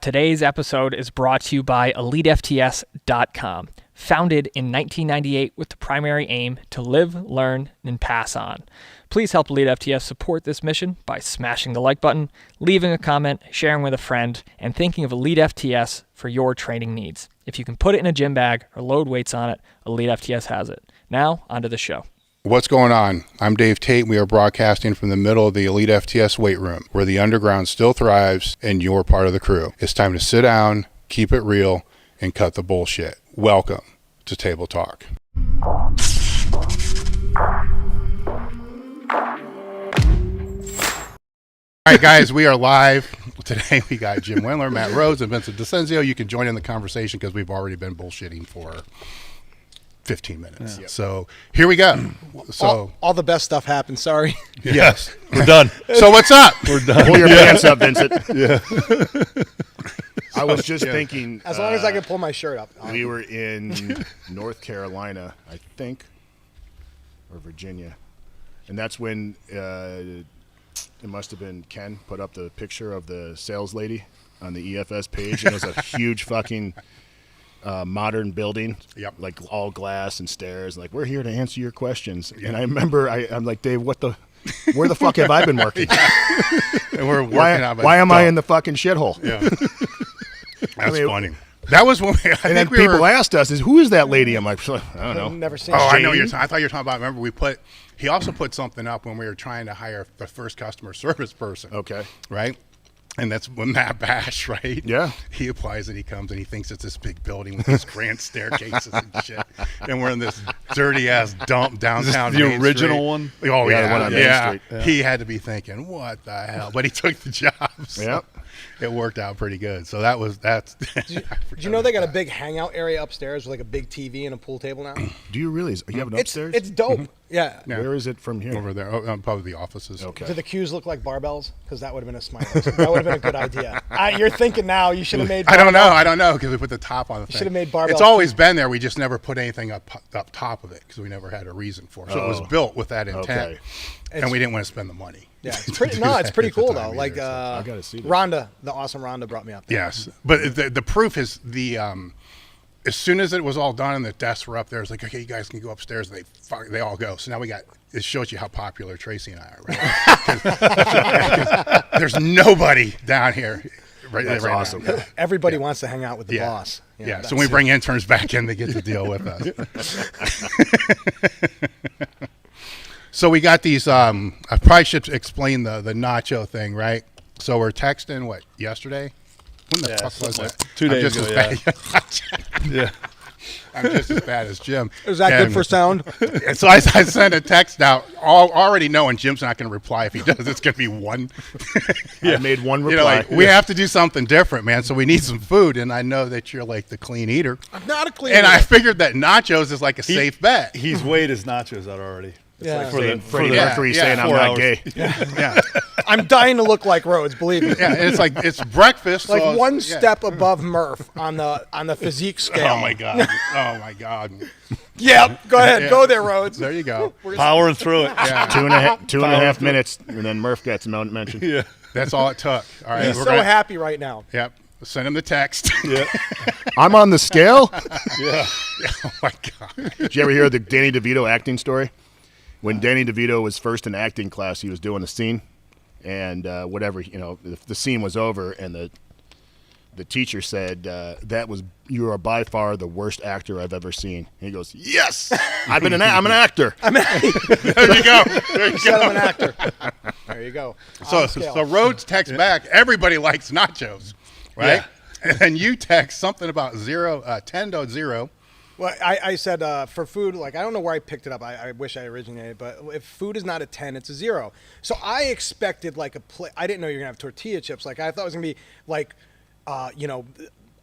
Today's episode is brought to you by elitefts.com. Founded in 1998 with the primary aim to live, learn, and pass on. Please help Elite FTS support this mission by smashing the like button, leaving a comment, sharing with a friend, and thinking of Elite FTS for your training needs. If you can put it in a gym bag or load weights on it, Elite FTS has it. Now, onto the show. What's going on? I'm Dave Tate. We are broadcasting from the middle of the Elite FTS weight room, where the underground still thrives and you're part of the crew. It's time to sit down, keep it real, and cut the bullshit. Welcome to Table Talk. All right, guys, we are live. Today we got Jim Wendler, Matt Rhodes, and Vincent Dizenzo. You can join in the conversation because we've already been bullshitting for 15 minutes. Yeah. So here we go. So all the best stuff happened. Sorry. Yes. We're done. So what's up? We're done. Pull your pants up, Vincent. Yeah. I was just thinking. As long as I can pull my shirt up. We were in North Carolina, I think, or Virginia, and that's when it must have been Ken put up the picture of the sales lady on the EFS page, and it was a huge fucking modern building, yep, like all glass and stairs. Like, we're here to answer your questions. Yeah. And I remember I'm like, Dave, where the fuck have I been working? And we're working why am I in the fucking shithole? Yeah. That's funny. That was when people asked us, "Who is that lady?" I'm like, I don't know. I've never seen. I know you're. I thought you were talking about. Remember, he also put something up when we were trying to hire the first customer service person. Okay. Right. And that's when Matt Bash, right? Yeah. He applies and he comes and he thinks it's this big building with these grand staircases and shit. And we're in this dirty ass dump downtown. The original one? Oh, yeah. The one on Main Street. Yeah. He had to be thinking, what the hell? But he took the job. So yep. It worked out pretty good. So that's. Did you know they got a big hangout area upstairs with like a big TV and a pool table now? Do you really? You have an upstairs? It's dope. Yeah. Where is it from here? Over there. Probably the offices. Okay. Do the cues look like barbells? Because that would have been a smart. That would have been a good idea. You're thinking now you should have made. I don't know because we put the top on the thing. Should have made barbell. It's always been there. We just never put anything up top of it because we never had a reason for it. So it was built with that intent, okay. And we didn't want to spend the money. Yeah, it's pretty. No, it's pretty cool though. Like I gotta see that. Rhonda, the awesome Rhonda, brought me up there. Yes, but the proof is the. As soon as it was all done and the desks were up there, it's like, okay, you guys can go upstairs. And they all go. So now it shows you how popular Tracy and I are, right? There's nobody down here. That's right awesome. Now. Everybody wants to hang out with the boss. Yeah, so when we bring interns back in, they get to deal with us. So we got these, I probably should explain the nacho thing, right? So we're texting, yesterday? When the fuck was that? 2 days ago, yeah. I'm just as bad as Jim. Is that good for sound? And so I sent a text out, already knowing Jim's not going to reply. If he does, it's going to be one. I made one reply. We have to do something different, man. So we need some food, and I know that you're like the clean eater. I'm not a clean eater. And eater. I figured that nachos is like a safe bet. He's weighed his nachos out already. Yeah. Like Freddie Mercury saying I'm not gay. Yeah. I'm dying to look like Rhodes, believe me. Yeah, and it's breakfast. Like so one step above Murph on the physique scale. Oh my god. Oh my god. Yep. Go ahead. Go there, Rhodes. There you go. Powering through it. Yeah. Two and a half minutes, and then Murph gets mentioned. Yeah. That's all it took. All right. He's so happy right now. Yep. Send him the text. Yeah. I'm on the scale. Yeah. Oh my god. Did you ever hear the Danny DeVito acting story? When Danny DeVito was first in acting class, he was doing a scene, and the scene was over, and the teacher said, you are by far the worst actor I've ever seen. And he goes, yes, I'm an actor. There you go. There you go. I'm an actor. There you go. So Rhodes texts back, everybody likes nachos, right? Yeah. And then you text something about 10.0. Well, I said for food, like, I don't know where I picked it up. I wish I originated, but if food is not a 10, it's a 0. So I expected like a plate. I didn't know you were going to have tortilla chips. Like, I thought it was going to be like,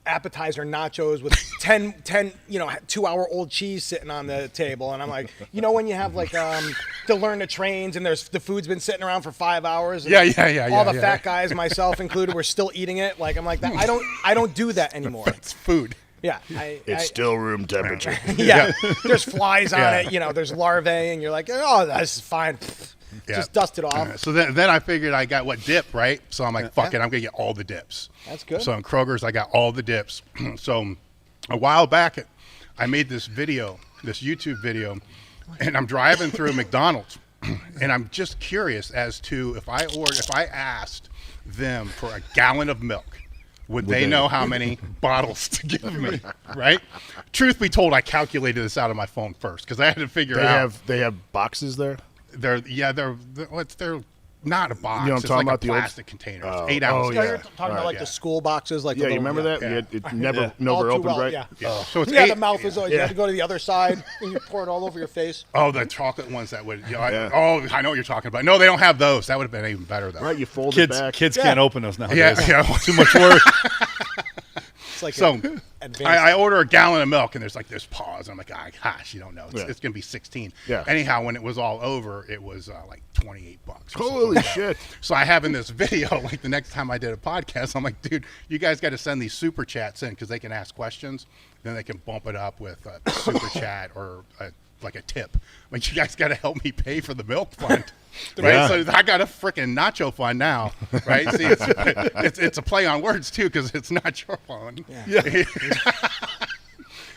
appetizer nachos with 10 2-hour-old cheese sitting on the table. And I'm like, when you have like to learn the trains and the food's been sitting around for 5 hours. And all the fat guys, myself included, were still eating it. Like, I'm like, that. I don't do that anymore. It's food. Yeah. It's still room temperature. Yeah. There's flies on it. There's larvae, and you're like, oh, this is fine. Yeah. Just dust it off. So then I figured I got what dip, right? So I'm like, fuck it, I'm gonna get all the dips. That's good. So in Kroger's, I got all the dips. So a while back, I made this video, this YouTube video, and I'm driving through McDonald's, and I'm just curious as to if I asked them for a gallon of milk, would they know how many bottles to give me, right? Truth be told, I calculated this out of my phone first because I had to figure out. They have boxes there. They're not a box. You know what I'm it's talking like about, a the old- plastic container. 8 ounces. You're talking about like the school boxes, like Yeah, the you little, remember that? Yeah. It never All too opened well, right. yeah. So it's Yeah, 8. the mouth is always. You had to go to the other side and you pour it all over your face. Oh, the chocolate ones that would. Yeah. I know what you're talking about. No, they don't have those. That would have been even better though. Right, you fold it back. Kids can't open those nowadays. Yeah. Too much work. It's like So advanced. I order a gallon of milk, and there's like this pause. I'm like, gosh, you don't know. It's going to be 16. Yeah. Anyhow, when it was all over, it was like $28. or Holy something. shit! So I have in this video, like the next time I did a podcast, I'm like, dude, you guys got to send these super chats in because they can ask questions. Then they can bump it up with a super chat or like a tip. Like, you guys got to help me pay for the milk fund. Right, Yeah. so I got a freaking nacho fund now, right? See, it's a play on words too because it's not your fund. Yeah.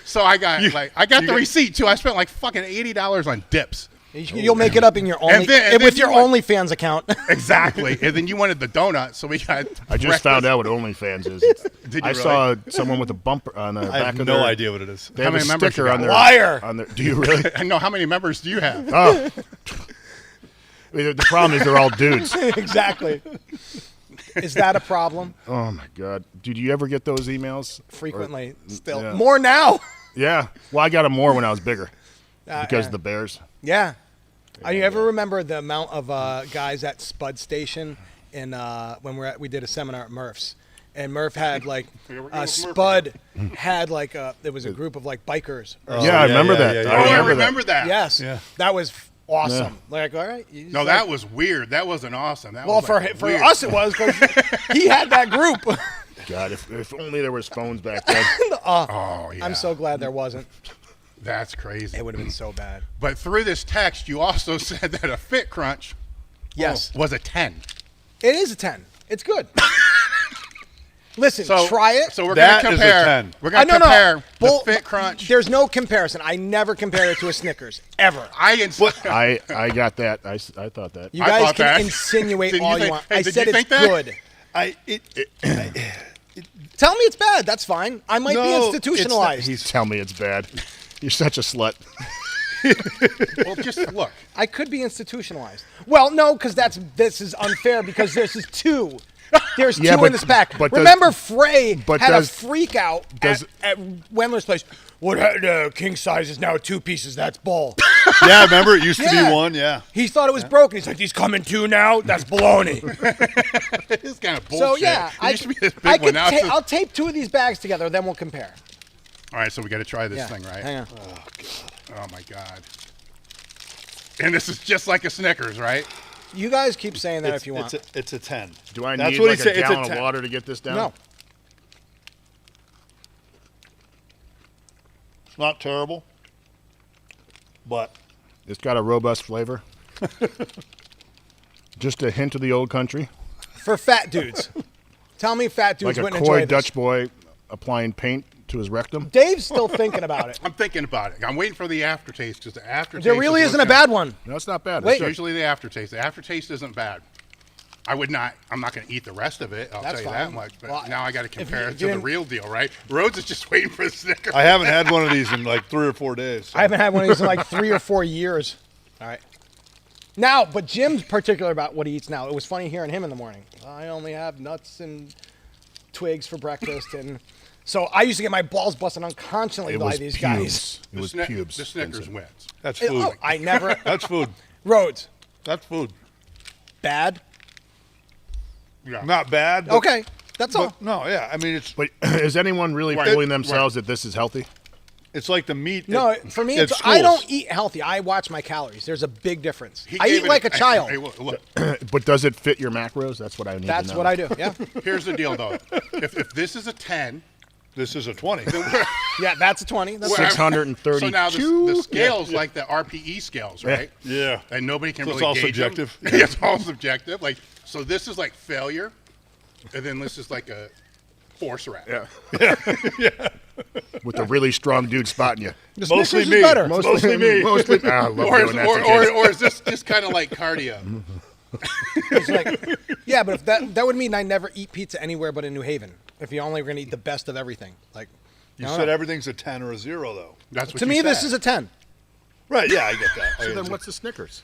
So I got the receipt too. I spent like fucking $80 on dips. You'll make it up in your only then with your you want- OnlyFans account. Exactly, and then you wanted the donut, so we got. I just found out what OnFans is. Did you I really? saw someone with a bumper on the I back have of no their. idea what it is. They How have a many members sticker you on got? their Liar. On their, do you really? I know how many members do you have? Oh. I mean, the problem is they're all dudes. Exactly. Is that a problem? Oh my god, did you ever get those emails? Frequently, still yeah. more now. Yeah. Well, I got them more when I was bigger because yeah. of the Bears. Yeah. You ever remember the amount of guys at Spud Station in when we did a seminar at Murph's, and Murph had like Spud had like there was a group of like bikers. Yeah, I remember that. I remember that. Yes, Yeah. that was awesome. Like, all right. No, that was weird. That wasn't awesome. That Well, was for like for weird. us it was because he had that group. God, if only there was phones back then. Oh yeah. I'm so glad there wasn't. That's crazy. It would have been so bad. But through this text, you also said that a Fitcrunch Yes, was a 10. it is a 10. It's good. Listen, So try it. So we're That going is to a compare. 10. We're going to no. compare Bull- the Fitcrunch. There's no comparison. I never compared it to a Snickers ever. I got that. I thought that. You I guys thought can that. insinuate Didn't you all you think- want. hey, I did said you it's think that? good. Tell me it's bad. That's fine. I might be institutionalized. Tell me it's bad. You're such a slut. Well, just look. I could be institutionalized. Well, no, because this is unfair because this is two. There's Yeah, two in but- this pack. but does- Remember, Frey but had does- a freak out at Wendler's place. What? King size is now 2 pieces. That's bull. Yeah, remember it used to Yeah. be one. Yeah. He thought it was broken. He's like, he's coming 2 now. That's baloney. It's kind of bullshit. So yeah, it used to be this big one. Now it's just- I'll tape 2 of these bags together. Then we'll compare. All right, so we got to try this Yeah. thing, right? Hang on. Oh my god. And this is just like a Snickers, right? You guys keep saying that if you want. It's a 10. Do I That's need what like he a said. It's a gallon of 10. water to get this down? No. It's not terrible, but It's got a robust flavor. Just a hint of the old country. For fat dudes. Tell me fat dudes Like a wouldn't coy enjoy this. Dutch boy applying paint to his rectum. Dave's still thinking about it. I'm thinking about it. I'm waiting for the aftertaste because the aftertaste. There really is isn't a what's bad one. No, it's not bad. Wait. It's good. Usually the aftertaste. The aftertaste isn't bad. I'm not going to eat the rest of it. I'll That's tell you that fine. much. But Well, now I got to if compare you it to the didn't- real deal, right? Rhodes is just waiting for the Snickers. I haven't had one of these in like 3 or 4 days. So. I haven't had one of these in like 3 or 4 years. All right. Now, but Jim's particular about what he eats now. It was funny hearing him in the morning. I only have nuts and twigs for breakfast, and so I used to get my balls busted unconscionably It by was these pubes. guys. It was pubes. The Snickers Vincent. wins. That's food. Oh, I never. That's food. Rhodes, That's food. bad. Yeah. Not bad. But, Okay, that's all. but no, yeah. I mean, it's But is anyone really Right. fooling themselves that this is healthy? like the meat. No, at- for me, at I don't schools. eat healthy. I watch my calories. There's a big difference. He I gave eat it like a child. Hey, look, But does it fit your macros? That's what I need to know. That's what I do. Yeah. here's the deal, though. If this is a 10, This is a 20. Yeah, that's a 20. That's 632. So now the scales like the RPE scales, right? Yeah. And nobody can So really it's all gauge them. subjective? Yeah, it's all subjective. Like, so this is like failure, and then this is like a force rep. Yeah. With a really strong dude spotting you. The Mostly Snickers me. is better. Mostly me. Mostly. I love Or doing that to kids. or is this just kind of like cardio? It's like, yeah, but if that would mean I never eat pizza anywhere but in New Haven. If you only were going to eat the best of everything. Like, You I don't said know. everything's a 10 or a 0, though. That's what To you me, said. this is a 10. Right, yeah, I get that. So then what's the Snickers?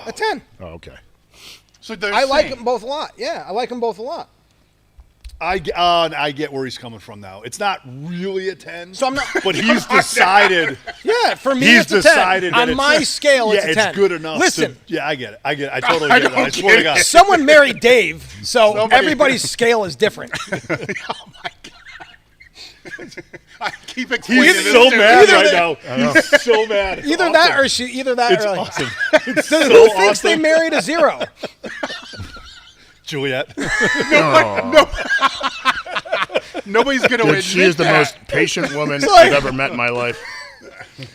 A 10. Oh, okay. So they're I like saying- them both a lot. Yeah, I like them both a lot. I get where he's coming from now. It's not really a 10. So I'm not. But he's decided. Yeah, for me, He's it's a 10. decided that On it's- my scale, it's Yeah, a 10. it's good enough. Listen, Yeah, I get it. I totally get it. I swear to God. someone married Dave, so Somebody- everybody's scale is different. Oh my god! I keep explaining He's this so to mad him. right now. He's so mad. It's Either awesome. that or she. Either that It's or like, awesome. It's Who so thinks they awesome. married a 0? Juliet. Nobody's gonna Dude, admit she is the that. most patient woman like- I've ever met in my life.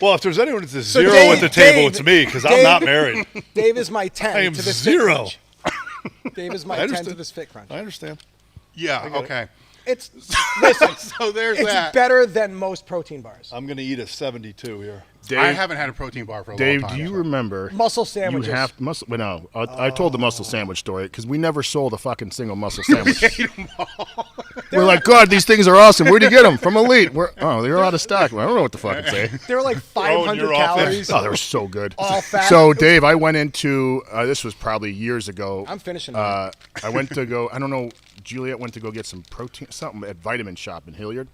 Well, if there's anyone that's a So 0 Dave- at the table, Dave- it's me because I'm Dave- not married. Dave is my 10 I am to this 0. Fitcrunch. Dave is my I 10 to understand. this Fitcrunch. I understand. Yeah. Okay. It's listen. So there's It's that. better than most protein bars. I'm going to eat a 72 here. Dave, I haven't had a protein bar for a Dave, long time. do you so. remember? Muscle You sandwiches. have muscle. Well, no, I told the muscle sandwich story because we never sold a fucking single muscle sandwich. We're like, God, these things are awesome. Where'd you get them? From Elite. They're out of stock. Well, I don't know what to fucking say. They were like 500 you're off there. calories. Oh, they were so good. All fat. So, Dave, I went into this was probably years ago. I'm finishing. I went to go. I don't know. Juliet went to go get some protein, something at Vitamin Shop in Hilliard,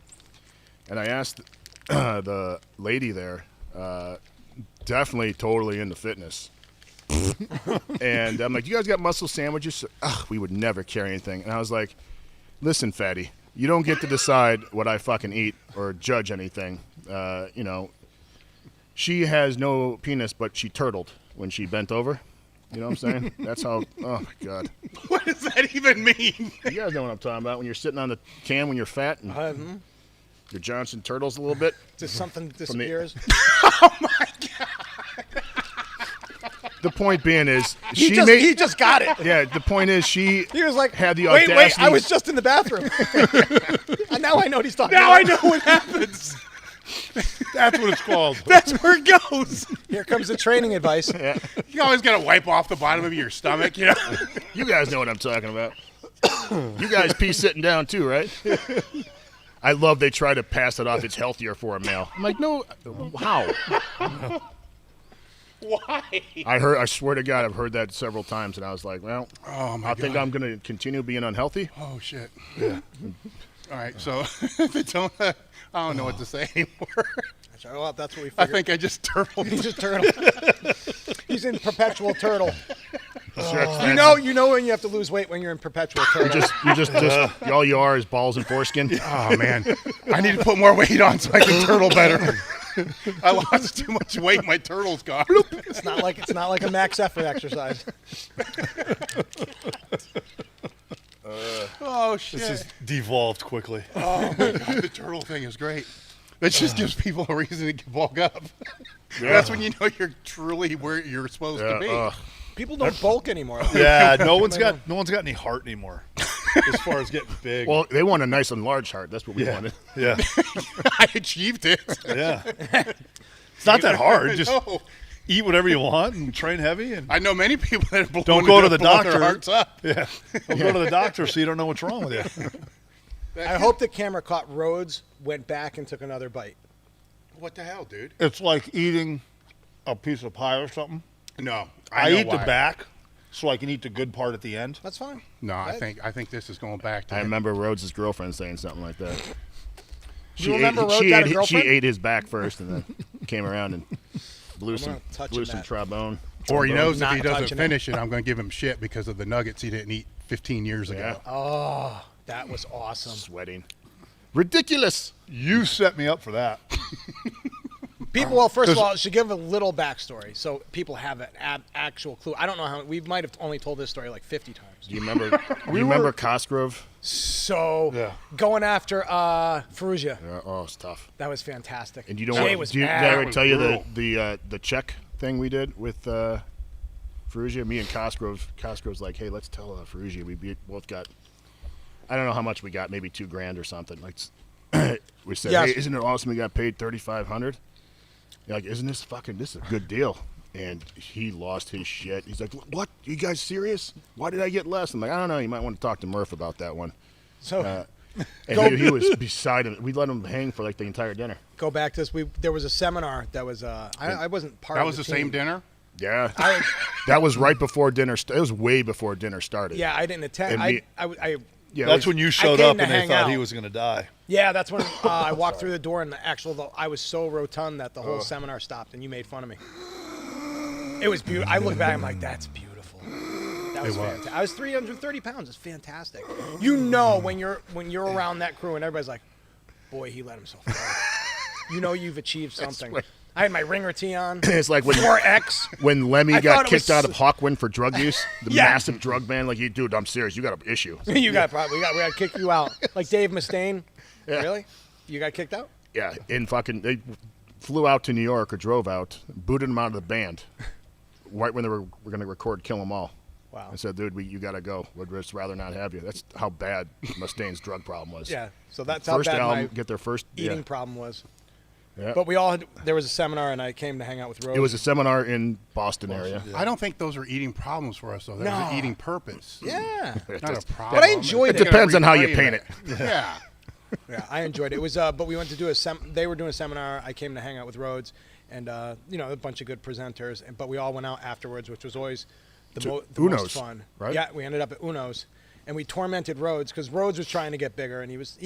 and I asked the lady there. Definitely, totally into fitness. And I'm like, you guys got muscle sandwiches? Ugh, we would never carry anything. And I was like, listen, fatty, you don't get to decide what I fucking eat or judge anything. She has no penis, but she turtled when she bent over. You know what I'm saying? That's how, oh my God. What does that even mean? You guys know what I'm talking about when you're sitting on the can when you're fat and your Johnson turtles a little bit. Just something disappears. The point being is He just got it. yeah, the point is she He was like, had the wait, audacity. I was just in the bathroom. And now I know what he's talking Now about. I know what happens. That's what it's called. That's where it goes. Here comes the training advice. You always gotta wipe off the bottom of your stomach, you know. You guys know what I'm talking about. You guys pee sitting down too, right? I love they try to pass it off. It's healthier for a male. I'm like, no, how? Why? I swear to God, I've heard that several times, and I was like, well, Oh my I god. think I'm going to continue being unhealthy. Oh shit. Yeah. All right. So if it's on, I don't know what to say anymore. Well, that's what we I figured. think I just turtled. He's a turtle. He's in perpetual turtle. You You know when you have to lose weight when you're in perpetual turtle. you just all you are is balls and foreskin. Oh man, I need to put more weight on so I can turtle better. I lost too much weight. My turtle's gone. It's not like a max effort exercise. Oh shit. This has devolved quickly. Oh my god, the turtle thing is great. It just gives people a reason to bulk up. That's when you know you're truly where you're supposed to be. People don't bulk anymore. Yeah, no one's got any heart anymore. As far as getting big. Well, they want a nice and large heart. That's what we wanted. Yeah. I achieved it. Yeah. It's not that hard. Just No. eat whatever you want and train heavy and I know many people that have don't go to the blown doctor. their hearts up. Yeah. Don't go to the doctor so you don't know what's wrong with you. I hope the camera caught Rhodes, went back and took another bite. What the hell, dude? It's like eating a piece of pie or something. No, I know eat the why. back so I can eat the good part at the end. That's fine. No, I think this is going back to I him. remember Rhodes' girlfriend saying something like that. You remember Rhodes had a she girlfriend? ate his back first and then came around and blew not touching some that. trombone. Or he knows if Not he doesn't touching it. finish it, I'm going to give him shit because of the nuggets he didn't eat 15 years ago. Oh, that was awesome. Sweating. Ridiculous. You set me up for that. People, well, first of all, I should give a little backstory so people have an actual clue. I don't know how we might have only told this story like 50 times. Do you remember Cosgrove? So going after Ferrugia. Yeah, oh, it's tough. That was fantastic. And did I ever tell you the check thing we did with Ferrugia? Me and Cosgrove's like, hey, let's tell Ferrugia we both got, I don't know how much we got, maybe $2,000 or something. Like we said, hey, isn't it awesome we got paid $3,500? You're like, isn't this is a good deal? And he lost his shit. He's like, what? You guys serious? Why did I get less? I'm like, I don't know. You might want to talk to Murph about that one. So, and he was beside him. We let him hang for like the entire dinner. Go back to this. There was a seminar that was, I wasn't part of That was the same dinner? Yeah. That was right before dinner. It was way before dinner started. Yeah, I didn't attend. That's when you showed up and they thought he was going to die. Yeah, that's when I walked through the door and I was so rotund that the whole seminar stopped and you made fun of me. It was beautiful. I look back, I'm like, that's beautiful. That was fantastic. I was 330 pounds. It's fantastic. You know when you're around that crew and everybody's like, boy, he let himself go. You know you've achieved something. I had my ringer tee on. It's like when 4X. When Lemmy got kicked out of Hawkwind for drug use, the massive drug ban. Like, dude, I'm serious. You got an issue. We got to kick you out. Like Dave Mustaine. Yeah. Really? You got kicked out? Yeah. They flew out to New York or drove out, booted him out of the band, right when they were going to record Kill 'Em All. Wow. And said, dude, you got to go. We'd just rather not have you. That's how bad Mustaine's drug problem was. Yeah. So that's how bad my get their first eating problem was. Yeah. But there was a seminar and I came to hang out with Rhodes. It was a seminar in Boston area. Yeah. I don't think those are eating problems for us, though. That was an eating purpose. Yeah. Not a problem. But I enjoyed it. It depends on how you paint it. Yeah. Yeah, I enjoyed it. It was, but we went to do they were doing a seminar. I came to hang out with Rhodes and, a bunch of good presenters. But we all went out afterwards, which was always the most fun. Right? Yeah, we ended up at Uno's. And we tormented Rhodes because Rhodes was trying to get bigger and he was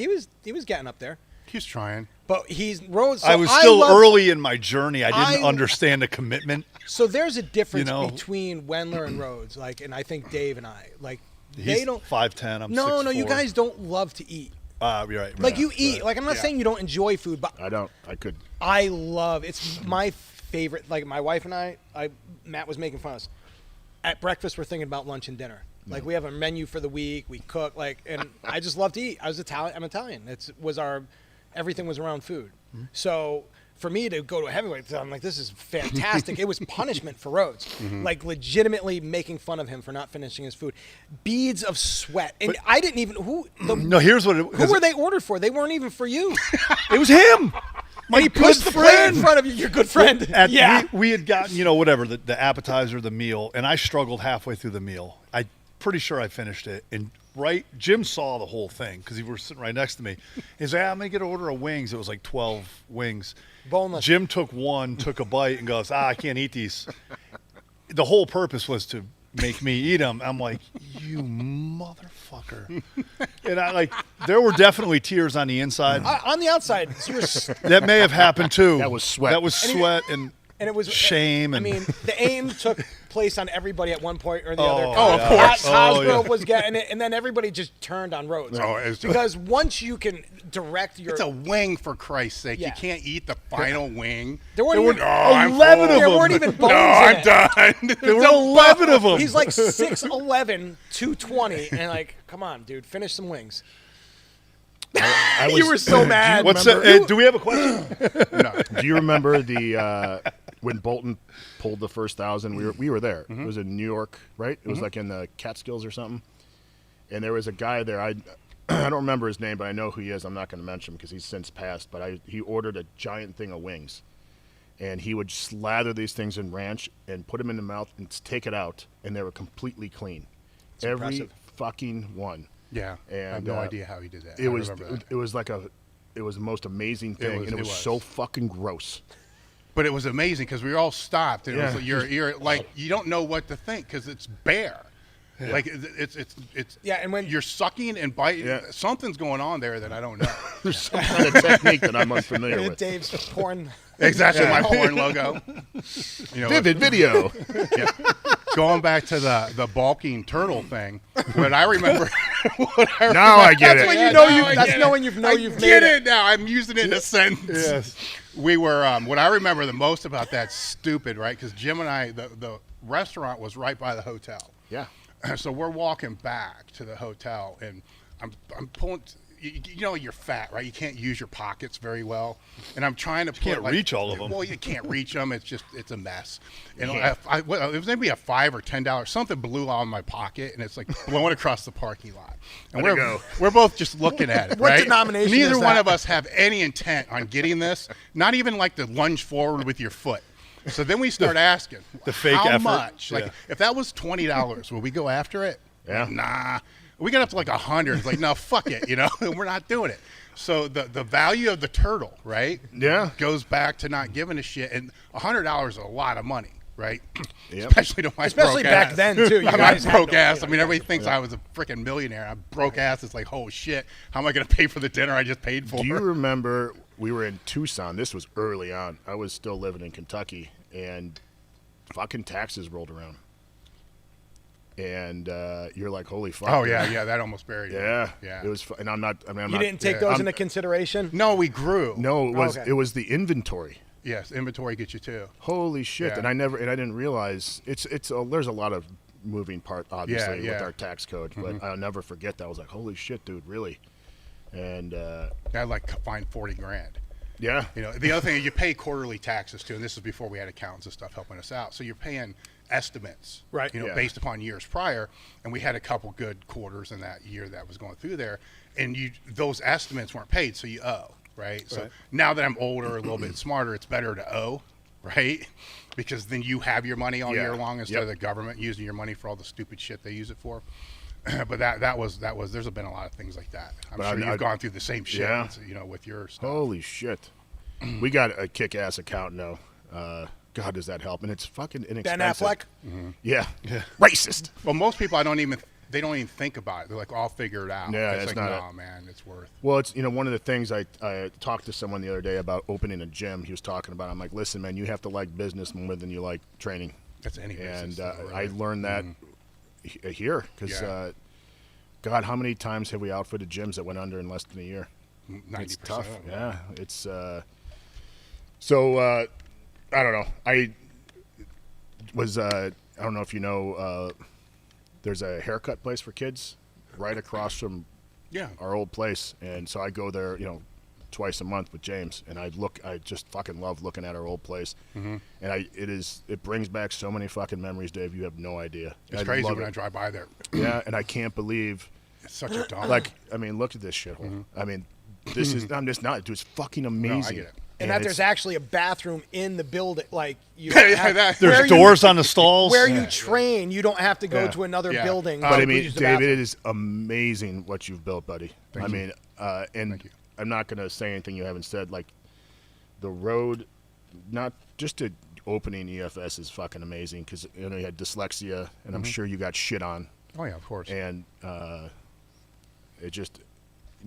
getting up there. He's trying. But Rhodes. So I was still early in my journey. I didn't understand the commitment. So there's a difference between Wendler and Rhodes, and I think Dave and I, they don't 5'10". I'm 6'4". No, you guys don't love to eat. You're right. Like you eat. Like I'm not saying you don't enjoy food, but I don't. I could. I love. It's my favorite. Like my wife and Matt was making fun of us. At breakfast, we're thinking about lunch and dinner. Like we have a menu for the week. We cook. And I just love to eat. I'm Italian. Everything was around food. Mm-hmm. So for me to go to a heavyweight, I'm like, this is fantastic. It was punishment for Rhodes. Mm-hmm. Like legitimately making fun of him for not finishing his food. Beads of sweat. And I didn't even, here's what who were they ordered for? They weren't even for you. It was him. My he pushed the plate in front of you. Your good friend. We had gotten, whatever, the appetizer, the meal, and I struggled halfway through the meal. I'm pretty sure I finished it. And Jim saw the whole thing because he was sitting right next to me. He's like, I'm going to get an order of wings. It was like 12 wings. Boneless. Jim took a bite and goes, I can't eat these. The whole purpose was to make me eat them. I'm like, you motherfucker. And there were definitely tears on the inside. On the outside. That may have happened too. That was sweat. And it was shame. The aim took place on everybody at one point or the other. Of course. Cosgrove was getting it, and then everybody just turned on Rhodes. Because once you can direct your... It's a wing, for Christ's sake. Yeah. You can't eat the final wing. There weren't even 11 of them. There weren't even bones I'm done. There were 11 of them. He's like 6'11", 220, and come on, dude, finish some wings. You were so mad. Do we have a question? No. Do you remember when Bolton pulled the first 1,000? We were there. Mm-hmm. It was in New York, right? It was like in the Catskills or something. And there was a guy there. I don't remember his name, but I know who he is. I'm not going to mention him because he's since passed. But he ordered a giant thing of wings, and he would slather these things in ranch and put them in the mouth and take it out, and they were completely clean. It's Every impressive. fucking one. Yeah, and I have no idea how he did that. It was the most amazing thing, and it was so fucking gross. But it was amazing because we all stopped, and it was like, you're like, you don't know what to think because it's bare. Yeah. Like it's and when you're sucking and biting, something's going on there that I don't know. There's some kind of technique that I'm unfamiliar with. Dave's porn. Exactly, my porn logo. Vivid video. Yeah. Going back to the bulking turtle thing, but I remember Now I get That's it. when you know you. That's knowing you've made it. Now I'm using it in a sentence. Yes. We were. What I remember the most about that stupid, right? Because Jim and I, the restaurant was right by the hotel. Yeah. So we're walking back to the hotel, and I'm pulling. You know you're fat, right? You can't use your pockets very well, and I'm trying to. Can't reach all of them. Well, you can't reach them. It's a mess. And it was maybe a $5 or $10. Something blew out of my pocket, and it's like blowing across the parking lot. And we're both just looking at it. What right? denomination Neither is one that? of us have any intent on getting this. Not even like to lunge forward with your foot. So then we start asking the fake how effort. much. Like if that was $20, would we go after it? Yeah. Nah. We got up to like 100. It's like, no, fuck it, we're not doing it. So the value of the turtle, right? Yeah. Goes back to not giving a shit. And $100 is a lot of money, right? Yep. Especially to my Especially broke back ass. then, too. You I'm guys not had broke no- ass. I mean, everybody thinks I was a freaking millionaire. I'm broke ass. It's like, oh shit, how am I going to pay for the dinner I just paid for? Do you remember we were in Tucson? This was early on. I was still living in Kentucky, and fucking taxes rolled around. And you're like, holy fuck. Oh, dude. yeah, that almost buried me. Yeah. Yeah. It was, and I'm not. You didn't take those into consideration. No, we grew. No, Okay. it was the inventory. Yes, inventory gets you too. Holy shit! Yeah. And I didn't realize there's a lot of moving part obviously Yeah. with our tax code, but I'll never forget that. I was like, holy shit, dude, really? And I like find 40 grand. yeah, The other thing is you pay quarterly taxes too, and this is before we had accountants and stuff helping us out. So you're paying estimates, Right. Yeah. based upon years prior, and we had a couple good quarters in that year that was going through there, and those estimates weren't paid, so you owe, right? So now that I'm older, a little bit smarter, it's better to owe, right? Because then you have your money all year long instead of the government using your money for all the stupid shit they use it for. But that was there's been a lot of things like that. I'm sure you've gone through the same shit, with your stuff. holy shit. We got a kick-ass accountant now. God, does that help? And it's fucking inexpensive. Ben Affleck. Yeah. Racist. Well, most people they don't even think about it. They're like, I'll figure it out. Yeah, it's it's like, not no, man, it's worth. Well, it's one of the things I talked to someone the other day about opening a gym. He was talking about. I'm like, listen, man, you have to like business more than you like training. That's any business. And though, I right? learned that here because, Yeah. God, how many times have we outfitted gyms that went under in less than a year? 90%. It's tough. Yeah, it's so I don't know. I don't know if you know. There's a haircut place for kids right across from our old place, and so I go there, twice a month with James, and I just fucking love looking at our old place, and it brings back so many fucking memories, Dave. You have no idea. It's crazy when I drive by there. Yeah, and I can't believe. It's such a dump. Look at this shithole. I mean, this is. I'm just not. Dude, it's fucking amazing. No, I get it. And that there's actually a bathroom in the building, like you. There's doors on the stalls. Where you train, you don't have to go to another building. But I to mean, use the David, bathroom. it is amazing what you've built, buddy. Thank you. And Thank you. I'm not going to say anything you haven't said. Like the road, not just to opening EFS is fucking amazing because you had dyslexia, and I'm sure you got shit on. Oh yeah, of course. And it just.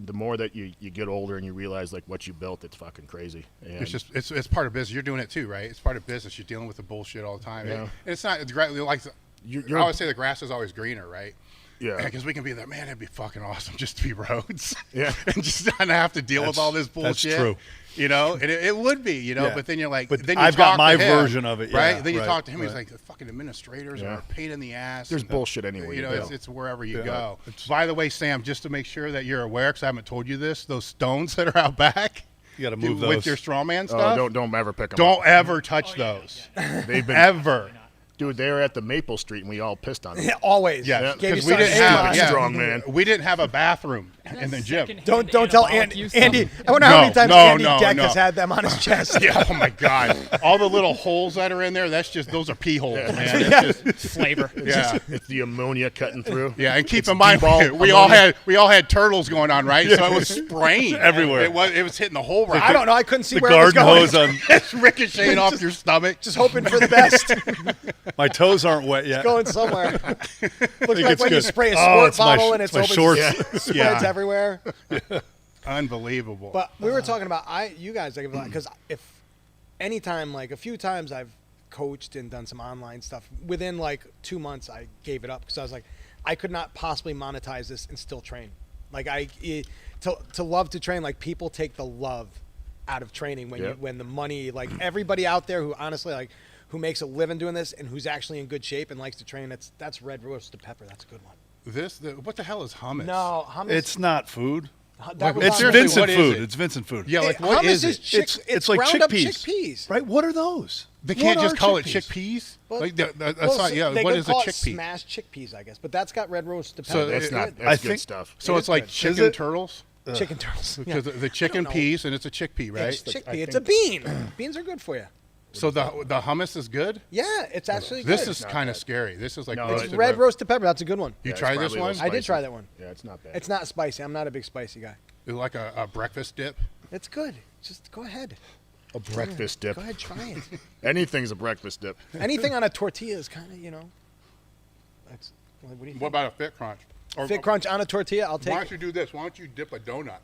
The more that you get older and you realize like what you built, it's fucking crazy. And it's part of business. You're doing it too, right? It's part of business. You're dealing with the bullshit all the time. Yeah. It's not like I always say the grass is always greener, right? Yeah. Because we can be like, man, it'd be fucking awesome just to be Rhodes. Yeah. And just not have to deal with all this bullshit. That's true. And it would be, Yeah. but then you're like, But then you I've talk got my to him, version of it, right? yeah, Then you right, talk to him, he's right. like, the fucking administrators Yeah. are a pain in the ass. There's and bullshit anywhere you go. It's wherever you Yeah. go. By the way, Sam, just to make sure that you're aware, because I haven't told you this, those stones that are out back, You got to move with those. your strongman stuff, Don't ever pick them don't up. ever touch those. They've been Ever. Dude, they were at the Maple Street and we all pissed on them. Always. Yeah, Gave you because we didn't something have to yeah. do. Strong man. We didn't have a bathroom in the gym. Don't tell Andy. I wonder how many times No, Andy no, Deck no. has had them on his chest. Yeah, oh my God! All the little holes that are in there, those are pee holes, man. It's just, Flavor. yeah, It's the ammonia cutting through. yeah. And keep in mind, D-ball we all had turtles going on, right? So it was spraying Everywhere. It was hitting the whole right. I don't know. I couldn't see the where it was garden going. hose on. It's ricocheting off your stomach. Just hoping for the best. My toes aren't wet yet. Going somewhere. Looks like it's when you good. spray a Oh, squirt it's my bottle and it's my open, shorts. spreads Yeah. everywhere. Unbelievable. But we were talking about you guys, because anytime, like a few times I've coached and done some online stuff, within like 2 months I gave it up because I was like, I could not possibly monetize this and still train. Like to love to train, like people take the love out of training when the money, like everybody out there who honestly like who makes a living doing this and who's actually in good shape and likes to train, that's red roasted pepper. That's a good one. What the hell is hummus? No, hummus. It's not food. It's Vincent food. It's Vincent food. Yeah, like what is it? It's like chickpeas. Right? What are those? They can't just call it chickpeas. Like what is a chickpea? Smashed chickpeas, I guess, but that's got red roasted pepper. So that's good stuff. So it's like chicken turtles. Chicken turtles. Because the chicken peas and it's a chickpea, right? It's chickpea. It's a bean. Beans are good for you. So the hummus is good? Yeah, it's actually this good. is kind of scary. This is like it's red roasted pepper. That's a good one. You tried this one? I did try that one. Yeah, it's not bad. It's not spicy. I'm not a big spicy guy. It's like a breakfast dip. It's good. Just go ahead. A breakfast dip. Go ahead, try it. Anything's a breakfast dip. Anything on a tortilla is kind of, That's, what do you think? What about a Fitcrunch? Fitcrunch on a tortilla, I'll take. Why don't you do this? Why don't you dip a donut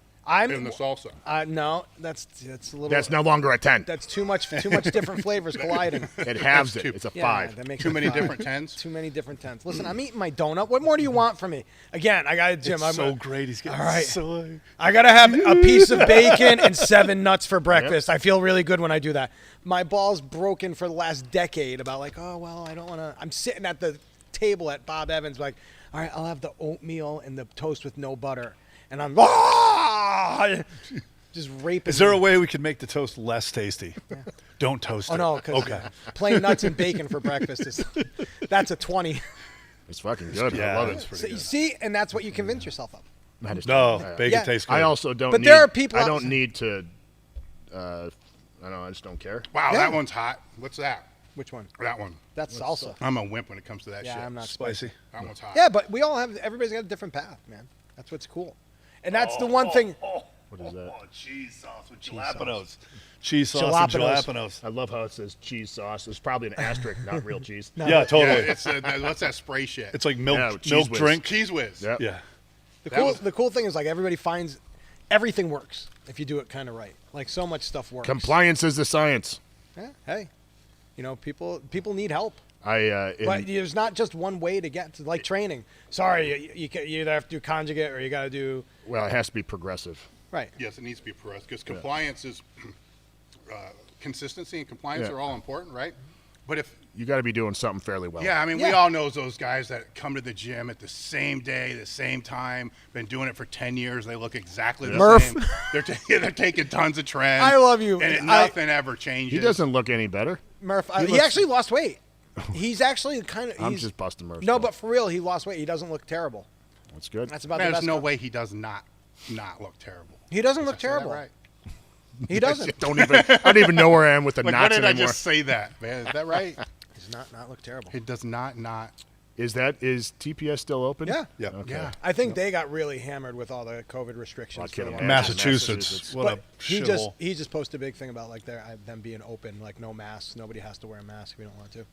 in the salsa? No, that's a little. That's no longer a 10. That's too much different flavors colliding. It halves it. It's a 5. That makes Too it many 5. different 10s? Too many different 10s. Listen, I'm eating my donut. What more do you want from me? Again, I got Jim. It's so great. He's getting all right. soy. I gotta have a piece of bacon and 7 nuts for breakfast. I feel really good when I do that. My ball's broken for the last decade about like, oh well, I don't want to. I'm sitting at the table at Bob Evans, like, all right, I'll have the oatmeal and the toast with no butter, and I'm just raping. Is there a way we could make the toast less tasty? Yeah. Don't toast it. Oh no, because plain nuts and bacon for breakfast that's a 20. It's fucking good. Yeah, I love it. So you see, and that's what you convince yourself of. No, bacon tastes good. I also don't. But need, there are people. I don't need to. I don't know. I just don't care. Wow, Yeah. that one's hot. What's that? Which one? That one. That's salsa. I'm a wimp when it comes to that shit. Yeah, I'm not spicy. That one's hot. Yeah, but everybody's got a different path, man. That's what's cool. And that's the one thing. What is that? Cheese sauce with jalapenos. Cheese sauce and jalapenos. I love how it says cheese sauce. There's probably an asterisk, not real cheese. No. Yeah, totally. Yeah, it's what's that spray shit? It's like milk Cheese Whiz. drink. Cheese Whiz. Yep. Yeah. The cool thing is like everybody finds everything works if you do it kind of right. Like so much stuff works. Compliance is the science. Yeah, hey, people need help. But there's not just one way to get to like training. Sorry, you either have to do conjugate or you got to do. Well, it has to be progressive. Right. Yes, it needs to be progressive because compliance is consistency and compliance are all important, right? But if you got to be doing something fairly well. yeah, I mean, we all know those guys that come to the gym at the same day, the same time, been doing it for 10 years. They look exactly the Murph. same. They're taking tons of trends. I love you. And nothing ever changes. He doesn't look any better. Murph, he actually lost weight. He's actually kind of. I'm just busting Murph. No, but for real, he lost weight. He doesn't look terrible. That's good. That's about There's the best. no way he does not look terrible. He doesn't look Did I say that terrible. right? He doesn't. I don't even know where I am with the Like, knots why did anymore. I just say that, man? Is that right? He does not look terrible. It does not. Is TPS still open? Yeah. Yep. Okay. Yeah. I think they got really hammered with all the COVID restrictions. Well, I for can't a while. imagine. Massachusetts. What But a he shithole. just posted a big thing about like them being open, like no masks. Nobody has to wear a mask if you don't want to.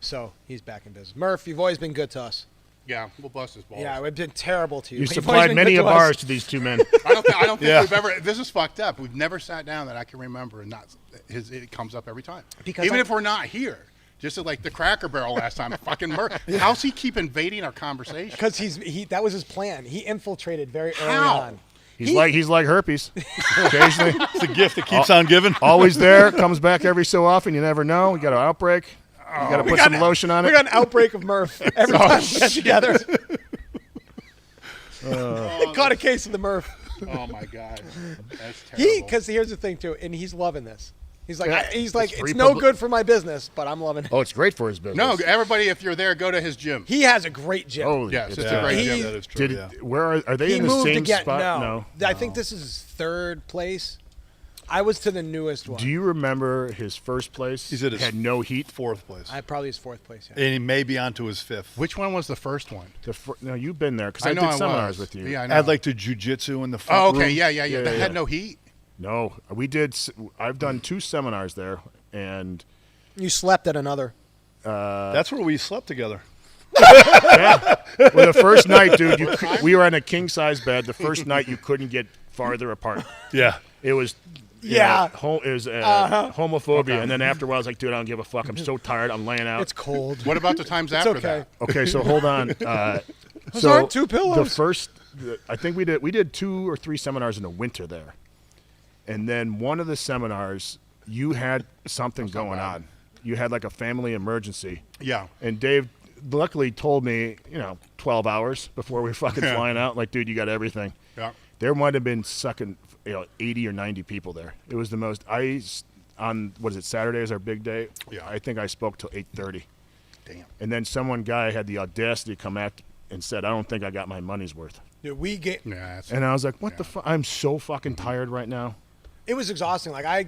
So he's back in business. Murph, you've always been good to us. Yeah, we'll bust his balls. Yeah, we've been terrible to you. You but you've always supplied been many good a to us. bars to these two men. I don't think Yeah. we've ever. This is fucked up. We've never sat down that I can remember, and not it comes up every time. Because even if we're not here, just like the Cracker Barrel last time, fucking Murph. How's he keep invading our conversation? Because that was his plan. He infiltrated very early How? on. He's like herpes. Occasionally, It's the gift that keeps on giving. always there, comes back every so often. You never know. We got an outbreak. You got to put some lotion on We it. got an outbreak of Murph every time we get together. Caught a case of the Murph. Oh my god, that's terrible. Because here's the thing too, and he's loving this. He's like, Yeah, it's free no public- good for my business, but I'm loving it. Oh, it's great for his business. No, everybody, if you're there, go to his gym. He has a great gym. Oh, Yes, it's it's a great gym. That is true. Did yeah. where are they he in the moved same again. spot? No. I think this is his third place. I was to the newest one. Do you remember his first place? He's at his had no heat. Fourth place. I probably his fourth place. Yeah. And he may be on to his fifth. Which one was the first one? No, you've been there because I know did I seminars was. with you. Yeah, I know. I'd like to jujitsu in the front Oh, okay, room. yeah. That had no heat. No, we did. I've done 2 seminars there, and You slept at another. That's where we slept together. well, the first night, dude, we were on a king size bed. The first night, you couldn't get farther apart. Yeah. It was. Yeah. It was homophobia, and then after a while, I was like, dude, I don't give a fuck. I'm so tired. I'm laying out. It's cold. What about the times after okay. that? Okay, so hold on. Those aren't 2 pillows. I think we did 2 or 3 seminars in the winter there. And then one of the seminars, you had something going on. You had like a family emergency. Yeah. And Dave luckily told me, 12 hours before we were fucking flying out, like, dude, you got everything. Yeah. There might have been 80 or 90 people there. It was the most. Saturday is our big day. Yeah. I think I spoke till 8:30. Damn. And then guy had the audacity to come out and said, I don't think I got my money's worth. Dude, we get. Yeah. And I was like, what the fuck? I'm so fucking tired right now. It was exhausting. Like I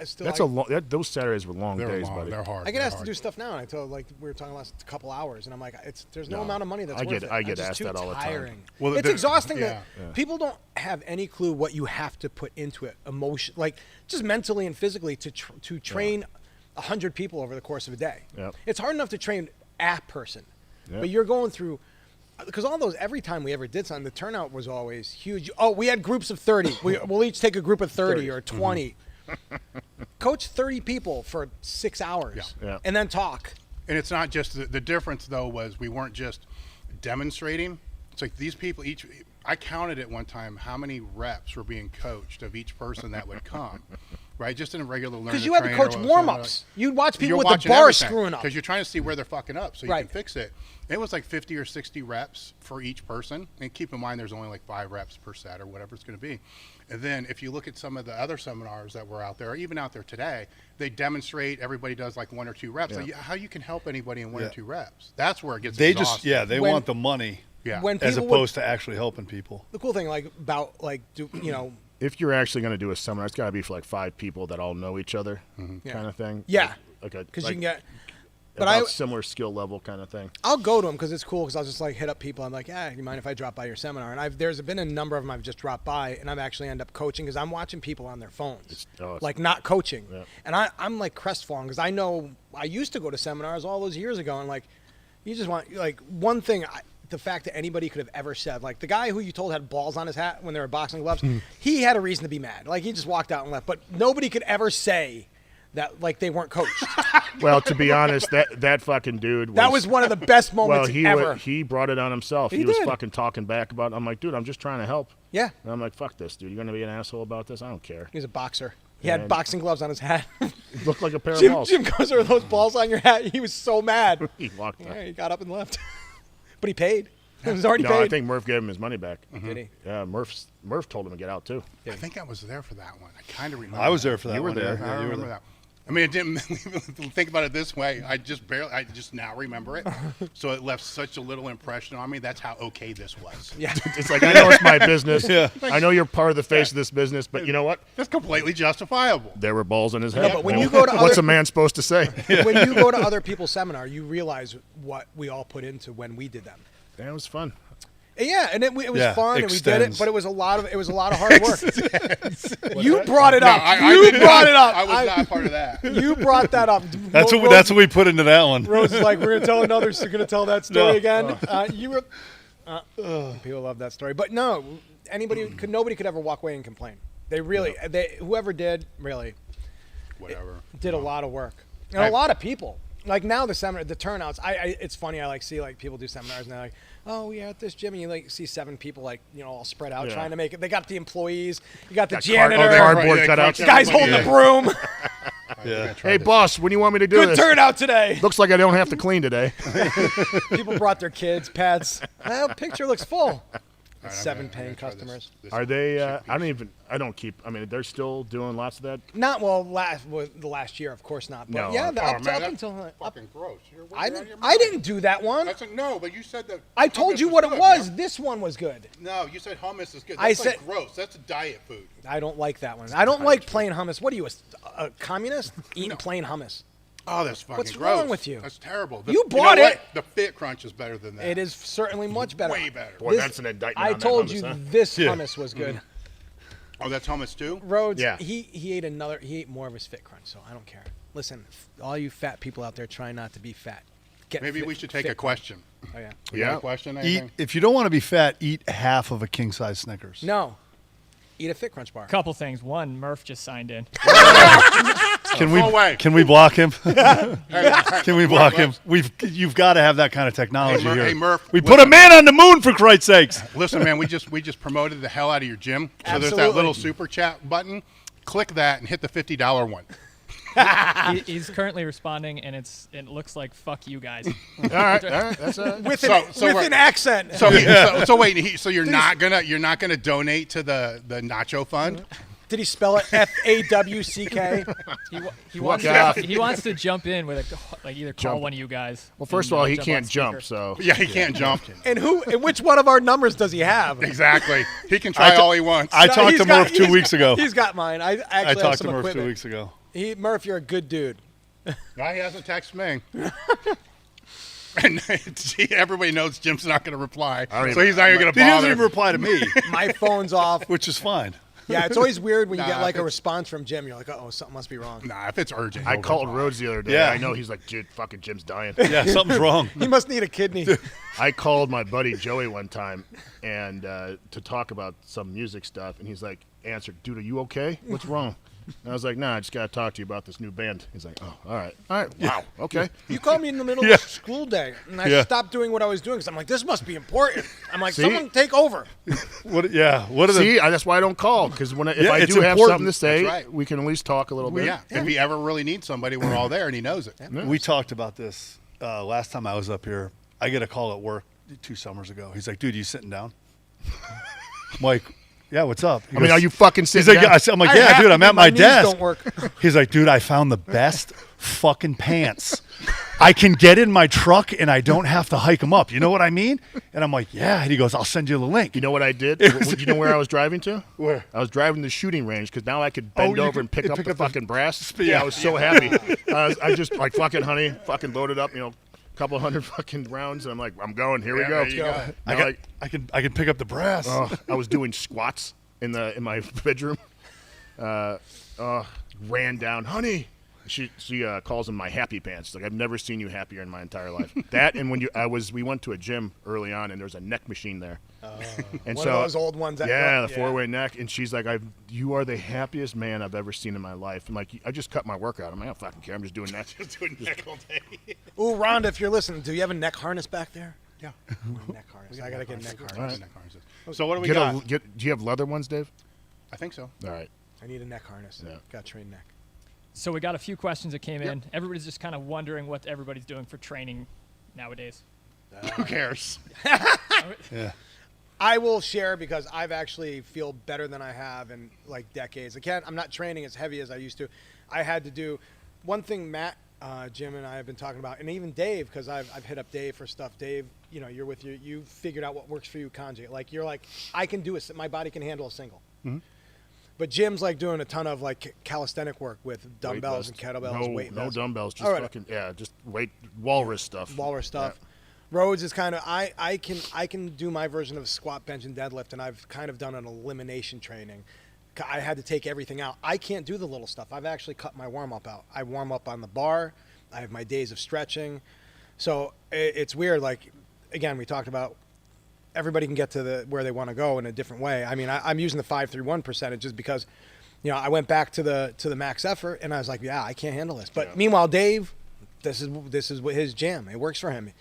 still. Those Saturdays were long days, buddy. They're hard. I get asked to do stuff now, and I told we were talking last couple hours, and I'm like, there's no amount of money that's worth it. I get I'm just asked too that all the time. tiring. Well, it's exhausting. Yeah. People don't have any clue what you have to put into it, like just mentally and physically to train 100 people over the course of a day. Yep. It's hard enough to train a person, Yep. but you're going through. Because every time we ever did something, the turnout was always huge. Oh, we had groups of 30. We'll each take a group of 30 or 20. Coach 30 people for 6 hours and then talk. And it's not just the difference, though, was we weren't just demonstrating. It's like these people I counted at one time how many reps were being coached of each person that would come. Right, just in a regular learner. Because you had to coach warm-ups. You'd watch people with the bar everything, screwing up. because you're trying to see where they're fucking up so you can fix it. It was like 50 or 60 reps for each person. And keep in mind, there's only like 5 reps per set or whatever it's going to be. And then if you look at some of the other seminars that were out there, or even out there today, they demonstrate, everybody does like 1 or 2 reps. Like how you can help anybody in 1 or 2 reps. That's where it gets exhausting. They want the money as opposed to actually helping people. The cool thing if you're actually going to do a seminar, it's got to be for like 5 people that all know each other, kind of thing. Yeah, because you can get. But similar skill level kind of thing. I'll go to them because it's cool. Because I'll just like hit up people. I'm like, you mind if I drop by your seminar? And there's been a number of them I've just dropped by, and I've actually end up coaching because I'm watching people on their phones, like not coaching. Yeah. And I'm like crestfallen because I know I used to go to seminars all those years ago, and like, you just want like one thing. The fact that anybody could have ever said, like the guy who you told had balls on his hat when they were boxing gloves, he had a reason to be mad. Like he just walked out and left. But nobody could ever say that like they weren't coached. Well, to be honest, that fucking dude that was one of the best moments ever. He brought it on himself. He was fucking talking back about it. I'm like, dude, I'm just trying to help. Yeah. And I'm like, fuck this, dude. You're going to be an asshole about this? I don't care. He's a boxer. He had boxing gloves on his hat. Looked like a pair of balls. Jim goes, "Are those balls on your hat?" He was so mad. He walked out. Yeah, he got up and left. But he paid. It was already paid. I think Murph gave him his money back. Did he? Yeah, Murph told him to get out too. I think I was there for that one. I kind of remember. I was there for that one. You were there. I remember that. I mean, it didn't think about it this way. I just now remember it. So it left such a little impression on me. That's how okay this was. Yeah. It's like, I know it's my business. I know you're part of the face of this business, but you know what? That's completely justifiable. There were balls in his head. But when you go to what's a man supposed to say? When you go to other people's seminar, you realize what we all put into when we did them. That was fun. Yeah, and it was fun, and we did it, but it was a lot of hard work. You brought it up. You brought it up. I was not part of that. You brought that up. That's what we put into that one. Rhodes is like, we're gonna tell that story again. People love that story, but no, nobody could ever walk away and complain. Whoever did whatever did a lot of work, and a lot of people. Like now the turnouts. It's funny. I like see like people do seminars and they're like, oh, we're at this gym, and you like see 7 people like all spread out trying to make it. They got the employees, you got the janitor, cardboard cutouts, guys holding the broom. Hey boss, when do you want me to do this? Good turnout today. Looks like I don't have to clean today. People brought their kids, pets. Well, picture looks full. 7 paying customers. Are they? I don't keep. I mean, they're still doing lots of that. Not the last year, of course not. But no, up until fucking gross. I didn't do that one. No, but you said that. I told you what it was. Man. This one was good. No, you said hummus is good. That's like gross. That's a diet food. I don't like that one. I don't like plain hummus. What are you, a communist? Eating plain hummus. Oh, that's fucking gross. What's wrong with you? That's terrible. You bought it. The Fitcrunch is better than that. It is certainly much better. Way better. Boy, that's an indictment. I told you this hummus was good. Oh, that's hummus too? Rhodes, he ate more of his Fitcrunch, so I don't care. Listen, all you fat people out there trying not to be fat. Maybe we should take a question. Oh, yeah. We got a question? If you don't want to be fat, eat half of a king-size Snickers. No. Eat a Fitcrunch bar. Couple things. One, Murph just signed in. Can we block him? Can we block him? You've got to have that kind of technology here. Hey, Murph. We put a man on the moon, for Christ's sakes. Listen, man, we just promoted the hell out of your gym. So Absolutely. there's that little super chat button. Click that and hit the $50 one. He's currently responding, and it looks like "fuck you guys." All right. That's with an accent. So wait, so you're not gonna donate to the Nacho Fund? Did he spell it FAWCK? He wants to jump in with either call one of you guys. Well, first of all, he can't jump, so Yeah, he can't jump. And which one of our numbers does he have? Exactly. He can try all he wants. I talked to Murph 2 weeks ago. He's got mine. I actually I have talked some to Murph equipment. 2 weeks ago. Murph, you're a good dude. No, he hasn't texted me. And everybody knows Jim's not going to reply, so he's not even going to He doesn't bother. even reply to me, My phone's off. which is fine. Yeah, it's always weird when you Nah, get like if a it's- response from Jim. You're like, oh, something must be wrong. Nah, if it's urgent, I he'll called reply. Rhodes the other day. Yeah. I know he's like, dude, fucking Jim's dying. Yeah, something's wrong. He must need a kidney. I called my buddy Joey one time and to talk about some music stuff, and he's like, answered, dude, are you okay? What's wrong? And I was like, nah, I just got to talk to you about this new band. He's like, oh, all right. Wow, okay. You called me in the middle of school day, and I stopped doing what I was doing because I'm like, this must be important. I'm like, someone take over. What are See, that's why I don't call, because if I it's do have important. something to say, That's right. we can at least talk a little bit. Yeah, if he ever really needs somebody, we're all there, and he knows it. We talked about this last time I was up here. I get a call at work 2 summers ago. He's like, dude, you sitting down? I'm like, yeah, what's up? He goes, are you fucking He's sitting like, down? I'm like, I yeah, have dude, to I'm be, at my my knees desk. don't work. He's like, dude, I found the best fucking pants. I can get in my truck and I don't have to hike them up. You know what I mean? And I'm like, yeah. And he goes, I'll send you the link. You know what I did? You know where I was driving to? Where? I was driving to the shooting range because now I could bend you over could and pick up the fucking brass. Yeah. I was so happy. I just like fucking honey, fucking loaded up, a couple hundred fucking rounds, and I'm like, I'm going. Here we go. there you go. Now, I can pick up the brass. I was doing squats in my bedroom. Ran down, honey. She calls them my happy pants. Like, I've never seen you happier in my entire life. That and when we went to a gym early on, and there was a neck machine there. And One of those old ones. The 4-way neck, and she's like, you are the happiest man I've ever seen in my life. I'm like, I just cut my workout. I'm like, I don't fucking care. I'm just doing that. Just doing neck all day. Ooh, Rhonda, if you're listening, do you have a neck harness back there? Yeah. Neck harness. I gotta get a neck harness. All right. Neck harnesses. So what do we got? Do you have leather ones, Dave? I think so. All right. I need a neck harness. Yeah. Got trained neck. So we got a few questions that came in. Everybody's just kind of wondering what everybody's doing for training nowadays. Who cares? Yeah. I will share because I've actually feel better than I have in like decades. Again, I'm not training as heavy as I used to. I had to do one thing Matt, Jim and I have been talking about, and even Dave, because I've hit up Dave for stuff. Dave, you're with you figured out what works for you conjugate. Like you're like, I can do my body can handle a single. Mm-hmm. But Jim's like doing a ton of like calisthenic work with dumbbells and kettlebells, weight No vests. dumbbells, just All right. fucking just weight walrus stuff. Walrus stuff. Rhodes is kind of I can do my version of squat, bench, and deadlift, and I've kind of done an elimination training. I had to take everything out. I can't do the little stuff. I've actually cut my warm up out. I warm up on the bar. I have my days of stretching. So it's weird. Like again, we talked about everybody can get to where they want to go in a different way. I mean, I'm using the 5-3-1 percentage just because, I went back to the max effort and I was like, yeah, I can't handle this. But meanwhile, Dave, this is what his jam. It works for him.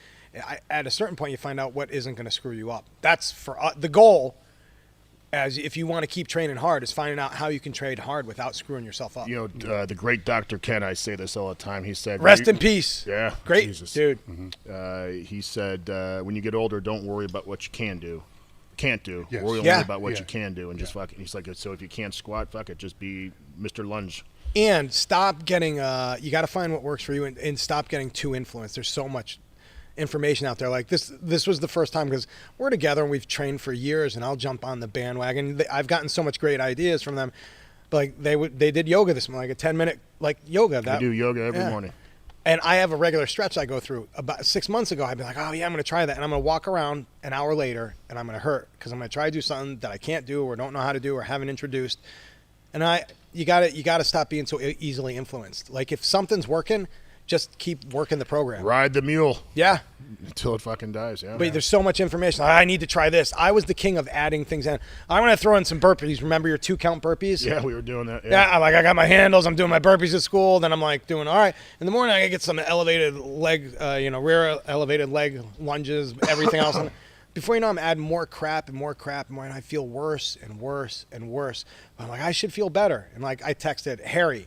At a certain point, you find out what isn't going to screw you up. That's for the goal. As if you want to keep training hard, is finding out how you can train hard without screwing yourself up. The great Dr. Ken, I say this all the time. He said, "Rest in peace." Yeah, great Jesus. dude. Mm-hmm. He said, when you get older, don't worry about what you can't do. Yes. Worry only about what you can do, and just fucking. He's like, so if you can't squat, fuck it, just be Mr. Lunge. And stop getting. You got to find what works for you, and stop getting too influenced. There's so much information out there. Like this was the first time because we're together and we've trained for years, and I'll jump on the bandwagon. I've gotten so much great ideas from them. But like they did yoga this morning, like a 10-minute like yoga. I do yoga every morning. And I have a regular stretch I go through. About 6 months ago, I'd be like, oh, yeah, I'm going to try that. And I'm going to walk around an hour later, and I'm going to hurt because I'm going to try to do something that I can't do or don't know how to do or haven't introduced. And you got to stop being so easily influenced. Like if something's working, just keep working the program. Ride the mule. Yeah. Until it fucking dies, yeah. But there's so much information. I need to try this. I was the king of adding things in. I'm going to throw in some burpees. Remember your 2-count burpees? Yeah, we were doing that. Yeah, I got my handles. I'm doing my burpees at school. Then I'm like doing, all right. In the morning, I get some elevated leg, rear elevated leg lunges, everything else. Before you know, I'm adding more crap and more crap. And I feel worse and worse and worse. But I'm like, I should feel better. And like, I texted Harry,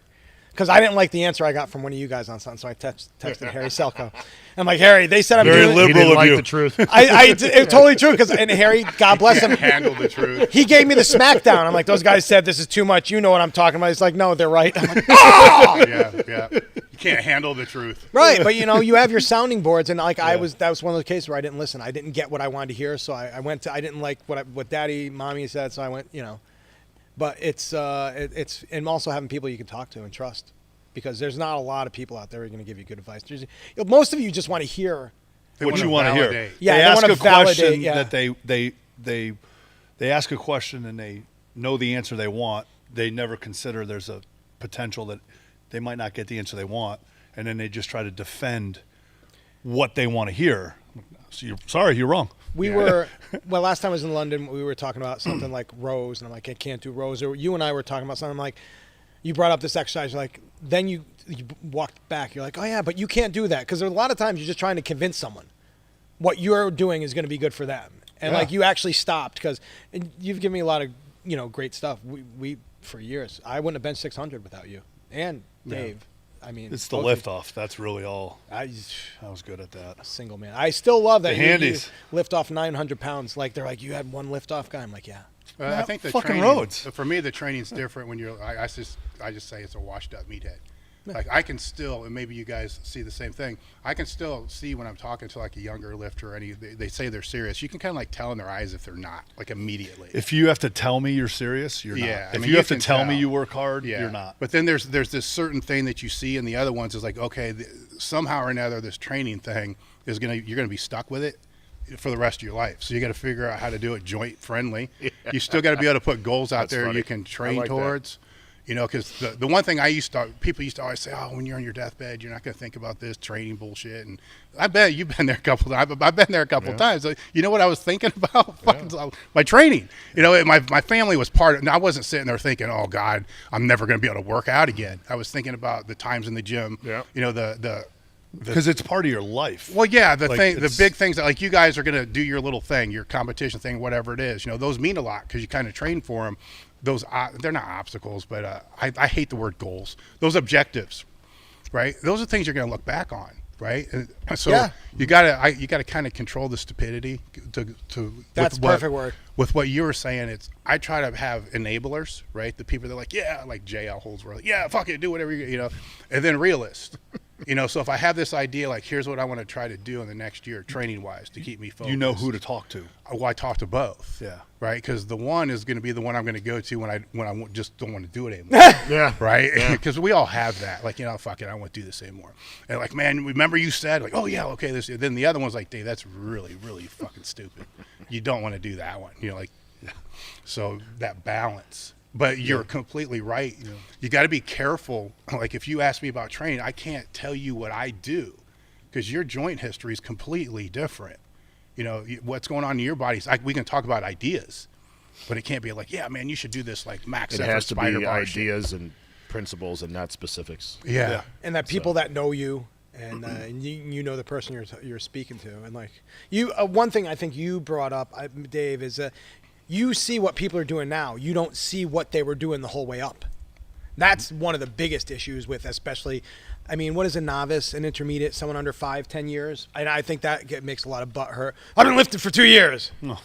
because I didn't like the answer I got from one of you guys on something. So I texted Harry Selko. I'm like, Harry, they said I'm very doing liberal of like you. The truth. it's totally true. And Harry, God bless him, Handle the truth. he gave me the smackdown. I'm like, those guys said this is too much. You know what I'm talking about. He's like, no, they're right. I'm like, oh! Yeah. You can't handle the truth. Right, but you have your sounding boards, and like that was one of those cases where I didn't listen. I didn't get what I wanted to hear, so I didn't like what Daddy, Mommy said, so I went, But it's and also having people you can talk to and trust, because there's not a lot of people out there who are going to give you good advice. Most of you just want to hear what you want to hear. Yeah, they ask a question yeah. that they ask a question and they know the answer they want. They never consider there's a potential that they might not get the answer they want, and then they just try to defend what they want to hear. So you're wrong. We were last time I was in London, we were talking about something like rows, and I'm like, I can't do rows. Or you and I were talking about something like, you brought up this exercise, like, then you walked back. You're like, oh yeah, but you can't do that, because a lot of times you're just trying to convince someone what you're doing is going to be good for them, and like you actually stopped, because you've given me a lot of great stuff. We for years, I wouldn't have benched 600 without you and Dave. I mean, it's the lift off. That's really all. I was good at that. A single man. I still love that. The handies. You lift off 900 pounds. Like, they're like, you had one lift off guy. I'm like, yeah. I think the fucking training, Rhodes. for me, the training's different when you're. I just say it's a washed up meathead. Like, I can still, and maybe you guys see the same thing, I can still see when I'm talking to like a younger lifter, and they say they're serious. You can kind of like tell in their eyes if they're not, like immediately. If you have to tell me you're serious, you're not. If you have to tell me you work hard, you're not. But then there's this certain thing that you see in the other ones is like, okay, somehow or another, this training thing is you're gonna be stuck with it for the rest of your life. So you got to figure out how to do it joint friendly. Yeah. You still got to be able to put goals out there you can train towards. That. Because the one thing people used to always say, oh, when you're on your deathbed, you're not going to think about this training bullshit. And I bet you've been there a couple times. I've been there a couple times. You know what I was thinking about? My training. My family was part of it. I wasn't sitting there thinking, oh, God, I'm never going to be able to work out again. I was thinking about the times in the gym, because it's part of your life. Well, yeah, the big things that, like, you guys are going to do your little thing, your competition thing, whatever it is. Those mean a lot because you kind of train for them. Those they're not obstacles, but I hate the word goals. Those objectives, right? Those are things you're going to look back on, right? And so you gotta kind of control the stupidity. That's perfect word. With what you were saying, I try to have enablers, right? The people that are like, yeah, like JL Holdsworth, yeah, fuck it, do whatever and then realist. So if I have this idea, like, here's what I want to try to do in the next year, training-wise, to keep me focused. You know who to talk to. Well, I talk to both. Yeah. Right? Because the one is going to be the one I'm going to go to when I just don't want to do it anymore. Yeah. Right? Because we all have that. Like, fuck it, I don't want to do this anymore. And like, man, remember you said, like, oh, yeah, okay, this. Then the other one's like, Dave, that's really, really fucking stupid. You don't want to do that one. So that balance. But you're completely right. Yeah. You got to be careful. Like, if you ask me about training, I can't tell you what I do because your joint history is completely different. What's going on in your body. We can talk about ideas, but it can't be like, yeah, man, you should do this like max effort spider bar. It has to be ideas and principles and not specifics. Yeah. And that people that know you and you know the person you're speaking to. And like one thing I think you brought up, Dave, is you see what people are doing now. You don't see what they were doing the whole way up. That's one of the biggest issues with, especially, what is a novice, an intermediate, someone under 5-10 years? And I think that makes a lot of butt hurt. I've been lifting for 2 years. Oh,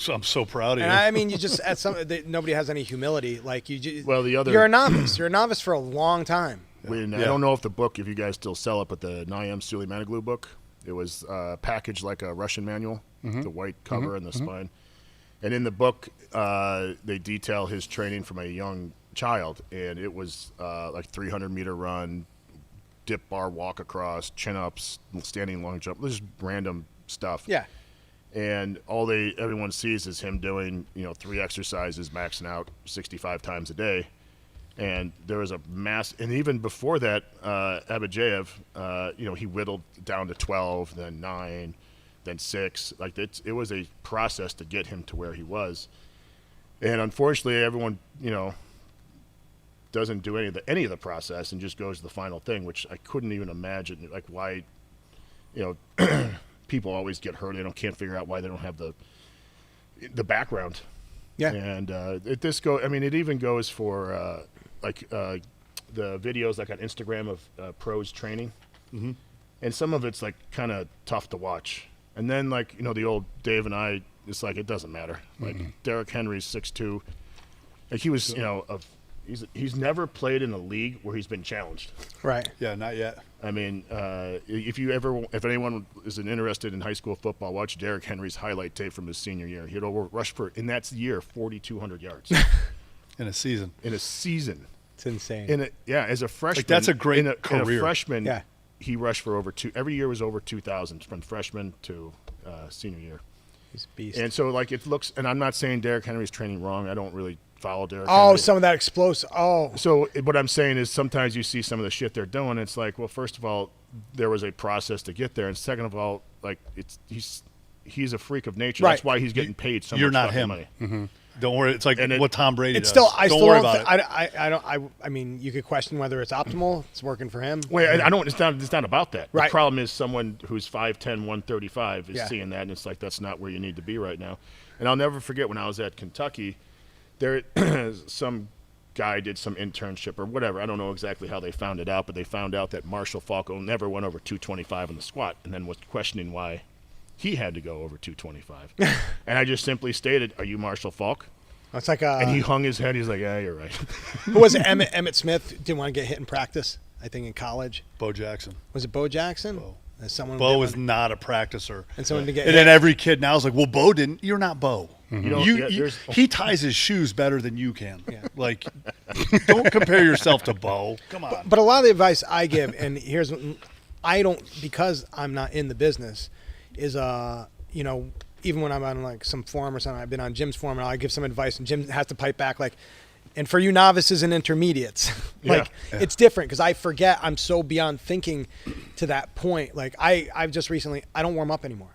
I'm so proud of you. And you just, nobody has any humility. Like, you're a novice. You're a novice for a long time. I don't know if you guys still sell it, but the Niam Suleimanoglu book, it was packaged like a Russian manual, the white cover and the spine. And in the book, they detail his training from a young child, and it was like 300-meter run, dip bar walk across, chin-ups, standing long jump, just random stuff. Yeah. And everyone sees is him doing, 3 exercises, maxing out 65 times a day. And there was a mass, and even before that, Abajev, he whittled down to 12, then 9, then 6. Like it was a process to get him to where he was. And unfortunately, everyone, doesn't do any of the process and just goes to the final thing, which I couldn't even imagine. Like why, people always get hurt. Can't figure out why they don't have the background. Yeah. And it even goes for the videos like on Instagram of pros training, and some of it's like kind of tough to watch. And then the old Dave and I, it's like it doesn't matter. Like Derrick Henry's 6'2", like he was he's never played in a league where he's been challenged. Right. Yeah, not yet. I mean, if anyone is interested in high school football, watch Derrick Henry's highlight tape from his senior year. He had rushed for, in that year, 4,200 yards. In a season. It's insane. As a freshman. Like that's a great career. In a freshman, yeah. He rushed for every year was over 2,000 from freshman to senior year. He's a beast. And so, it looks, and I'm not saying Derrick Henry's training wrong. I don't really follow Derrick Henry. Henry. Some of that explosive. Oh. So what I'm saying is sometimes you see some of the shit they're doing. It's like, well, first of all, there was a process to get there. And second of all, he's a freak of nature. Right. That's why he's getting paid so You're much not him. money. Mm-hmm. Don't worry. It's like what Tom Brady does. I don't still worry don't about it. I mean, you could question whether it's optimal. It's working for him. Wait, I don't. It's not about that. Right. The problem is someone who's 5'10", 135 is Yeah. seeing that, and it's like that's not where you need to be right now. And I'll never forget when I was at Kentucky, there some guy did some internship or whatever. I don't know exactly how they found it out, but they found out that Marshall Falco never went over 225 in the squat, and then was questioning why he had to go over 225. And I just simply stated, "Are you Marshall Falk?" It's like and he hung his head. He's like, "Yeah, you're right." Who was it? Emmett Smith didn't want to get hit in practice. I think in college. Bo Jackson. Was it Bo Jackson? Bo. Bo was not a practicer. And someone to get. And then every kid now is like, "Well, Bo didn't. You're not Bo. Mm-hmm. He ties his shoes better than you can. Yeah. Like, don't compare yourself to Bo. Come on." But a lot of the advice I give, and here's what because I'm not in the business, is even when I'm on some forum or something, I've been on Jim's forum and I give some advice and Jim has to pipe back and for you novices and intermediates, it's different because I forget I'm so beyond thinking to that point. I've just recently, I don't warm up anymore.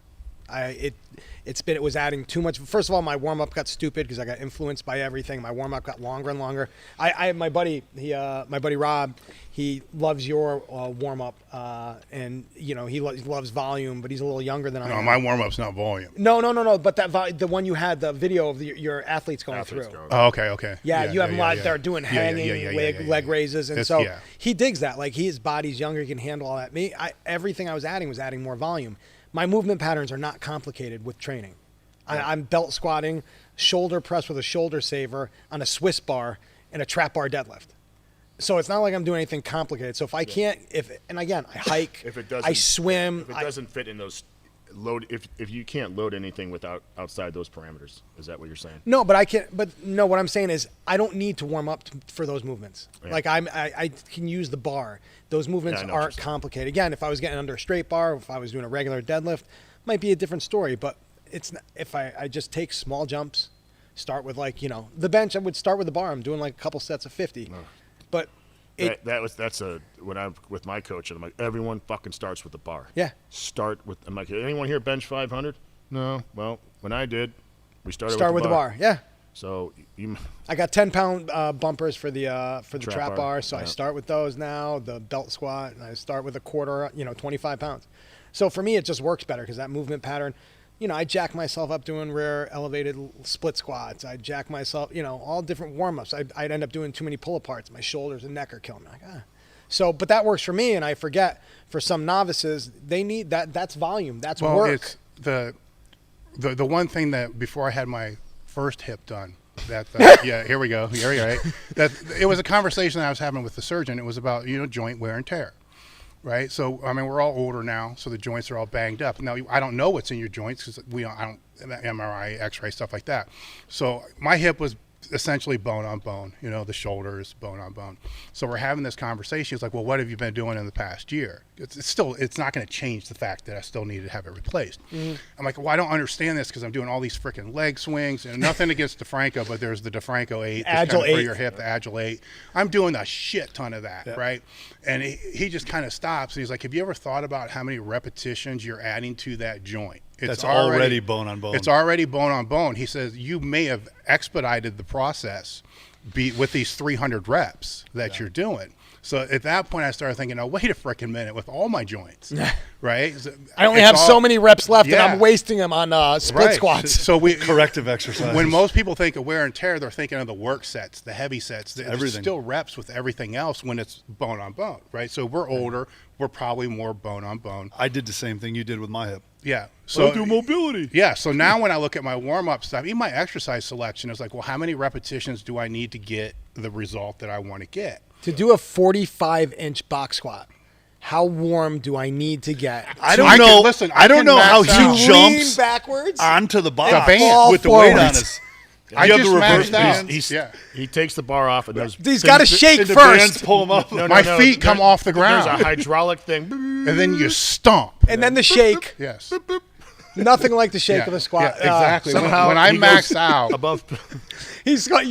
It was adding too much. First of all, my warm up got stupid because I got influenced by everything. My warm up got longer and longer. My buddy Rob, he loves your warm up, and he loves volume, but he's a little younger than I am. No, my warm up's not volume. No. But the one you had, the video of your athletes going through. Oh, okay. Yeah, you have them out there doing hanging leg raises, and he digs that. His body's younger, he can handle all that. Everything I was adding more volume. My movement patterns are not complicated with training. I'm belt squatting, shoulder press with a shoulder saver on a Swiss bar and a trap bar deadlift. So it's not like I'm doing anything complicated. So if I can't, and again, I hike, I swim. If it doesn't fit in those if you can't load anything outside those parameters, is that what you're saying? No, but I can. But no, what I'm saying is I don't need to warm up for those movements. Yeah. I can use the bar. Those movements aren't complicated. Again, if I was getting under a straight bar, if I was doing a regular deadlift, might be a different story. But it's not, if I just take small jumps, start with the bench. I would start with the bar. I'm doing a couple sets of 50, but. When I'm with my coach, and I'm like, everyone fucking starts with the bar. Yeah. I'm like, anyone here bench 500? No. Well, when I did, we started with the bar. Yeah. So I got 10-pound bumpers for the trap bar, so I start with those now. The belt squat, and I start with a quarter, 25 pounds. So for me, it just works better because that movement pattern. I jack myself up doing rear elevated split squats. I jack myself, all different warm-ups. I'd end up doing too many pull-aparts. My shoulders and neck are killing me. So, but that works for me, and I forget for some novices, they need that. That's volume. That's work. It's the one thing that before I had my first hip done, here we go. Right. That it was a conversation that I was having with the surgeon. It was about joint wear and tear. Right, so I mean we're all older now, so the joints are all banged up. Now I don't know what's in your joints because I don't MRI, X-ray, stuff like that. So my hip was essentially bone on bone, the shoulders, bone on bone. So we're having this conversation. He's like, well, what have you been doing in the past year? It's not going to change the fact that I still need to have it replaced. Mm-hmm. I'm like, well, I don't understand this because I'm doing all these freaking leg swings, and nothing against DeFranco, but there's the DeFranco 8, Agile 8 for your hip, the Agile 8. I'm doing a shit ton of that, right? And he just kind of stops, and he's like, have you ever thought about how many repetitions you're adding to that joint? That's already bone on bone. It's already bone on bone. He says you may have expedited the process with these 300 reps that you're doing. So at that point, I started thinking, oh, wait a freaking minute, with all my joints, right? I only have so many reps left, and I'm wasting them on split squats. So corrective exercise. When most people think of wear and tear, they're thinking of the work sets, the heavy sets. There's everything. Still reps with everything else when it's bone on bone, right? So we're older. We're probably more bone on bone. I did the same thing you did with my hip. Yeah. So I do mobility. Yeah. So now when I look at my warm-up stuff, even my exercise selection is like, well, how many repetitions do I need to get the result that I want to get? To do a 45-inch box squat, how warm do I need to get? I don't know. Listen, I don't know how he jumps backwards onto the box with the weight on his. I just maxed out. He takes the bar off and does. He's got to shake the first. bands pull him up. My feet come off the ground. There's a hydraulic thing. And then you stomp. And then the shake. Yes. Nothing like the shake of a squat. Yeah, exactly. Somehow when I max out. Above. He's got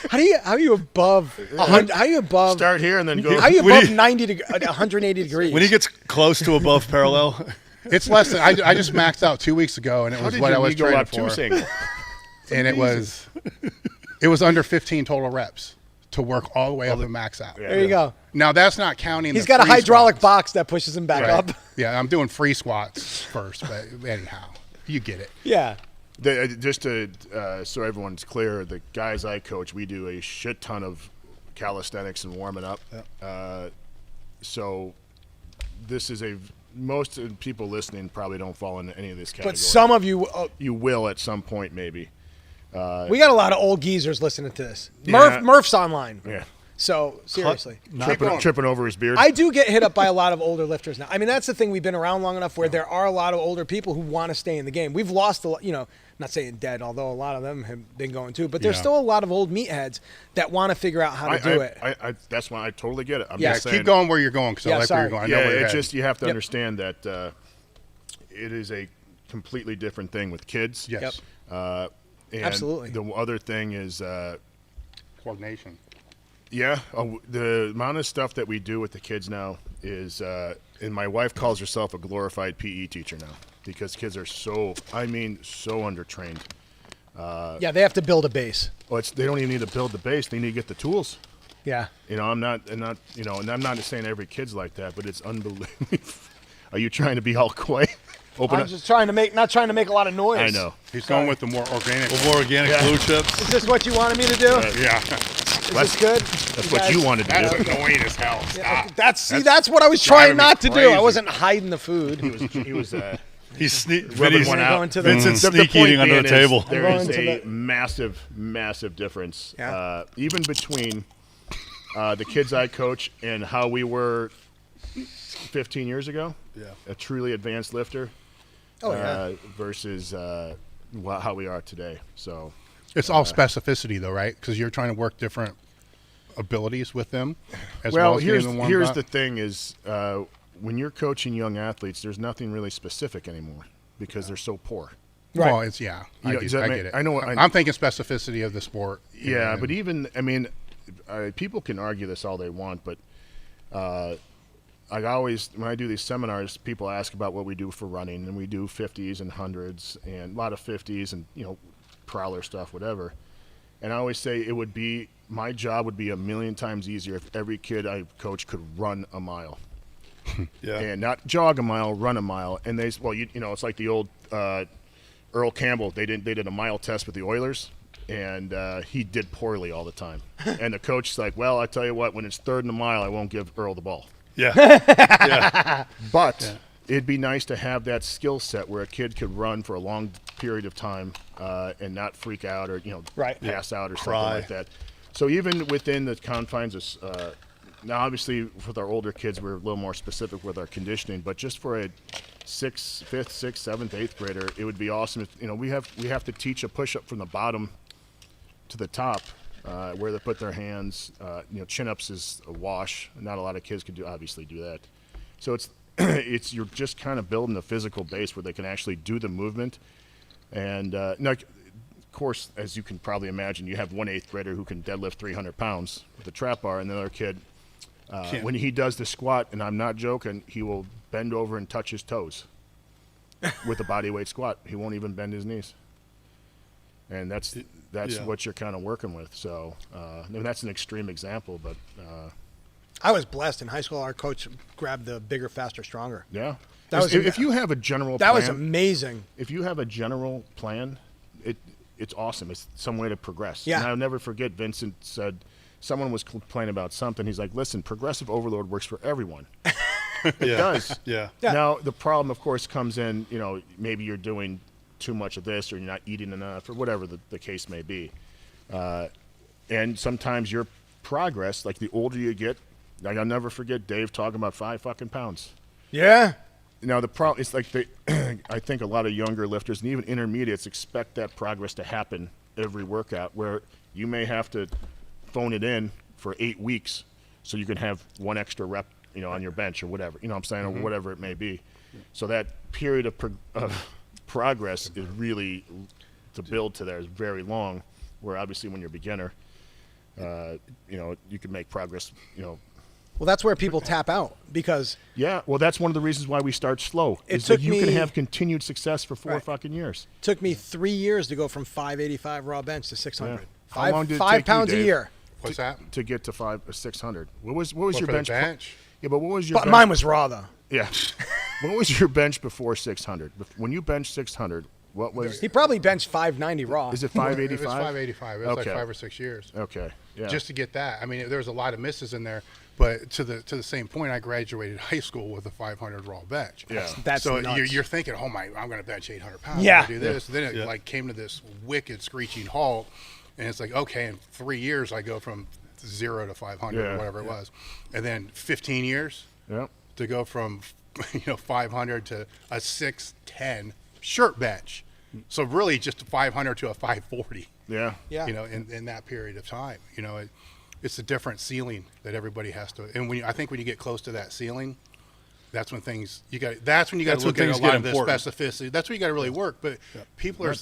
How are you above 100? How are you above? Start here and then go. How are you above 180 degrees? When he gets close to above parallel. It's less than. I just maxed out 2 weeks ago, and it was what I was training for. And it was under 15 total reps to work all the way up and max out. There you go. Now that's not counting. He's got a hydraulic box that pushes him back up. Yeah, I'm doing free squats first, but anyhow, you get it. Yeah. Just to so everyone's clear, the guys I coach, we do a shit ton of calisthenics and warming up. So this is most of the people listening probably don't fall into any of this category. But some of you, you will at some point maybe. We got a lot of old geezers listening to this. Murph's online. Yeah. So seriously, tripping over his beard. I do get hit up by a lot of older lifters now. I mean, that's the thing. We've been around long enough where there are a lot of older people who want to stay in the game. We've lost a lot, not saying dead, although a lot of them have been going too. But there's still a lot of old meatheads that want to figure out how to do it. That's why I totally get it. I'm just saying, keep going where you're going because I like where you're going. I know where you're it's just you have to understand that it is a completely different thing with kids. Yes. And absolutely. The other thing is coordination. Yeah, the amount of stuff that we do with the kids now is, and my wife calls herself a glorified PE teacher now because kids are so undertrained. They have to build a base. Well, they don't even need to build the base; they need to get the tools. Yeah. I'm not saying every kid's like that, but it's unbelievable. Are you trying to be all coy? I'm just not trying to make a lot of noise. I know. He's going with the more organic. Blue chips. Is this what you wanted me to do? Yeah. Is this good? That's what you wanted to do. That's annoying as hell. Stop. That's what I was trying not to do. I wasn't hiding the food. He was He's rubbing one out. Vincent's sneak eating under the table. There is a massive difference, even between the kids I coach and how we were 15 years ago. Yeah. A truly advanced lifter. Versus how we are today. So it's all specificity, though, right? Because you're trying to work different abilities with them. Here's the thing: is when you're coaching young athletes, there's nothing really specific anymore because they're so poor. Right. Well, it's I get it. I know. I'm thinking specificity of the sport. Yeah, but people can argue this all they want, but. I always, when I do these seminars, people ask about what we do for running, and we do 50s and 100s and a lot of 50s and, prowler stuff, whatever. And I always say my job would be a million times easier if every kid I coach could run a mile. And not jog a mile, run a mile. And it's like the old Earl Campbell. They did a mile test with the Oilers, and he did poorly all the time. And the coach's like, well, I tell you what, when it's third and a mile, I won't give Earl the ball. Yeah. But it'd be nice to have that skill set where a kid could run for a long period of time and not freak out or pass out or something like that. So even within the confines of now, obviously with our older kids, we're a little more specific with our conditioning. But just for a 5th, 6th, 7th, 8th grader, it would be awesome. If, we have to teach a push up from the bottom to the top, where they put their hands. Chin-ups is a wash. Not a lot of kids can obviously do that. So it's you're just kind of building a physical base where they can actually do the movement. And now, of course, as you can probably imagine, you have one 8th grader who can deadlift 300 pounds with a trap bar, and the other kid, when he does the squat, and I'm not joking, he will bend over and touch his toes with a body weight squat. He won't even bend his knees. And that's what you're kind of working with. So that's an extreme example, but I was blessed in high school. Our coach grabbed the bigger, faster, stronger. Yeah. That was if you have a general that plan, was amazing. If you have a general plan, it's awesome. It's some way to progress. Yeah. And I'll never forget Vincent said, someone was complaining about something. He's like, listen, progressive overload works for everyone. It does. Yeah. Now, the problem, of course, comes in, maybe you're doing too much of this or you're not eating enough or whatever the case may be. And sometimes your progress, like the older you get, like I'll never forget Dave talking about 5 fucking pounds. Yeah. Now, the problem is like I think a lot of younger lifters and even intermediates expect that progress to happen every workout, where you may have to phone it in for 8 weeks so you can have one extra rep, on your bench or whatever, what I'm saying, or whatever it may be. So that period of progress is really, to build to there, is very long, where obviously when you're a beginner, you can make progress, Well, that's where people tap out because. Yeah, well, that's one of the reasons why we start slow. It is took that you me- can have continued success for 4 Right. fucking years. Took me 3 years to go from 585 raw bench to 600. Yeah. How long did it take 5 you, pounds a Dave? year. What's that? To get to 600. What was your For the bench? bench? Yeah, but what was your But bench? mine was raw though. Yeah. What was your bench before 600? When you benched 600, what was? He probably benched 590 raw. Is it It 585? was 585. It was Okay. like 5 or 6 years. Okay. Yeah. Just to get that. I mean, there was a lot of misses in there, but to the same point, I graduated high school with a 500 raw bench. Yeah. That's so nuts. you're thinking, oh my, I'm going to bench 800 pounds. Yeah. I'm gonna do this. Then it like came to this wicked screeching halt, and it's like, okay, in 3 years I go from 0 to 500 Yeah. or whatever it was, and then 15 years Yep. to go from 500 to a 610 shirt bench. So really just a 500 to a 540. Yeah. Yeah. In that period of time, it's a different ceiling that everybody has to. And I think when you get close to that ceiling, that's when that's when you got That's to look when at a things lot get of the important. specificity. That's where you got to really work. But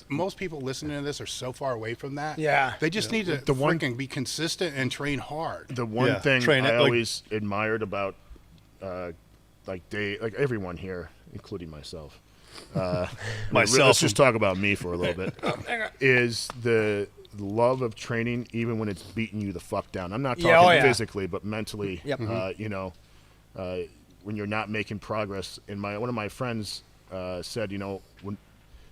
most people listening to this are so far away from that. Yeah. They just need to freaking be consistent and train hard. The one Yeah. thing Train it, I like- always admired about, like Dave, like everyone here, including myself. Myself. Let's just talk about me for a little bit. Is the love of training, even when it's beating you the fuck down. I'm not talking Yeah, oh, yeah. physically, but mentally. Yep. When you're not making progress. And one of my friends said, when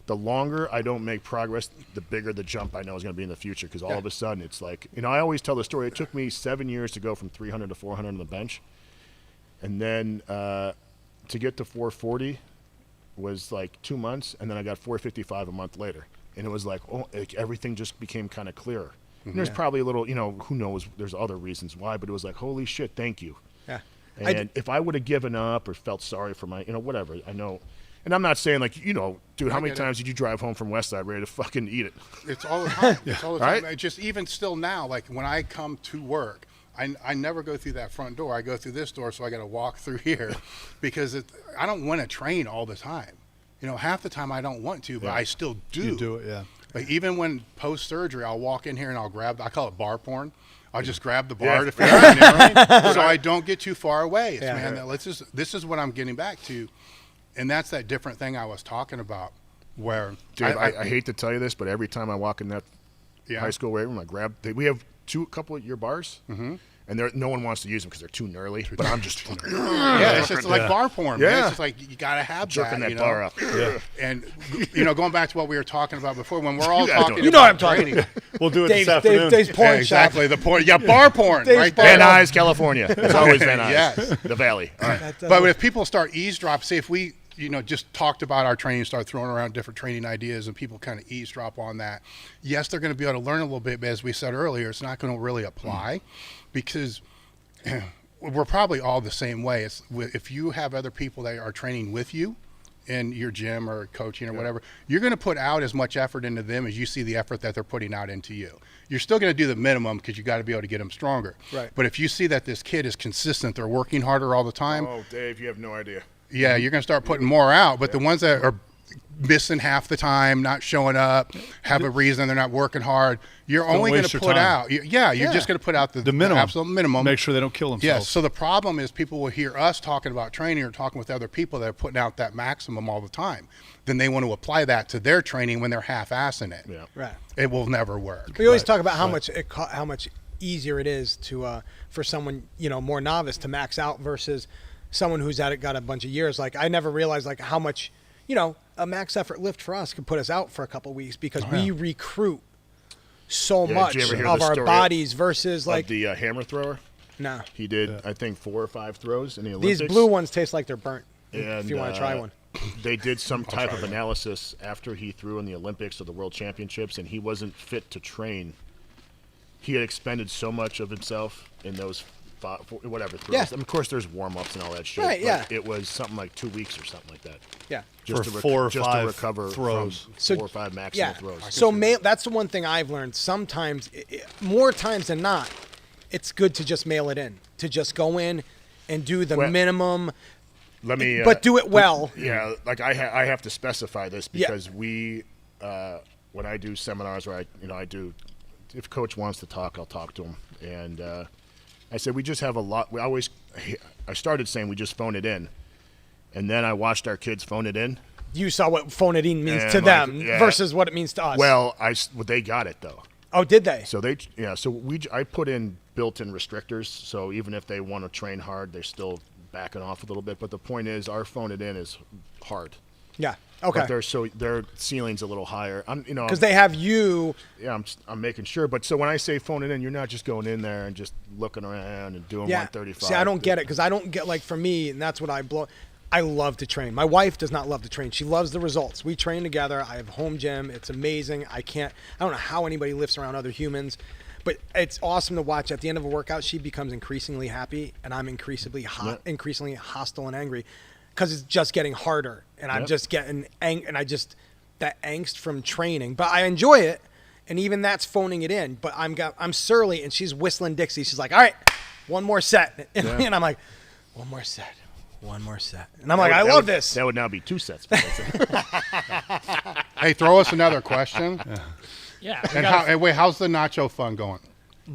the longer I don't make progress, the bigger the jump I know is going to be in the future. Because all of a sudden, it's like, I always tell the story. It took me 7 years to go from 300 to 400 on the bench, and then to get to 440 was like 2 months, and then I got 455 a month later, and it was like, everything just became kind of clearer. And there's probably a little, who knows? There's other reasons why, but it was like, holy shit, thank you. Yeah. And if I would have given up or felt sorry for my, whatever, I know. And I'm not saying like, dude, how many times did you drive home from Westside ready to fucking eat it? It's all the time. It's all the time. Right? Just even still now, like when I come to work, I never go through that front door. I go through this door, so I got to walk through here because I don't want to train all the time. Half the time I don't want to, but I still do. You do it, yeah. Like even when post-surgery, I'll walk in here and I call it bar porn. I'll just grab the bar to figure out, so I don't get too far away. This is what I'm getting back to, and that's that different thing I was talking about. Where Dave, I hate to tell you this, but every time I walk in that Yeah. high school weight room, we have a couple of your bars, and no one wants to use them because they're too gnarly. But I'm just fucking it's just like bar porn. Man. Yeah. It's just like you gotta have jerking that, that bar up. Yeah. And going back to what we were talking about before, when we're all guys talking, don't. You know what I'm about talking training, We'll do it this Dave's afternoon. porn shop. exactly the porn. Yeah, bar porn. Dave's Right bar there. Van Nuys, California. It's always Van Nuys. Yes. The Valley. All right. But if people start eavesdrop, say if we, just talked about our training, start throwing around different training ideas, and people kind of eavesdrop on that, yes, they're going to be able to learn a little bit, but as we said earlier, it's not going to really apply because we're probably all the same way. If you have other people that are training with you, in your gym or coaching or whatever, you're going to put out as much effort into them as you see the effort that they're putting out into you. You're still going to do the minimum because you got to be able to get them stronger. Right. But if you see that this kid is consistent, they're working harder all the time. Oh, Dave, you have no idea. Yeah, you're going to start putting more out. But the ones that are missing half the time, not showing up, have a reason they're not working hard, you're only going to put out. You're just going to put out the minimum. absolute minimum. Make sure they don't kill themselves. Yes. So the problem is people will hear us talking about training or talking with other people that are putting out that maximum all the time. Then they want to apply that to their training when they're half-assing it. Yeah. Right. It will never work. We always talk about how much easier it is to for someone, more novice to max out versus someone who's got a bunch of years. Like, I never realized like how much, a max effort lift for us could put us out for a couple of weeks because we recruit so much did you ever hear of the our story bodies versus like the hammer thrower? No. He did, I think, 4 or 5 throws in the Olympics. These blue ones taste like they're burnt. And, if you want to try one. They did some type of analysis after he threw in the Olympics or the World Championships, and he wasn't fit to train. He had expended so much of himself in those whatever throws. Yeah. I mean, of course, there's warm-ups and all that shit. Right, but yeah. It was something like 2 weeks or something like that. Yeah. Just For to 4 or just 5 to recover throws. from 4 or 5 maximum throws. So that's the one thing I've learned. Sometimes, more times than not, it's good to just mail it in. To just go in and do the minimum. Let me. But do it well. Yeah, like I have to specify this because we, when I do seminars where I do, if coach wants to talk, I'll talk to him, and I said we just have a lot. I started saying we just phone it in, and then I watched our kids phone it in. You saw what phone it in means And to them versus what it means to us. Well, they got it though. Oh, did they? So I put in built-in restrictors, so even if they want to train hard, they're still backing off a little bit. But the point is, our phone it in is hard. Yeah. Okay. But their ceiling's a little higher. Because they have you. Yeah, I'm making sure. But so when I say phone it in, you're not just going in there and just looking around and doing 135. See, I don't get it because I don't get for me, and that's what I love to train. My wife does not love to train. She loves the results. We train together. I have a home gym. It's amazing. I don't know how anybody lifts around other humans, but it's awesome to watch. At the end of a workout, she becomes increasingly happy, and I'm increasingly hostile and angry because it's just getting harder, and I'm just getting that angst from training. But I enjoy it, and even that's phoning it in. But I'm surly, and she's whistling Dixie. She's like, all right, one more set. And I'm like, one more set. One more set. And I'm like, I love this. That would now be 2 sets. Hey, throw us another question. Yeah. And how's the nacho fun going?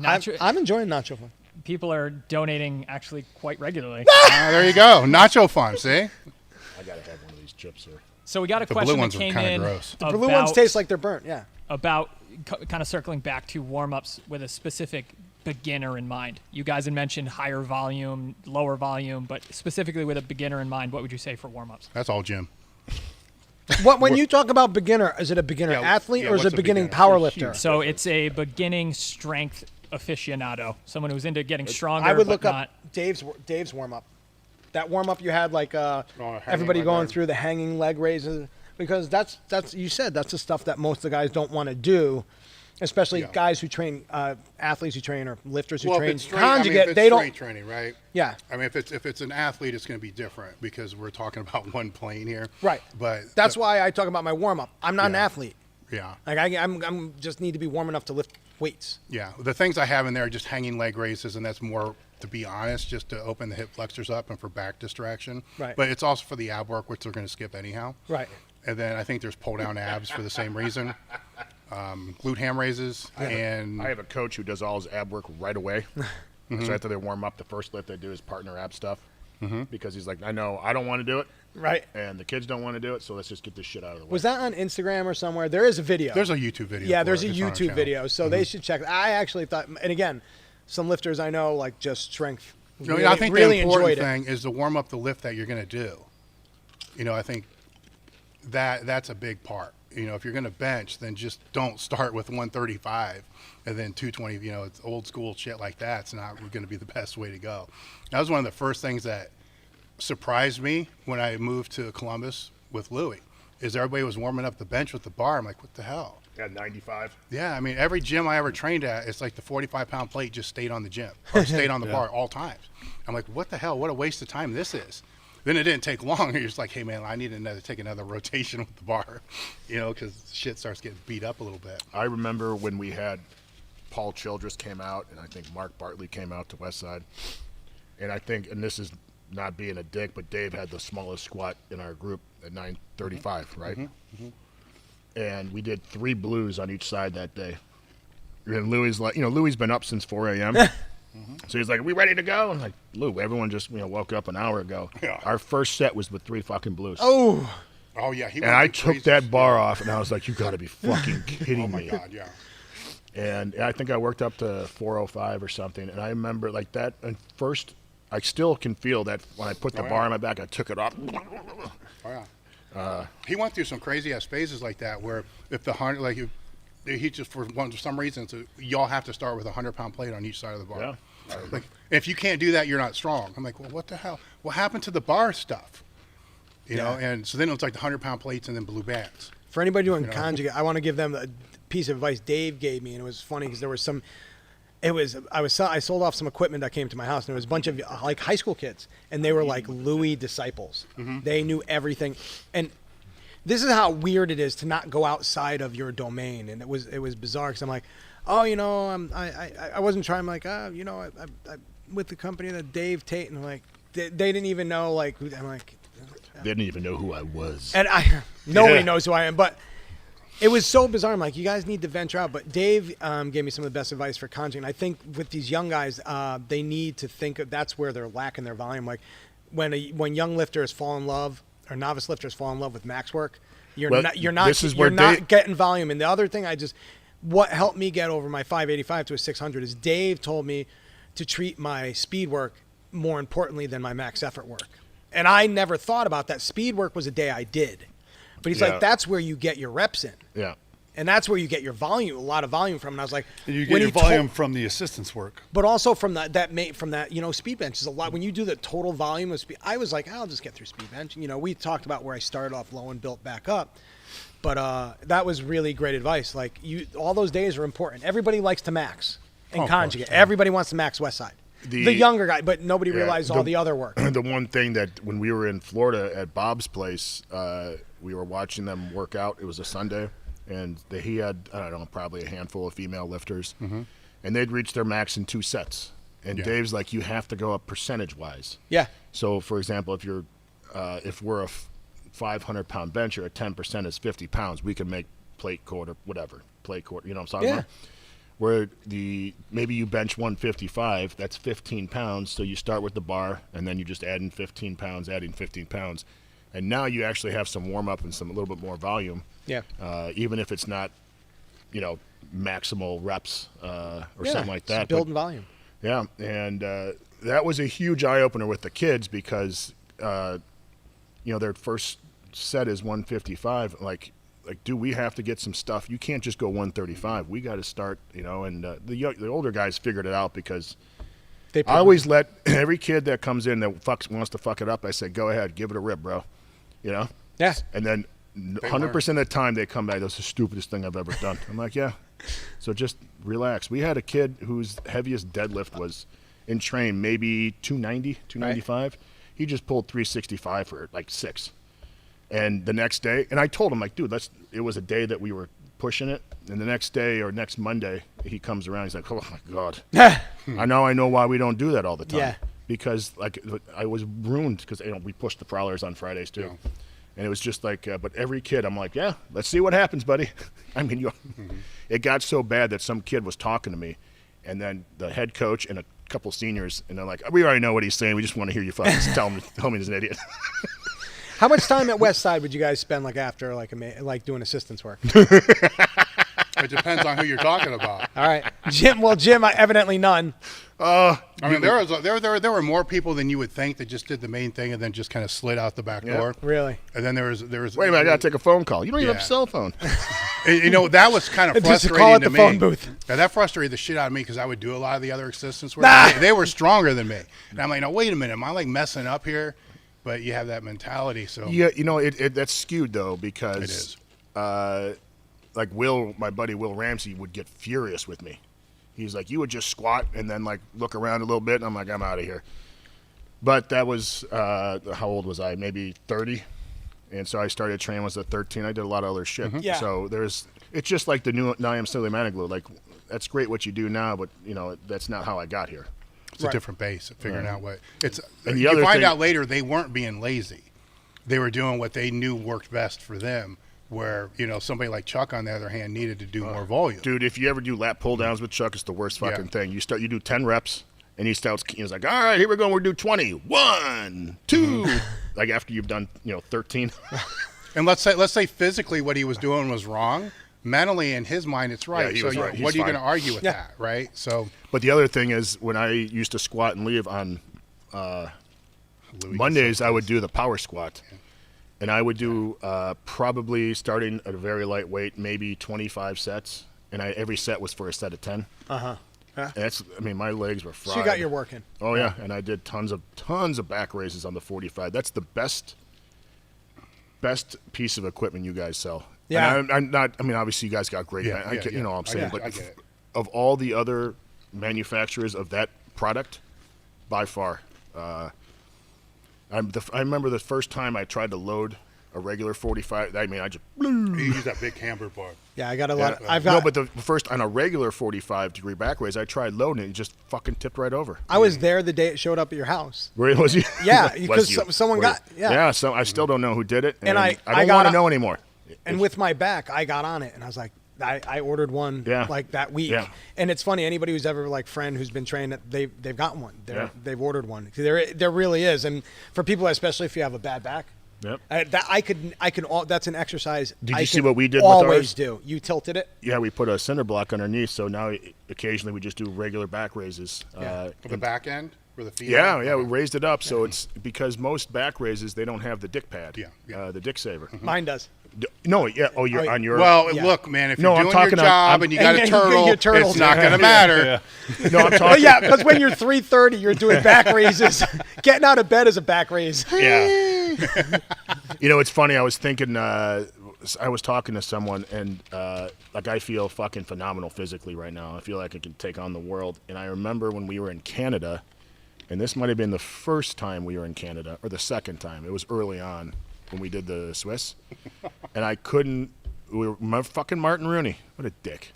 I'm enjoying nacho fun. People are donating actually quite regularly. There you go. Nacho fun, see? I got to have one of these chips here. So we got a The question blue ones that are came kinda in gross. The blue ones taste like they're burnt, yeah. About kind of circling back to warm-ups with a specific beginner in mind. You guys had mentioned higher volume, lower volume, but specifically with a beginner in mind, what would you say for warm-ups? That's all Jim. When you talk about beginner, is it a beginner athlete or is it what's a a beginning beginner? power It's lifter? So it's a beginning strength aficionado, someone who's into getting stronger. I would but look not, up Dave's warm-up. That warm-up you had, like hanging everybody leg going raise. through the hanging leg raises, because that's you said that's the stuff that most of the guys don't want to do, especially guys who train, athletes who train, or lifters who train conjugate. They don't. Strength training, right? Yeah. I mean, if it's an athlete, it's going to be different because we're talking about one plane here. Right. But That's why I talk about my warm-up. I'm not an athlete. Yeah. Like I'm just need to be warm enough to lift weights. Yeah. The things I have in there are just hanging leg raises, and that's more, to be honest, just to open the hip flexors up and for back distraction. Right. But it's also for the ab work, which they're going to skip anyhow. Right. And then I think there's pull down abs for the same reason. Glute ham raises. And I have a coach who does all his ab work right away. So after they warm up, the first lift they do is partner ab stuff. Because he's like, I know I don't want to do it. Right. And the kids don't want to do it, so let's just get this shit out of the way. Was that on Instagram or somewhere? There is a video. there's a YouTube video. Yeah, for there's it. a It's on our YouTube channel. video, so they should check. I actually thought, and again, some lifters I know, like just strength, really, I think really the important enjoyed it. thing is to warm up the lift that you're going to do. I think that's a big part. If you're going to bench, then just don't start with 135 and then 220. It's old school shit like that. It's not going to be the best way to go. That was one of the first things that surprised me when I moved to Columbus with Louie, is everybody was warming up the bench with the bar. I'm like, what the hell? Got 95. Yeah, I mean, every gym I ever trained at, it's like the 45-pound plate just stayed on the gym or stayed on the bar all times. I'm like, what the hell? What a waste of time this is. then it didn't take long. You're just like, hey man, I need to take another rotation with the bar, because shit starts getting beat up a little bit. I remember when we had Paul Childress came out, and I think Mark Bartley came out to Westside, and and this is not being a dick, but Dave had the smallest squat in our group at 935, right? And we did 3 blues on each side that day. And Louie's like, Louie's been up since 4 a.m. So he's like, "Are we ready to go?" And I'm like, "Lou, everyone just woke up an hour ago." Yeah. Our first set was with 3 fucking blues. Oh yeah. And I took that bar off, and I was like, "You got to be fucking kidding me!" Oh my god, yeah. And I think I worked up to 405 or something. And I remember like that. And first, I still can feel that when I put the bar on my back, I took it off. Oh yeah. He went through some crazy ass phases like that, where if the 100, he just for some reason, y'all have to start with a 100-pound plate on each side of the bar. Yeah. Like if you can't do that, you're not strong. I'm like, well, what the hell? What happened to the bar stuff? You know, and so then it was like the 100-pound plates and then blue bands. For anybody doing conjugate, I want to give them a piece of advice Dave gave me, and it was funny because there was some. I sold off some equipment that came to my house, and there was a bunch of like high school kids, and they were like Louis disciples. They knew everything, and this is how weird it is to not go outside of your domain. And it was bizarre because I'm like, oh, I wasn't trying. I'm like, I'm with the company that Dave Tate, and I'm like, they didn't even know like who. I'm like, they didn't even know who I was. And nobody knows who I am, but. It was so bizarre. I'm like, you guys need to venture out. But Dave gave me some of the best advice for conjugate. And I think with these young guys, they need to think that's where they're lacking their volume. Like when young lifters fall in love, or novice lifters fall in love with max work, you're not getting volume. And the other thing, what helped me get over my 585 to a 600 is Dave told me to treat my speed work more importantly than my max effort work. And I never thought about that. Speed work was a day I did. But he's like, that's where you get your reps in. Yeah. And that's where you get your volume, a lot of volume from. And I was like, and you get your volume from the assistance work. But also from that speed bench is a lot. When you do the total volume of speed, I was like, I'll just get through speed bench. We talked about where I started off low and built back up. But that was really great advice. Like all those days are important. Everybody likes to max in conjugate. Course, yeah. Everybody wants to max West Side. The younger guy, but nobody realized all the other work. The one thing that when we were in Florida at Bob's place, we were watching them work out. It was a Sunday, and he had, I don't know, probably a handful of female lifters, and they'd reach their max in 2 sets. And Dave's like, you have to go up percentage-wise. Yeah. So, for example, if we're a 500-pound bencher, at 10% is 50 pounds, we can make plate quarter, whatever, plate quarter, you know what I'm talking about? Where maybe you bench 155, that's 15 pounds, so you start with the bar, and then you just add in 15 pounds, adding 15 pounds. And now you actually have some warm-up and a little bit more volume. Yeah. Even if it's not, maximal reps or something like that. Building volume. Yeah, and that was a huge eye-opener with the kids because, their first set is 155. Like, do we have to get some stuff? You can't just go 135. We got to start, and the older guys figured it out because I always let every kid that comes in that wants to fuck it up, I say, go ahead, give it a rip, bro. Yeah. And then 100% of the time they come back, that's the stupidest thing I've ever done. I'm like, yeah. So just relax. We had a kid whose heaviest deadlift was in train, maybe 290, 295. Right. He just pulled 365 for like 6. And the next day, and I told him, like, dude, it was a day that we were pushing it. And the next day or next Monday, he comes around. He's like, oh, my God. I know why we don't do that all the time. Yeah. Because, like, I was ruined because, we pushed the prowlers on Fridays, too. Yeah. And it was just like, but every kid, I'm like, yeah, let's see what happens, buddy. I mean, it got so bad that some kid was talking to me. And then the head coach and a couple seniors, and they're like, we already know what he's saying. We just want to hear you fucking tell me he's an idiot. How much time at West Side would you guys spend after doing assistance work? It depends on who you're talking about. All right, Jim. Well, Jim, evidently none. I mean, there were more people than you would think that just did the main thing and then just kind of slid out the back door. Really? And then there was. Wait a minute, I gotta take a phone call. You don't even have a cell phone. That was kind of frustrating just call it to the me. phone booth. Now, that frustrated the shit out of me because I would do a lot of the other assistance work. They were stronger than me, and I'm like, no, wait a minute, am I like messing up here? But you have that mentality, so yeah, that's skewed though because it is. Like my buddy Will Ramsey would get furious with me. He's like, you would just squat and then like look around a little bit, and I'm like, I'm out of here. But that was, how old was I? Maybe 30. And so I started training when I was at 13. I did a lot of other shit. Yeah. So it's just like the new Niam Silimanoglu. Like, that's great what you do now, but, that's not how I got here. It's a different base of figuring out what it's. And the you other find thing, out later they weren't being lazy; they were doing what they knew worked best for them. Where somebody like Chuck, on the other hand, needed to do more volume. Dude, if you ever do lat pull downs with Chuck, it's the worst fucking thing. You do 10 reps, and he was like, "All right, here we go. We're do 20. 1, 2." Like after you've done 13. And let's say physically what he was doing was wrong. Mentally, in his mind, it's right. Yeah, so right. What are you fine. going to argue with that, right? So, but the other thing is, when I used to squat and leave on Mondays, I would do the power squat. And I would do probably starting at a very light weight, maybe 25 sets. And every set was for a set of 10. Uh-huh. And my legs were fried. So you got your work in. Oh, yeah. And I did tons of back raises on the 45. That's the best piece of equipment you guys sell. Yeah. And I'm not, obviously you guys got great. Yeah, I get, you know what I'm saying. I get it. Of all the other manufacturers of that product, by far, I remember the first time I tried to load a regular 45. I just You use that big camber bar. Yeah, I got a lot. no, but the first on a regular 45-degree back raise, I tried loading it. It just fucking tipped right over. I was there the day it showed up at your house. Where was you? Yeah, because someone got. Yeah. Yeah. So I still don't know who did it, And I don't got want to a- know anymore. And with my back, I got on it, and I was like, I ordered one like that week. Yeah. And it's funny, anybody who's ever friend who's been trained, they've gotten one. They've ordered one. There really is, and for people, especially if you have a bad back. Yep. That's an exercise. Did I you see can what we did with always ours? do. You tilted it. Yeah, we put a cinder block underneath, so now occasionally we just do regular back raises. For the back end, where the feet. Yeah, we raised it up, so it's because most back raises they don't have the dick pad. Yeah. The dick saver. Mine does. No, yeah. Oh, you're on your. Well, Yeah. look, man, if No, you're I'm doing your talking- job and you got a and turtle, your turtles, it's not yeah. going to matter. No, I'm But talking. yeah, because when you're 330, you're doing back raises. Getting out of bed is a back raise. Yeah. It's funny. I was thinking. I was talking to someone, and I feel fucking phenomenal physically right now. I feel like I can take on the world. And I remember when we were in Canada, and this might have been the first time we were in Canada, or the second time. It was early on when we did the Swiss, and I couldn't. Fucking Martin Rooney. What a dick.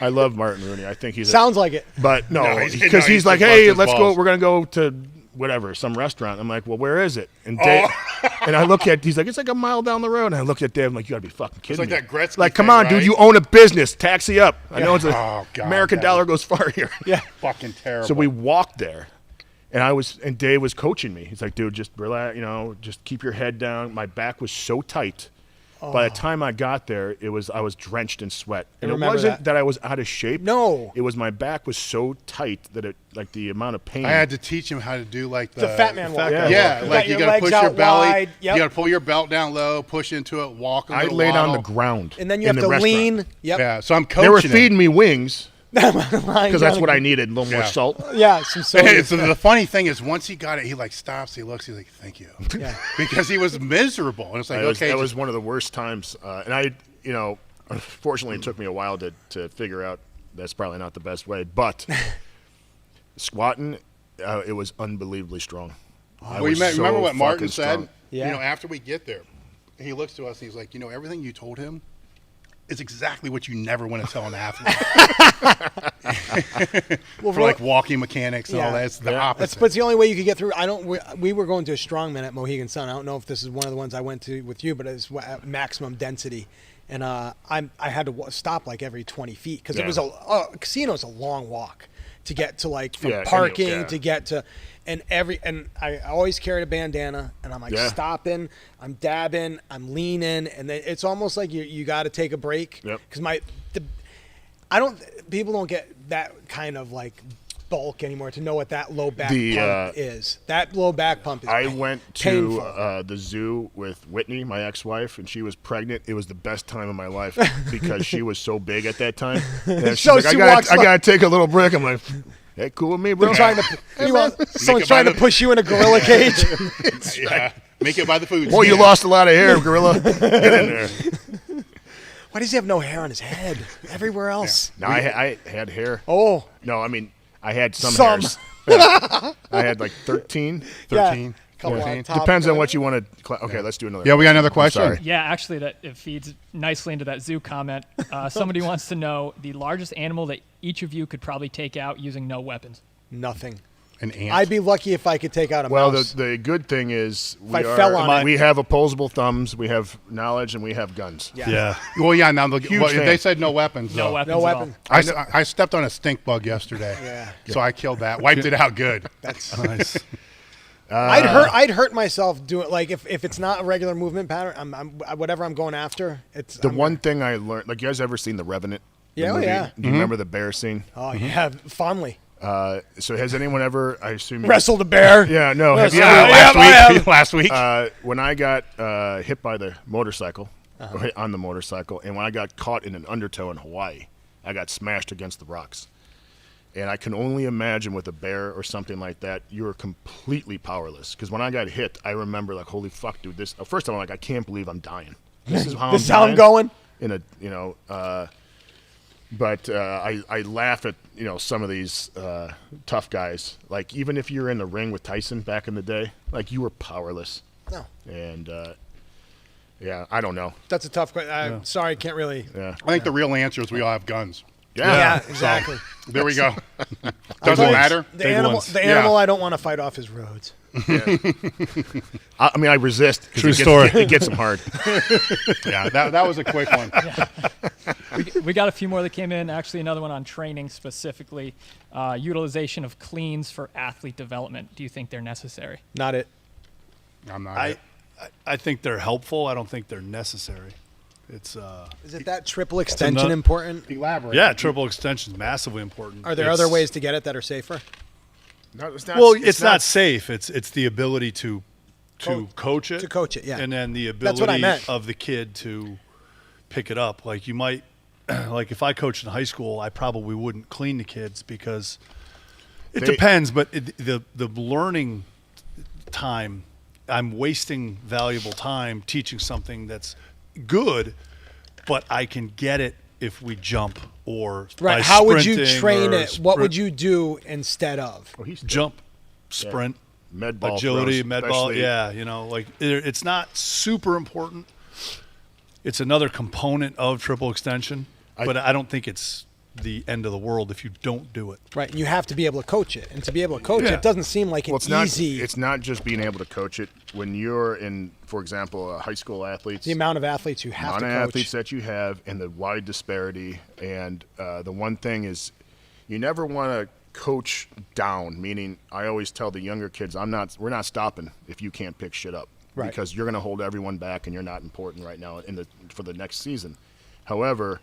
I love Martin Rooney. I think he's Sounds like it. But no, No, because he's he's like, just hey, busting let's go. balls. We're gonna go to whatever, some restaurant. I'm like, well, where is it? And Dave, and I look at, he's like, it's like a mile down the road. And I look at Dave, I'm like, you gotta be fucking kidding like me. that Gretzky Like, come thing, on, dude, right? you own a business. Taxi up. I know it's Oh, God, American that dollar goes far here. Yeah. Fucking terrible. So we walked there, and Dave was coaching me. He's like, dude, just relax, just keep your head down. My back was so tight. By the time I got there, I was drenched in sweat. And it remember wasn't that. that I was out of shape. No. It was my back was so tight that the amount of pain. I had to teach him how to do the fat man walk. guy Yeah, You like got you your got to legs push your out belly. wide. Yep. You got to pull your belt down low, push into it, walk a I little laid on waddle. the ground. And then you in have the to restaurant. lean. Yep. Yeah, so I'm coaching They were him. feeding me wings Because because that's what I needed, a little more Yeah. salt. Yeah, some soda. So the funny thing is, once he got it, he stops, he looks, he's like, "Thank you," Yeah. because he was miserable, and it's like, That okay, was one of the worst times. And I, unfortunately, it took me a while to figure out that's probably not the best way. But squatting, it was unbelievably strong. I was remember so what Martin fucking said? strong. Yeah. After we get there, he looks to us and he's like, everything you told him is exactly what you never want to tell an athlete. For walking mechanics and all that. It's the opposite. But it's the only way you could get through. We were going to a strongman at Mohegan Sun. I don't know if this is one of the ones I went to with you, but it's at maximum density. And I had to stop every 20 feet because it was a casino is a long walk to get to from parking to get to, and I always carried a bandana and I'm stopping, I'm dabbing, I'm leaning, and then it's almost like you got to take a break because people don't get that kind of bulk anymore to know what that low back pump is. That low back pump is I went painful. to the zoo with Whitney, my ex-wife, and she was pregnant. It was the best time of my life because she was so big at that time. And So she's she I walks gotta take a little break. I'm like, hey, cool with me, bro. Someone's trying to push you in a gorilla cage. Make it by the food. Boy, you lost a lot of hair, gorilla. Get in there. Why does he have no hair on his head? Everywhere else. No, I had hair. Oh. No, I mean, I had some Some. hairs. I had like 13. 13. Couple Yeah. on top. Depends on what you want to. Okay, let's do another. Yeah, we got another I'm question. sorry. Yeah, actually, it feeds nicely into that zoo comment. Somebody wants to know the largest animal that each of you could probably take out using no weapons. Nothing. An ant. I'd be lucky if I could take out a Well, mouse. the good thing is I fell on it. we have opposable thumbs, we have knowledge, and we have guns. Yeah. Well, yeah. Now Huge well, fan. they said no weapons. No though. weapons. no at weapon. I stepped on a stink bug yesterday. Yeah. So I killed that. Wiped it out good. That's. Nice. I'd hurt myself doing like if it's not a regular movement pattern. Whatever I'm going after. It's The one thing I learned, like, you guys ever seen The Revenant? The Yeah, oh, movie? yeah. Do you remember the bear scene? Oh yeah, fondly. So has anyone ever? I assume. Wrestled a bear. Yeah, no. Have you Last week. when I got hit by the motorcycle, or hit on the motorcycle, and when I got caught in an undertow in Hawaii, I got smashed against the rocks. And I can only imagine with a bear or something like that, you're completely powerless. Because when I got hit, I remember like, holy fuck, dude! This. First, I'm like, I can't believe I'm dying. This is how This is I'm how I'm going. in a but I laugh at some of these tough guys. Like, even if you're in the ring with Tyson back in the day, like, you were powerless. No, And yeah, I don't know. that's a tough question. Sorry, I can't really. Yeah, I think the real answer is we all have guns. Yeah, exactly. There we go. Doesn't matter. The animal, ones. I don't want to fight off is Rhodes. I mean, I resist. True it story. It gets them hard. Yeah, that was a quick one. We got a few more that came in. Actually, another one on training specifically. Utilization of cleans for athlete development. Do you think they're necessary? Not it. I'm not. I think they're helpful. I don't think they're necessary. It's Is it that triple extension nut. important? Elaborate. yeah, triple extension is massively important. Are there other ways to get it that are safer? No, it's not. Well, it's not safe. It's the ability to coach it. To coach it, yeah. And then the That's what I ability meant. of the kid to pick it up. Like, you might, like, if I coached in high school, I probably wouldn't clean the kids because it depends. But the learning time, I'm wasting valuable time teaching something that's good, but I can get it if we jump or Right. by How would you sprinting train or it? What would you do instead of? Oh, he's jump, sprint, med ball agility, throws, med ball. especially- Yeah, like, it's not super important. It's another component of triple extension, but I don't think it's the end of the world if you don't do it. Right. And you have to be able to coach it. And to be able to coach Yeah. it doesn't seem like Well, it's it's easy. not. It's not just being able to coach it. When you're in, for example, high school athletes, the amount of athletes you have to amount of coach. athletes that you have, and the wide disparity. And the one thing is, you never want to coach down. Meaning, I always tell the younger kids, we're not stopping if you can't pick shit up, Right. because you're going to hold everyone back, and you're not important right now for the next season. However,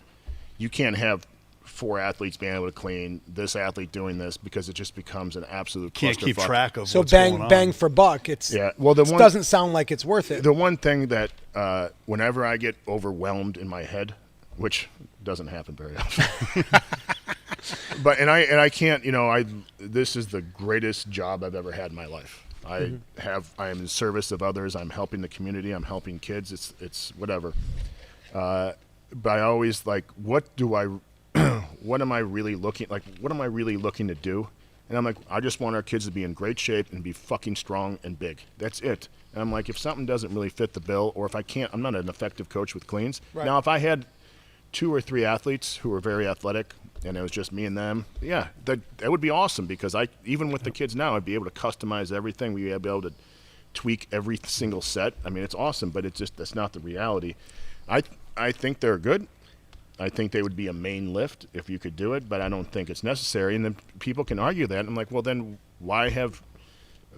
you can't have 4 athletes being able to clean, this athlete doing this, because it just becomes an absolute Can't keep clusterfuck. track of So what's going on. bang for buck. It's Yeah. Well, the it one doesn't sound like it's worth it. the one thing that whenever I get overwhelmed in my head, which doesn't happen very often, but I can't, this is the greatest job I've ever had in my life. I am in service of others. I'm helping the community. I'm helping kids. It's whatever. But I always what am I really looking to do? And I'm like, I just want our kids to be in great shape and be fucking strong and big. That's it. And I'm like, if something doesn't really fit the bill, or if I can't, I'm not an effective coach with cleans. Right. Now, if I had 2 or 3 athletes who were very athletic and it was just me and them, yeah, that would be awesome, because even with the kids now, I'd be able to customize everything. We'd be able to tweak every single set. I mean, it's awesome, but that's not the reality. I think they're good. I think they would be a main lift if you could do it, but I don't think it's necessary. And then people can argue that. And I'm like, well, then why have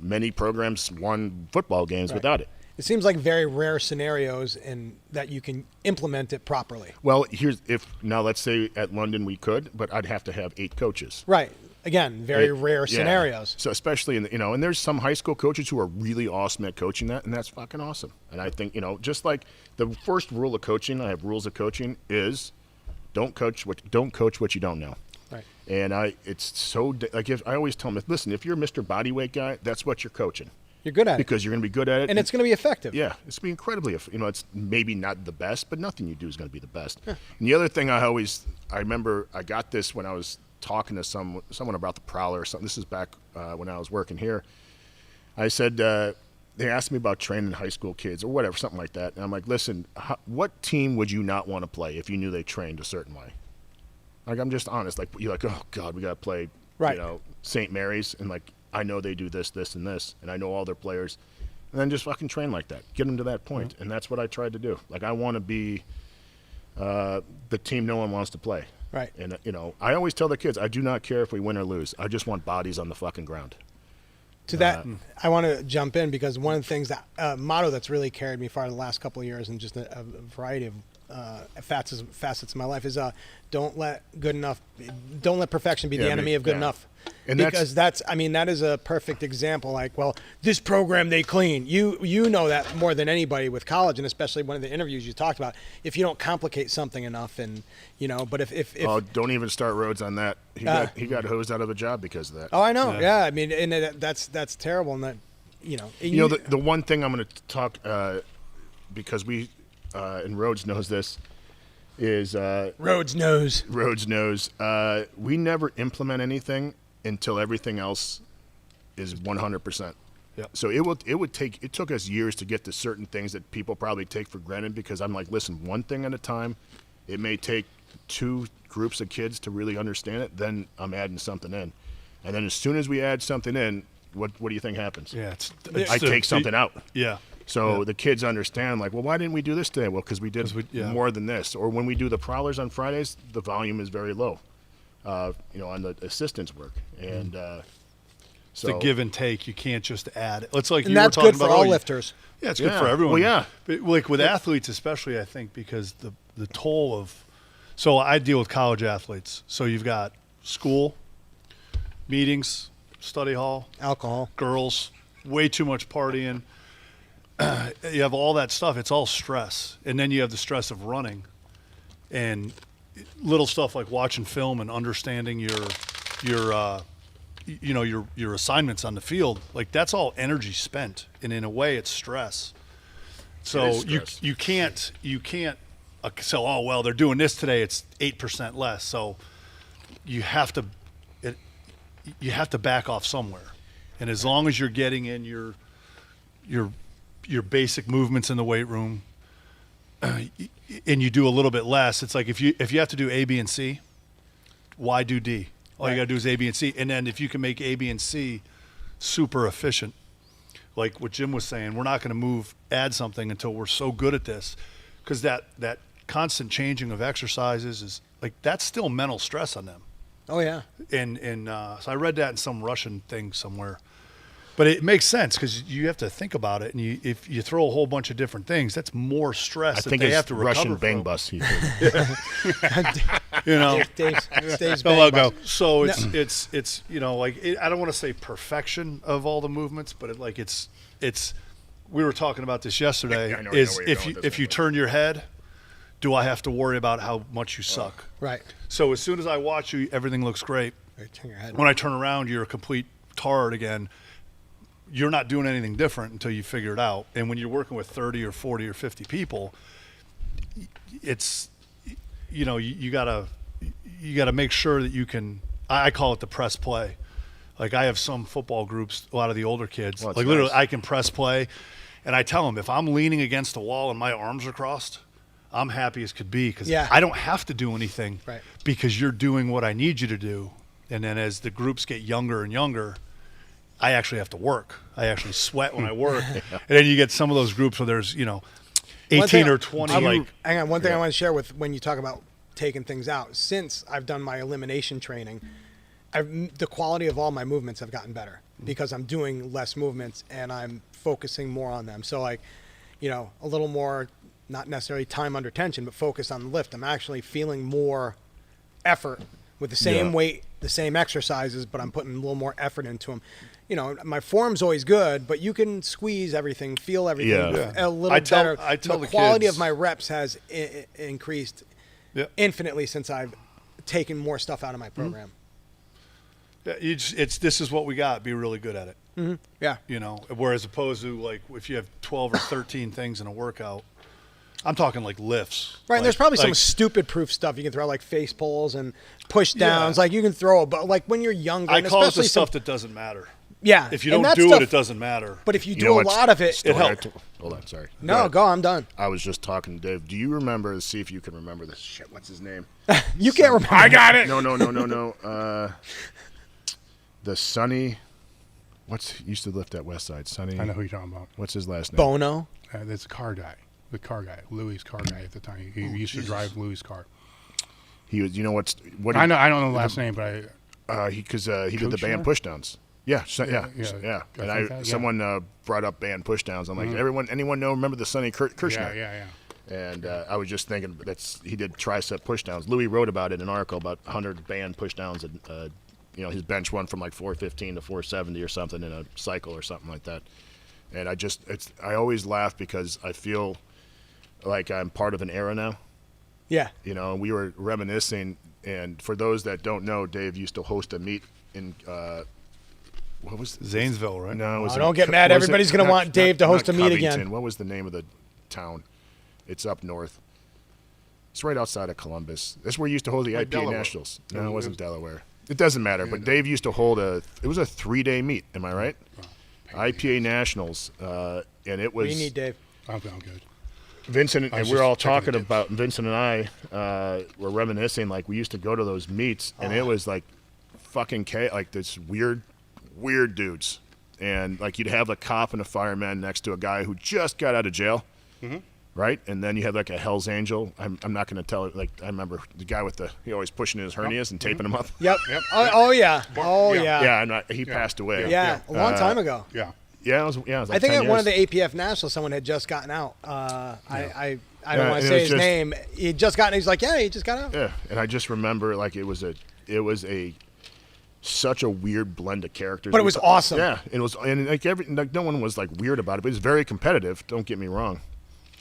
many programs won football games without it? It seems like very rare scenarios and that you can implement it properly. Well, let's say at London we could, but I'd have to have 8 coaches. Right. Again, very rare scenarios. So especially and there's some high school coaches who are really awesome at coaching that, and that's fucking awesome. And I think, just like the first rule of coaching, I have rules of coaching is don't coach what you don't know. Right. And it's so if I always tell them, listen, if you're Mr. Bodyweight guy, that's what you're coaching. You're good at it. Because you're going to be good at it. And it's going to be effective. Yeah, it's going to be incredibly, it's maybe not the best, but nothing you do is going to be the best. Yeah. And the other thing I remember I got this when I was talking to someone about the Prowler or something. This is back when I was working here. I said, they asked me about training high school kids or whatever, something like that. And I'm like, listen, what team would you not want to play if you knew they trained a certain way? Like, I'm just honest. Like, you're like, oh, God, we got to play, right. you know, St. Mary's. And, like, I know they do this, this, and this. And I know all their players. And then just fucking train like that. Get them to that point. And that's what I tried to do. Like, I want to be the team no one wants to play. Right. And, you know, I always tell the kids, I do not care if we win or lose. I just want bodies on the fucking ground. To that, I want to jump in because one of the things that motto that's really carried me far the last couple of years and just a variety of facets of my life is don't let perfection be the enemy of good enough. And because that is a perfect example. Like, well, this program they clean. You know that more than anybody with college, and especially one of the interviews you talked about. If you don't complicate something enough, and you know, but if oh, don't even start Rhodes on that. He got hosed out of a job because of that. Oh, I know. Yeah, I mean, and that's terrible. And that, you know, the one thing I'm going to talk because we and Rhodes knows this is Rhodes knows. We never implement anything until everything else is 100%. Yeah. So it took us years to get to certain things that people probably take for granted, because I'm like, listen, one thing at a time. It may take 2 groups of kids to really understand it. Then I'm adding something in, and then as soon as we add something in, what do you think happens? Yeah, I take something out. Yeah. So the kids understand, like, well, why didn't we do this today? Well, because we did more than this. Or when we do the Prowlers on Fridays, the volume is very low, on the assistance work. And so it's a give and take. You can't just add. It's like and that's good for all lifters. Yeah, it's good for everyone. Well, yeah. But like with athletes especially, I think, because the toll of – so I deal with college athletes. So you've got school, meetings, study hall. Alcohol. Girls, way too much partying. You have all that stuff. It's all stress. And then you have the stress of running and little stuff like watching film and understanding your assignments on the field. Like, that's all energy spent. And in a way, it's stress. So you can't say, oh, well, they're doing this today. It's 8% less. So you have to back off somewhere. And as long as you're getting in your basic movements in the weight room, and you do a little bit less, it's like if you have to do A, B, and C, why do D? All you got to do is A, B, and C. And then if you can make A, B, and C super efficient, like what Jim was saying, we're not going to add something until we're so good at this, because that constant changing of exercises is like, that's still mental stress on them. Oh yeah. And so I read that in some Russian thing somewhere. But it makes sense, because you have to think about it, and if you throw a whole bunch of different things, that's more stress that they have to recover Russian bang from. bus. Dave's The logo. So it's I don't want to say perfection of all the movements, but it's we were talking about this yesterday. If you turn your head, do I have to worry about how much you suck? Right. So as soon as I watch you, everything looks great. Turn your head. When I turn around, you're a complete tard again. You're not doing anything different until you figure it out. And when you're working with 30 or 40 or 50 people, it's, you gotta make sure that you can, I call it the press play. Like, I have some football groups, a lot of the older kids, like, literally I can press play, and I tell them, if I'm leaning against a wall and my arms are crossed, I'm happy as could be, because I don't have to do anything, because you're doing what I need you to do. And then as the groups get younger and younger, I actually have to work. I actually sweat when I work. And then you get some of those groups where there's, 18 or 20. Hang on. One thing I want to share with when you talk about taking things out. Since I've done my elimination training, the quality of all my movements have gotten better, because I'm doing less movements and I'm focusing more on them. So, like, a little more, not necessarily time under tension, but focus on the lift. I'm actually feeling more effort with the same weight, the same exercises, but I'm putting a little more effort into them. My form's always good, but you can squeeze everything, feel everything a little better. The quality of my reps has increased infinitely since I've taken more stuff out of my program. Yeah, this is what we got. Be really good at it. Mm-hmm. Yeah. Whereas opposed to, like, if you have 12 or 13 things in a workout, I'm talking like lifts. Right, and there's probably some like, stupid proof stuff you can throw, like face pulls and push downs. Like you can throw, but like when you're younger, I and call it the especially stuff that doesn't matter. Yeah. If you don't do it doesn't matter. But if you do a lot of it, it helps. Hold on, sorry. No, go. I'm done. I was just talking to Dave. Do you remember? See if you can remember this shit. What's his name? You can't remember. I got it. No. The Sonny. Used to lift at Westside? Sonny. I know who you're talking about. What's his last name? Bono. That's a car guy. The car guy, Louis' car guy at the time. He used to drive Louis' car. He was. You know what? I know. I don't know the last name, but he did the band pushdowns. Yeah. And someone brought up band pushdowns. I'm like, anyone remember the Sonny Kirshner? Yeah. And I was just thinking he did tricep pushdowns. Louis wrote about it in an article about 100 band pushdowns, and his bench went from like 415 to 470 or something in a cycle or something like that. And I always laugh because I feel like I'm part of an era now. Yeah. We were reminiscing, and for those that don't know, Dave used to host a meet in what was Zanesville, right? No, it was don't get mad. Everybody's going to want Dave to host a meet again. What was the name of the town? It's up north. It's right outside of Columbus. That's where you used to hold the IPA Delaware. Nationals. No, it wasn't Delaware. It doesn't matter, but Dave used to hold it was a 3-day meet, am I right? IPA Nationals, and it was... What do you need, Dave? I'm good. Vincent, and just we're all checking talking the about, Vincent and I were reminiscing, like we used to go to those meets, and it was like fucking like this weird dudes. And like you'd have a cop and a fireman next to a guy who just got out of jail, right? And then you have like a Hell's Angel. I'm not going to tell it. Like I remember the guy he always pushing his hernias and taping them up. Yep. Oh yeah. Yeah, he passed away. Yeah, a long time ago. Yeah. Yeah, it was like I think 10 at one of years. the APF Nationals, someone had just gotten out. I don't want to say his name. He had just gotten. He's like, yeah, he just got out. Yeah, and I just remember like it was such a weird blend of characters. But it was awesome. Yeah, it was, and like no one was like weird about it. But it was very competitive. Don't get me wrong.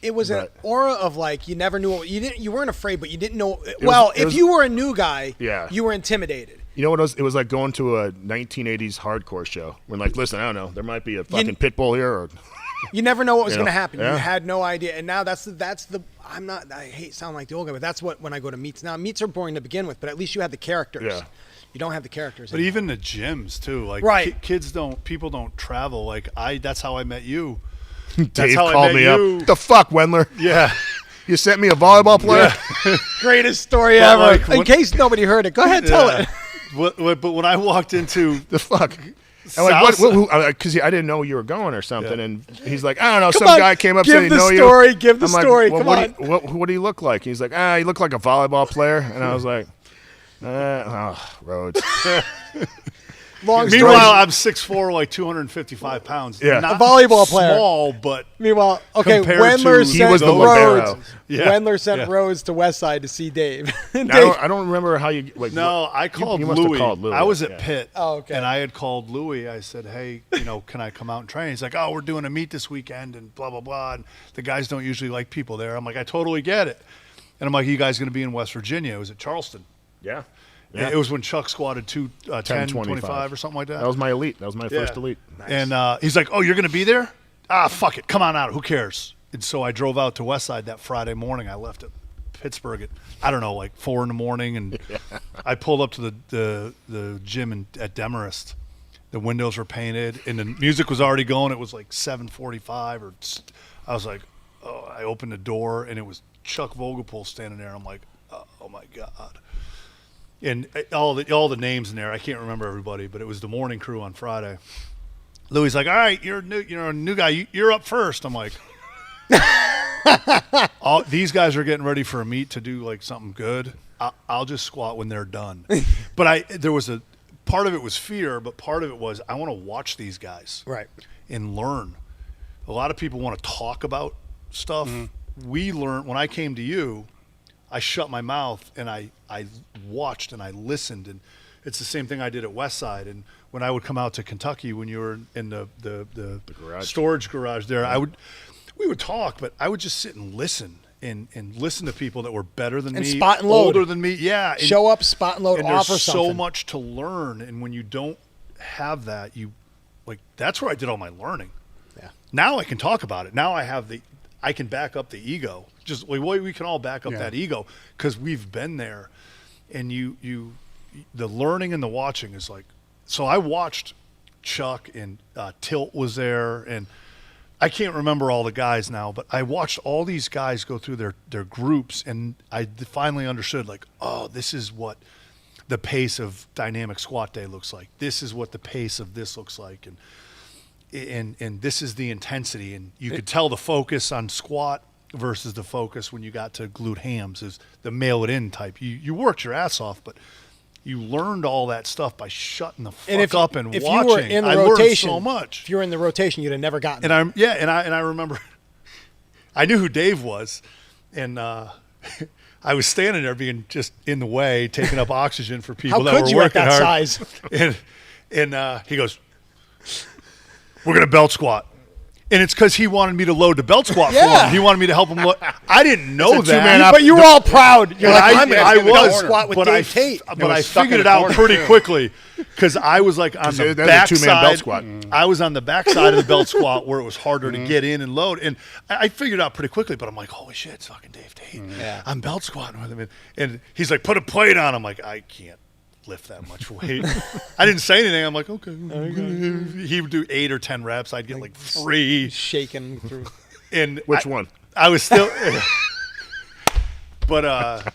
It was an aura of like you never knew. You weren't afraid, but you didn't know. If you were a new guy, you were intimidated. You know what it was like going to a 1980s hardcore show when like, listen, I don't know, there might be a fucking pit bull here, or you never know what was going to happen. Yeah. You had no idea, and now that's the. I hate sounding like the old guy, but that's what when I go to meets now. Meets are boring to begin with, but at least you had the characters. Yeah. You don't have the characters. But even the gyms too, like people don't travel. Like that's how I met you. Dave called me up. The fuck, Wendler? Yeah. You sent me a volleyball player? Yeah. Greatest story ever. Like, in case nobody heard it, go ahead, tell it. But when I walked into the fuck, because I didn't know you were going or something, and he's like, I don't know, some guy came up saying, "Know you." Give the story. Come on. What do you look like? He's like, he looked like a volleyball player, and I was like, Rhodes. Meanwhile, I'm 6'4", like 255 pounds. Yeah, not a volleyball player. Small, but meanwhile, Wendler sent Rhodes. Yeah. Wendler sent Rhodes to Westside to see Dave. I don't remember how you like. No, I called you Louis. Called Louis. I was at Pitt. Oh, okay. And I had called Louis. I said, hey, can I come out and train? He's like, we're doing a meet this weekend and blah, blah, blah. And the guys don't usually like people there. I'm like, I totally get it. And I'm like, you guys going to be in West Virginia? It was at Charleston. Yeah. It was when Chuck squatted 10, 25 or something like that. That was my elite. That was my first elite. Nice. And he's like, you're going to be there? Fuck it. Come on out. Who cares? And so I drove out to Westside that Friday morning. I left at Pittsburgh at, I don't know, like 4 a.m. And I pulled up to the gym at Demarest. The windows were painted and the music was already going. It was like 7:45 I was like, I opened the door and it was Chuck Vogelpohl standing there. I'm like, oh my God. And all the names in there, I can't remember everybody, but it was the morning crew on Friday. Louis like, all right, you're a new guy. You're up first. I'm like, these guys are getting ready for a meet to do like something good. I'll just squat when they're done. But there was a part of it was fear, but part of it was I want to watch these guys, right, and learn. A lot of people want to talk about stuff. Mm-hmm. We learned when I came to you. I shut my mouth and I watched and I listened, and it's the same thing I did at Westside. And when I would come out to Kentucky, when you were in the storage garage there, we would talk, but I would just sit and listen and listen to people that were better than me, spot and load. older than me. Yeah, show up, spot and load, and offer there's something. so much to learn, and when you don't have that, that's where I did all my learning. Yeah. Now I can talk about it. Now I have I can back up the ego. Just we can all back up that ego because we've been there. And the learning and the watching is like, so I watched Chuck and Tilt was there, and I can't remember all the guys now, but I watched all these guys go through their groups, and I finally understood, like, oh, this is what the pace of dynamic squat day looks like. This is what the pace of this looks like, and this is the intensity, and you could tell the focus on squat versus the focus when you got to glute hams is the mail it in type. You worked your ass off, but you learned all that stuff by shutting the fuck up and watching. You were in the I rotation, learned so much. If you were in the rotation, you'd have never gotten and I remember I knew who Dave was, and I was standing there being just in the way, taking up oxygen for people that were working hard. How could you at that size? And he goes, "We're gonna belt squat." And it's because he wanted me to load the belt squat for him. He wanted me to help him load. I didn't know that. But you were all proud. You're like, I'm I was belt squat with Dave Tate. But I figured it out pretty quickly because I was like on the back side. I was on the back side of the belt squat where it was harder to get in and load. And I figured it out pretty quickly, but I'm like, holy shit, it's fucking Dave Tate. I'm belt squatting with him. And he's like, put a plate on. I'm like, I can't lift that much weight. I didn't say anything. I'm like, okay. He would do 8 or 10 reps. I'd get like 3. Shaking through. And Which one? I was still but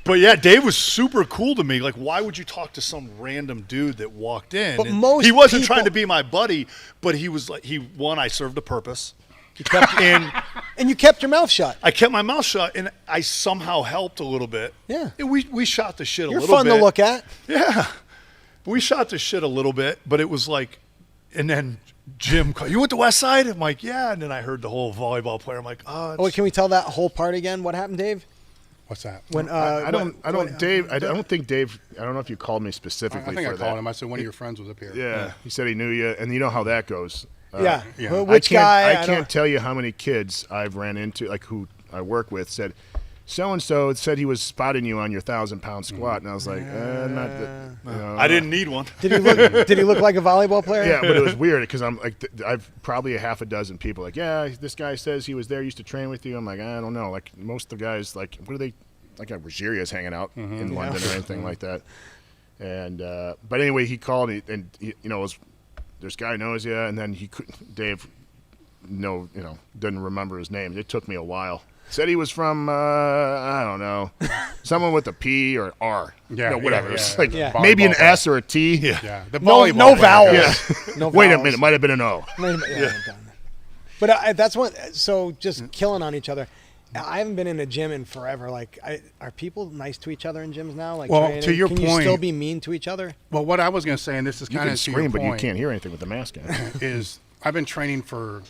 yeah, Dave was super cool to me. Like, why would you talk to some random dude that walked in? But he wasn't trying to be my buddy, but he was like, I served a purpose. And you kept your mouth shut. I kept my mouth shut, and I somehow helped a little bit. Yeah. And we shot the shit a little bit. You're fun to look at. Yeah. We shot the shit a little bit, but it was like, and then Jim, you went to West Side? I'm like, yeah. And then I heard the whole volleyball player. I'm like, oh. Wait, can we tell that whole part again? What happened, Dave? What's that? When I don't think Dave. I don't know if you called me specifically. I think for I called that. him. I said one of your friends was up here. Yeah, he said he knew you, and you know how that goes. Which guy? I can't tell you how many kids I've ran into, like who I work with, said so and so said he was spotting you on your 1,000-pound squat, and I was like, not that. I didn't need one. Did he look like a volleyball player? Yeah, but it was weird because I'm like, I've probably a half a dozen people like, yeah, this guy says he was there, used to train with you. I'm like, I don't know. Like most of the guys, like what are they? Like Rogeria's hanging out in London or anything like that. And but anyway, he called me, and he, this guy knows you, and then Dave, didn't remember his name. It took me a while. Said he was from I don't know, someone with a P or R. Yeah, whatever. Yeah, it's like yeah. maybe an S or a T. Yeah. The No vowels. Yeah. No Wait a vowels. minute, might have been an O. But that's one. So just killing on each other. I haven't been in a gym in forever. Like, are people nice to each other in gyms now? Like, well, to your can point, you still be mean to each other? Well, what I was going to say, and this is kind of scream, but you can't hear anything with the mask on. Is I've been training for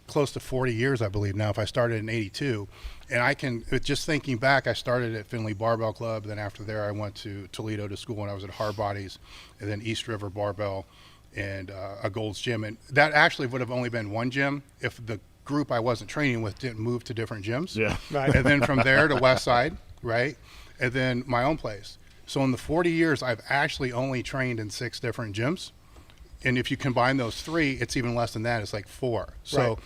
close to 40 years, I believe now. If I started in '82, and I can just thinking back, I started at Findlay Barbell Club. Then after there, I went to Toledo to school when I was at Hard Bodies, and then East River Barbell, and a Gold's Gym. And that actually would have only been one gym if the group I wasn't training with didn't move to different gyms. Yeah. Right. And then from there to West Side, right? And then my own place. So in the 40 years, I've actually only trained in 6 different gyms. And if you combine those 3, it's even less than that. It's like 4. So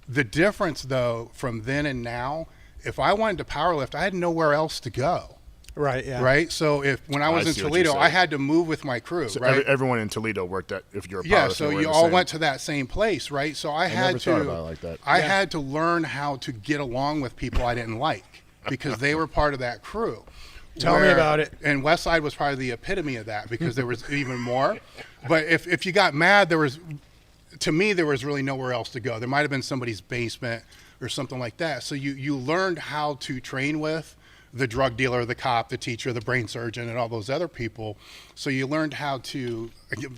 the difference, though, from then and now, if I wanted to powerlift, I had nowhere else to go. Right, yeah. Right? So when I was in Toledo, I had to move with my crew, so right? Everyone in Toledo worked at, if you're a powerlifter. Yeah, so you all went to that same place, right? So I had never thought about it like that. I had to learn how to get along with people I didn't like because they were part of that crew. Tell me about it. And West Side was probably the epitome of that because there was even more. But if you got mad, there was really nowhere else to go. There might have been somebody's basement or something like that. So you learned how to train with the drug dealer, the cop, the teacher, the brain surgeon, and all those other people. So you learned how to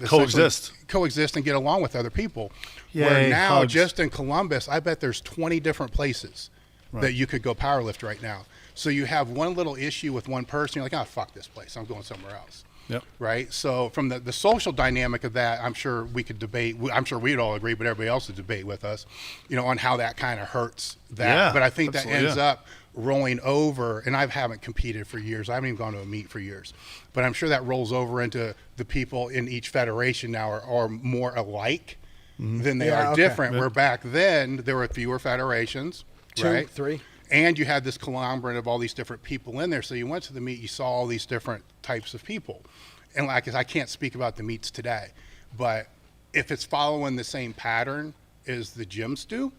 coexist and get along with other people. Yay, where now, hugs. just in Columbus, I bet there's 20 different places that you could go powerlift right now. So you have one little issue with one person, you're like, oh, fuck this place, I'm going somewhere else. Yep. Right? So from the social dynamic of that, I'm sure we could debate, I'm sure we'd all agree, but everybody else would debate with us, on how that kind of hurts that. Yeah, but I think that ends yeah. up rolling over, and I haven't competed for years. I haven't even gone to a meet for years. But I'm sure that rolls over into the people in each federation now are more alike than they are different. Where back then there were fewer federations, 2, 3. And you had this conglomerate of all these different people in there. So you went to the meet, you saw all these different types of people. And like I can't speak about the meets today, but if it's following the same pattern as the gyms do,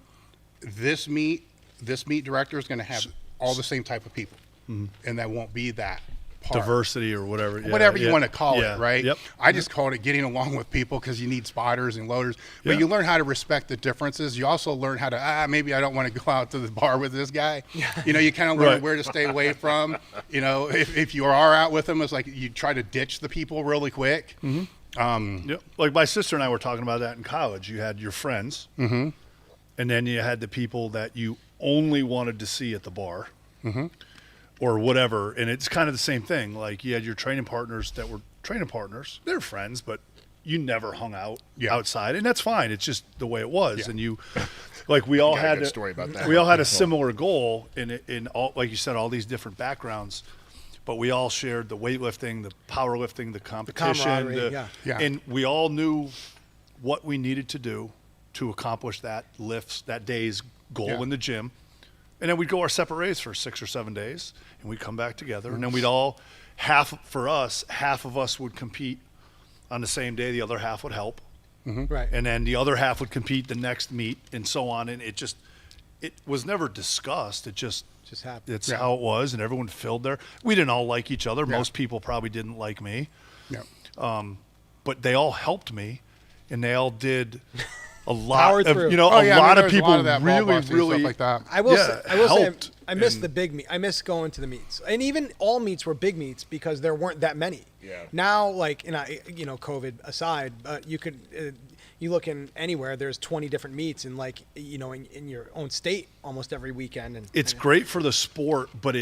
this meet director is going to have all the same type of people, and that won't be that part. Diversity or whatever. Whatever you want to call it, right? Yep. I just called it getting along with people because you need spotters and loaders. But you learn how to respect the differences. You also learn how to, maybe I don't want to go out to the bar with this guy. You know, you kind of learn where to stay away from. You know, if you are out with them, it's like you try to ditch the people really quick. Like my sister and I were talking about that in college. You had your friends, and then you had the people that you only wanted to see at the bar. Or whatever, and it's kind of the same thing. Like you had your training partners that were training partners. They're friends, but you never hung out outside, and that's fine. It's just the way it was. And you, like we all had a story about that. We all had a similar goal in all, like you said, all these different backgrounds, but we all shared the weightlifting, the powerlifting, the competition, and we all knew what we needed to do to accomplish that day's goal in the gym. And then we'd go our separate ways for 6 or 7 days, and we'd come back together. And then we'd all, half of us would compete on the same day. The other half would help. Right. And then the other half would compete the next meet and so on. And it was never discussed. It just happened. It's how it was, and everyone filled there. We didn't all like each other. Most people probably didn't like me. But they all helped me, and they all did a lot of, a lot of people really like that. I will say I miss the big meet. I miss going to the meets, and even all meets were big meets because there weren't that many. Now, like COVID aside, you could you look in anywhere. There's 20 different meets, and like in your own state almost every weekend. And it's great for the sport, but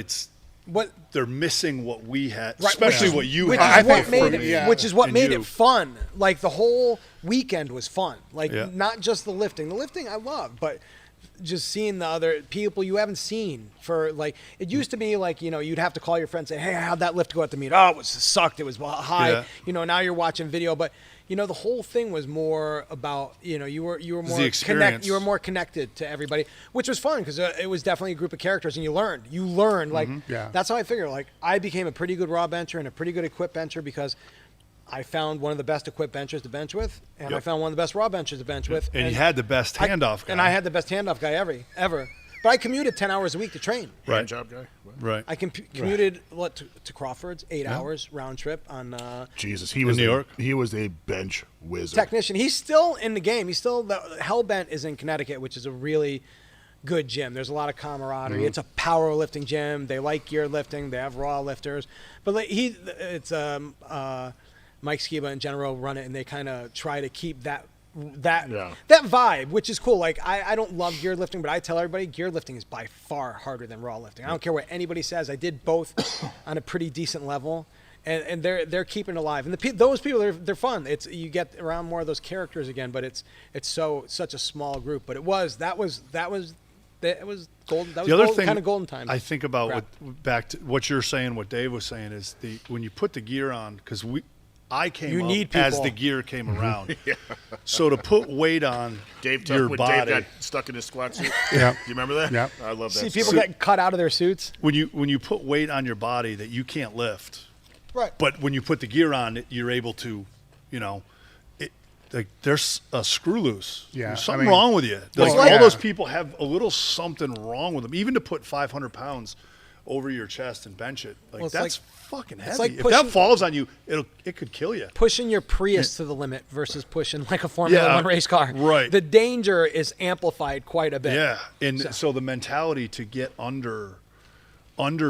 they're missing what we had, right, especially what you had. Which is what made it fun. Like the whole weekend was fun. Like not just the lifting. The lifting I love, but just seeing the other people you haven't seen for like it used to be like you'd have to call your friend and say, hey, how'd that lift go at the meet? Oh, it sucked. It was high. Now you're watching video, but the whole thing was more about you were more connected to everybody, which was fun because it was definitely a group of characters, and you learned like that's how I figure. Like I became a pretty good raw bencher and a pretty good equipped bencher because I found one of the best equipped benchers to bench with, and I found one of the best raw benchers to bench with. And you had the best handoff guy. And I had the best handoff guy ever. But I commuted 10 hours a week to train. Right. Hand job guy. What? Right. I commuted to Crawford's 8 hours round trip on. Jesus, he was New York. He was a bench wizard. Technician. He's still in the game. He's still Hellbent is in Connecticut, which is a really good gym. There's a lot of camaraderie. It's a powerlifting gym. They like gear lifting. They have raw lifters, but Mike Skiba and General run it, and they kind of try to keep that vibe, which is cool. Like I don't love gear lifting, but I tell everybody gear lifting is by far harder than raw lifting. I don't care what anybody says. I did both on a pretty decent level, and they're keeping it alive. And those people they're fun. It's you get around more of those characters again, but it's such a small group. But it was golden. That was the other thing, kind of golden time. I think about back to what you're saying, what Dave was saying is when you put the gear on, because I came up as the gear came around. So to put weight on your body. Dave got stuck in his squat suit. Do you remember that? Yeah. I love that. See people get cut out of their suits. When you put weight on your body that you can't lift. Right. But when you put the gear on, you're able to, like there's a screw loose. Yeah. There's something wrong with you. All those people have a little something wrong with them. Even to put 500 pounds over your chest and bench it, that's fucking heavy. If that falls on you, it could kill you. Pushing your Prius to the limit versus pushing like a Formula One race car. Right. The danger is amplified quite a bit. Yeah, and so the mentality to get under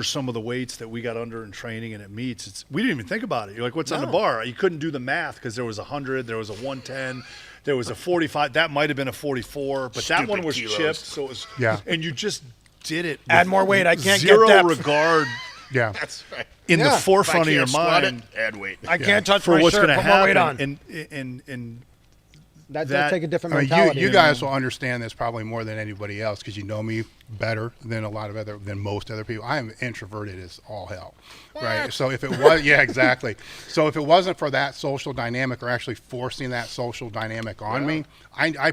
some of the weights that we got under in training and at meets, we didn't even think about it. You're like, what's on the bar? You couldn't do the math because there was 100, there was a 110, there was a 45. That might have been a 44, but that one was chipped, so it was. Yeah. And you just did it. Add more weight. I can't get zero depth. regard. Yeah, that's right. In the forefront of your mind, add weight. I can't touch for my what's shirt. going to Put more weight happen, on. and That take a different I mean, mentality. you guys will understand this probably more than anybody else because you know me better than most other people. I am introverted as all hell, right? So if it was, yeah, exactly. So if it wasn't for that social dynamic or actually forcing that social dynamic on me, I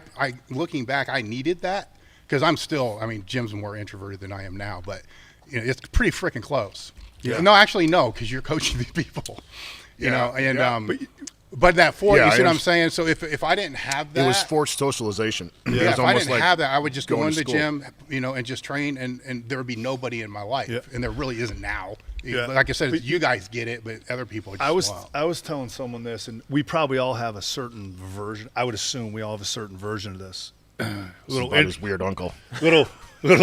looking back, I needed that because I'm still. I mean, Jim's more introverted than I am now, but it's pretty freaking close. Yeah. No, actually, no, because you're coaching these people. You know, and but that you see what I'm saying? So if I didn't have that, it was forced socialization. Yeah, if I didn't have that, I would just go in the gym, and just train, and there would be nobody in my life, and there really isn't now. Yeah. Like I said, you guys get it, but other people just I was telling someone this, and we probably all have a certain version. I would assume we all have a certain version of this. His weird uncle. Little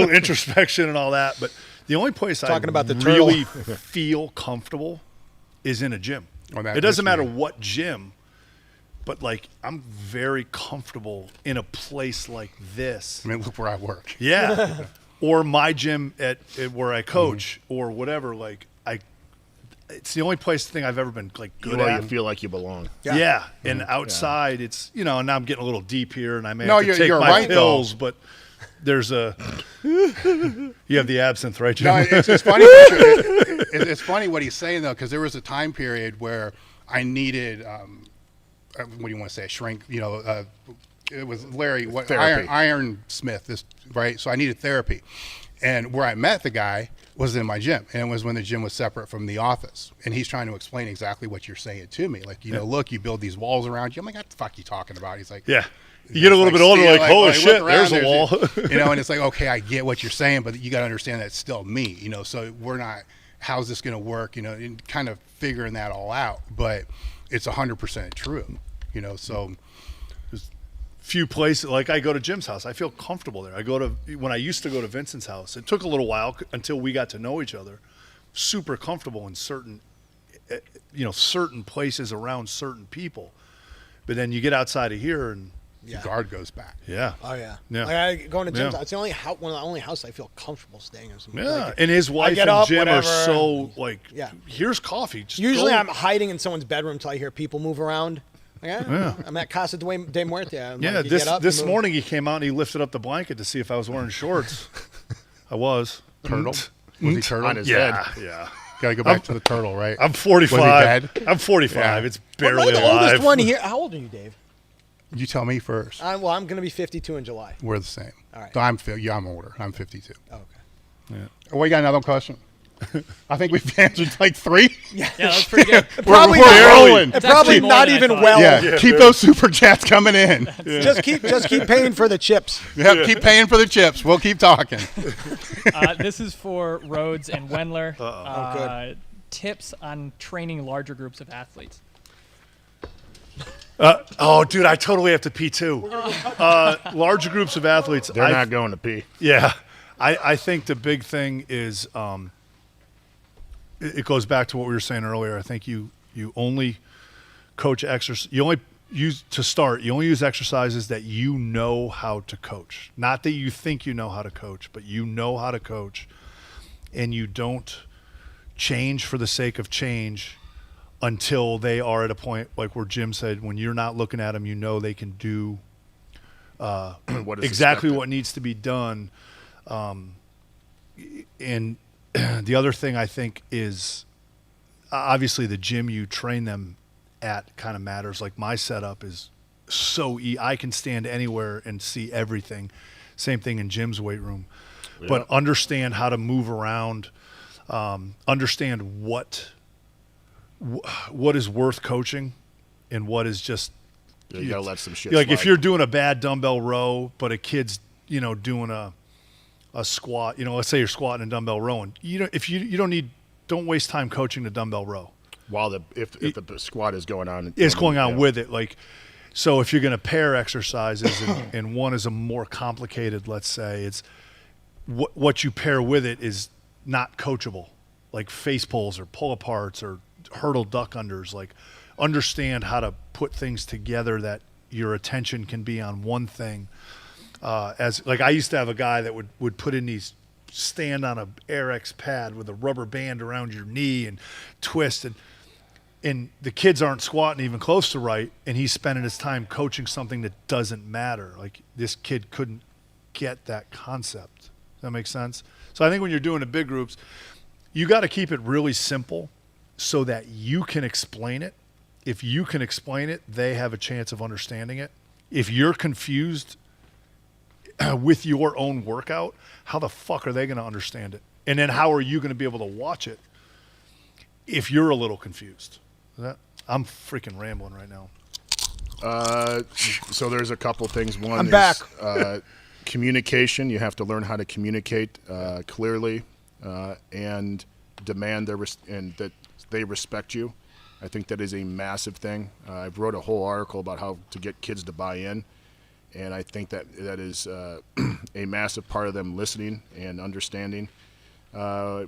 introspection and all that, but the only place I really feel comfortable is in a gym. It doesn't matter what gym, but like I'm very comfortable in a place like this. I mean, look where I work. Yeah. Or my gym at where I coach or whatever. Like it's the only thing I've ever been like good at. You feel like you belong. Yeah. And outside it's, and now I'm getting a a deep here and I may have to take my pills, but there's you have the absinthe, right, Jim? No, it's funny. It's funny what he's saying though, because there was a time period where I needed, what do you want to say, shrink? It was Larry, Iron Smith, right? So I needed therapy, and where I met the guy was in my gym, and it was when the gym was separate from the office, and he's trying to explain exactly what you're saying to me, like look, you build these walls around you. I'm like, what the fuck are you talking about? He's like, yeah. You get a little bit older, like, holy shit, there's a wall. And it's like, okay, I get what you're saying, but you got to understand that it's still me, so we're not, how's this going to work, and kind of figuring that all out. But it's 100% true, so. There's few places, like I go to Jim's house, I feel comfortable there. When I used to go to Vincent's house, it took a little while until we got to know each other, super comfortable in certain places around certain people. But then you get outside of here and, the guard goes back. Yeah. Oh yeah. Yeah. Like going to Jim's. It's the only one of the only houses I feel comfortable staying in. Yeah. Like, and his wife and Jim are so like. Yeah. Here's coffee. Usually I'm hiding in someone's bedroom until I hear people move around. I'm at Casa de Muerte. This morning he came out and he lifted up the blanket to see if I was wearing shorts. I was. Turtle. Was he turtle on his head? Yeah. Got to go back to the turtle, right? I'm 45. Was he dead? I'm 45. Yeah. It's barely alive. The oldest one here. How old are you, Dave? You tell me first. I'm going to be 52 in July. We're the same. All right. So I'm older. I'm 52. Oh, okay. Yeah. Oh, we got another question. I think we've answered like 3. Yeah, that's pretty good. Probably rolling. Probably not even well. Yeah, keep those super chats coming in. Just keep paying for the chips. Yep, keep paying for the chips. We'll keep talking. This is for Rhodes and Wendler. Good. Tips on training larger groups of athletes. Dude, I totally have to pee too. Larger groups of athletes. They're not going to pee. Yeah. I think the big thing is it goes back to what we were saying earlier. I think you only coach exercise. You only use exercises that you know how to coach. Not that you think you know how to coach, but you know how to coach. And you don't change for the sake of change until they are at a point like where Jim said, when you're not looking at them, they can do exactly what needs to be done. And the other thing I think is obviously the gym you train them at kind of matters. Like my setup is so I can stand anywhere and see everything. Same thing in Jim's weight room. Yeah. But understand how to move around, understand what is worth coaching and what is just you gotta let some shit like slide. If you're doing a bad dumbbell row but a kid's doing a squat, let's say you're squatting and dumbbell rowing, don't waste time coaching the dumbbell row while if the squat is going on, it's going on with it. Like, so if you're going to pair exercises and one is a more complicated, let's say, it's what you pair with it is not coachable, like face pulls or pull aparts or hurdle duck unders. Like, understand how to put things together that your attention can be on one thing. As like I used to have a guy that would put in these, stand on a AirX pad with a rubber band around your knee and twist, and and the kids aren't squatting even close to right, and he's spending his time coaching something that doesn't matter. Like, this kid couldn't get that concept. Does that make sense? So I think when you're doing the big groups, you got to keep it really simple so that you can explain it. If you can explain it, they have a chance of understanding it. If you're confused with your own workout, how the fuck are they going to understand it? And then how are you going to be able to watch it if you're a little confused? I'm freaking rambling right now. So there's a couple things. One I'm is back. Communication. You have to learn how to communicate clearly and demand that they respect you. I think that is a massive thing. I wrote a whole article about how to get kids to buy in, and I think that is a massive part of them listening and understanding.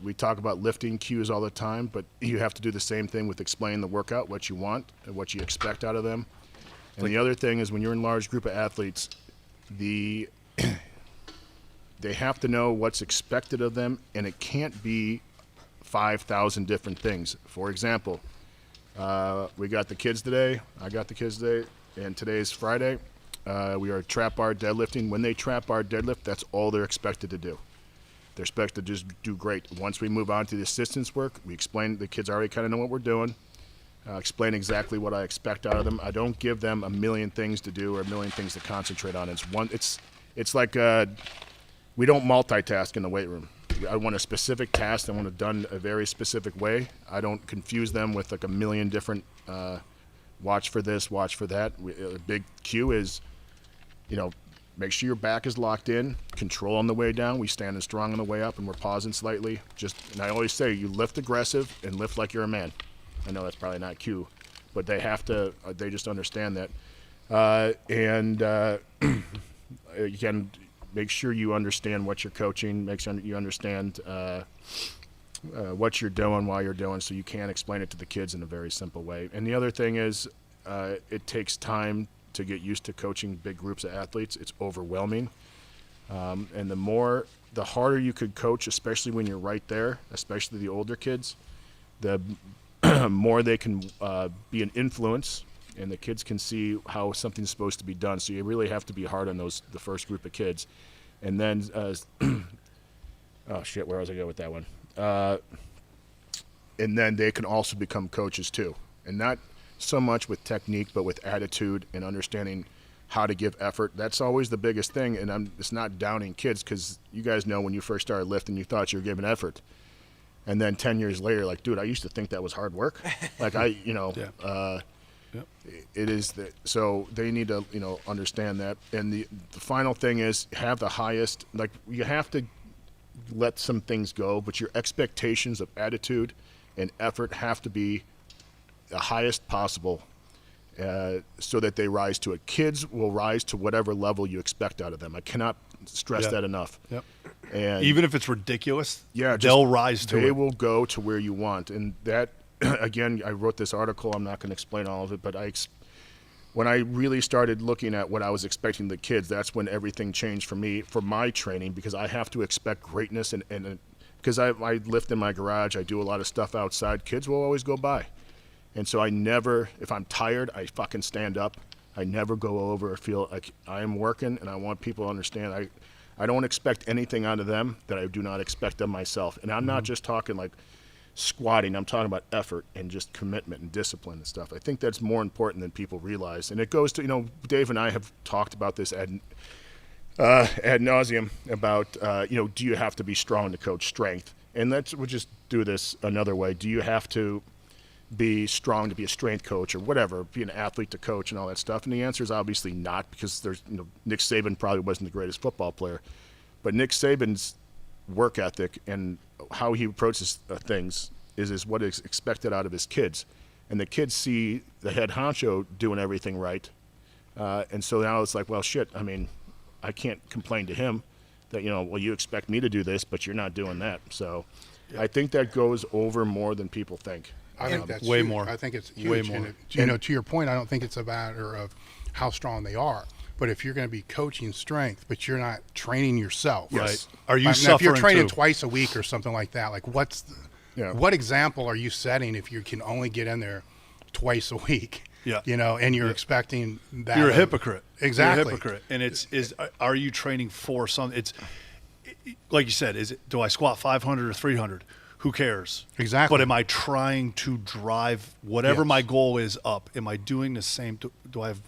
We talk about lifting cues all the time, but you have to do the same thing with explaining the workout, what you want and what you expect out of them. And the other thing is when you're in a large group of athletes, they have to know what's expected of them, and it can't be 5,000 different things. For example, we got the kids today. I got the kids today, and today is Friday. We are trap bar deadlifting. When they trap bar deadlift, that's all they're expected to do. They're expected to just do great. Once we move on to the assistance work, we explain. The kids already kind of know what we're doing. Explain exactly what I expect out of them. I don't give them a million things to do or a million things to concentrate on. It's like we don't multitask in the weight room. I want a specific task. I want it done a very specific way. I don't confuse them with like a million different watch for this, watch for that. A big cue is, make sure your back is locked in, control on the way down. We standing strong on the way up, and we're pausing slightly. And I always say, you lift aggressive and lift like you're a man. I know that's probably not cue, but they have to. They just understand that. You can make sure you understand what you're coaching. Make sure you understand what you're doing while you're doing, so you can explain it to the kids in a very simple way. And the other thing is, it takes time to get used to coaching big groups of athletes. It's overwhelming, and the harder you could coach, especially when you're right there, especially the older kids, the more they can be an influence, and the kids can see how something's supposed to be done. So you really have to be hard on the first group of kids. And then, oh shit, where was I going with that one? And then they can also become coaches too. And not so much with technique, but with attitude and understanding how to give effort. That's always the biggest thing. And it's not downing kids, because you guys know when you first started lifting, you thought you were giving effort. And then 10 years later, like, dude, I used to think that was hard work. Like it is that. So they need to, understand that. And the final thing is have the highest, like, you have to let some things go, but your expectations of attitude and effort have to be the highest possible, so that they rise to it. Kids will rise to whatever level you expect out of them. I cannot stress that enough. Yep. And even if it's ridiculous, they'll rise to it. They will go to where you want. And that, again, I wrote this article. I'm not going to explain all of it, but when I really started looking at what I was expecting the kids, that's when everything changed for me, for my training, because I have to expect greatness. And because I lift in my garage, I do a lot of stuff outside. Kids will always go by. And so I never, if I'm tired, I fucking stand up. I never go over or feel like I am working, and I want people to understand I don't expect anything out of them that I do not expect of myself. And I'm not just talking like squatting. I'm talking about effort and just commitment and discipline and stuff. I think that's more important than people realize. And it goes to, Dave and I have talked about this ad nauseum about, do you have to be strong to coach strength? And we'll just do this another way. Do you have to be strong to be a strength coach or whatever, be an athlete to coach and all that stuff? And the answer is obviously not, because there's, Nick Saban probably wasn't the greatest football player, but Nick Saban's work ethic and how he approaches things is what is expected out of his kids. And the kids see the head honcho doing everything right. And so now it's like, well, shit, I mean, I can't complain to him that, you expect me to do this, but you're not doing that. So I think that goes over more than people think. I think that's way huge. more. I think it's huge. Way more. And to your point, I don't think it's a matter of how strong they are. But if you're going to be coaching strength, but you're not training yourself, right? Are you suffering? If you're training twice a week or something like that, like what example are you setting if you can only get in there twice a week. Yeah. And you're expecting that. You're a hypocrite. Exactly. You're a hypocrite. And are you training for something? It's like you said, do I squat 500 or 300? Who cares? Exactly. But am I trying to drive whatever my goal is up? Am I doing the same? Do I have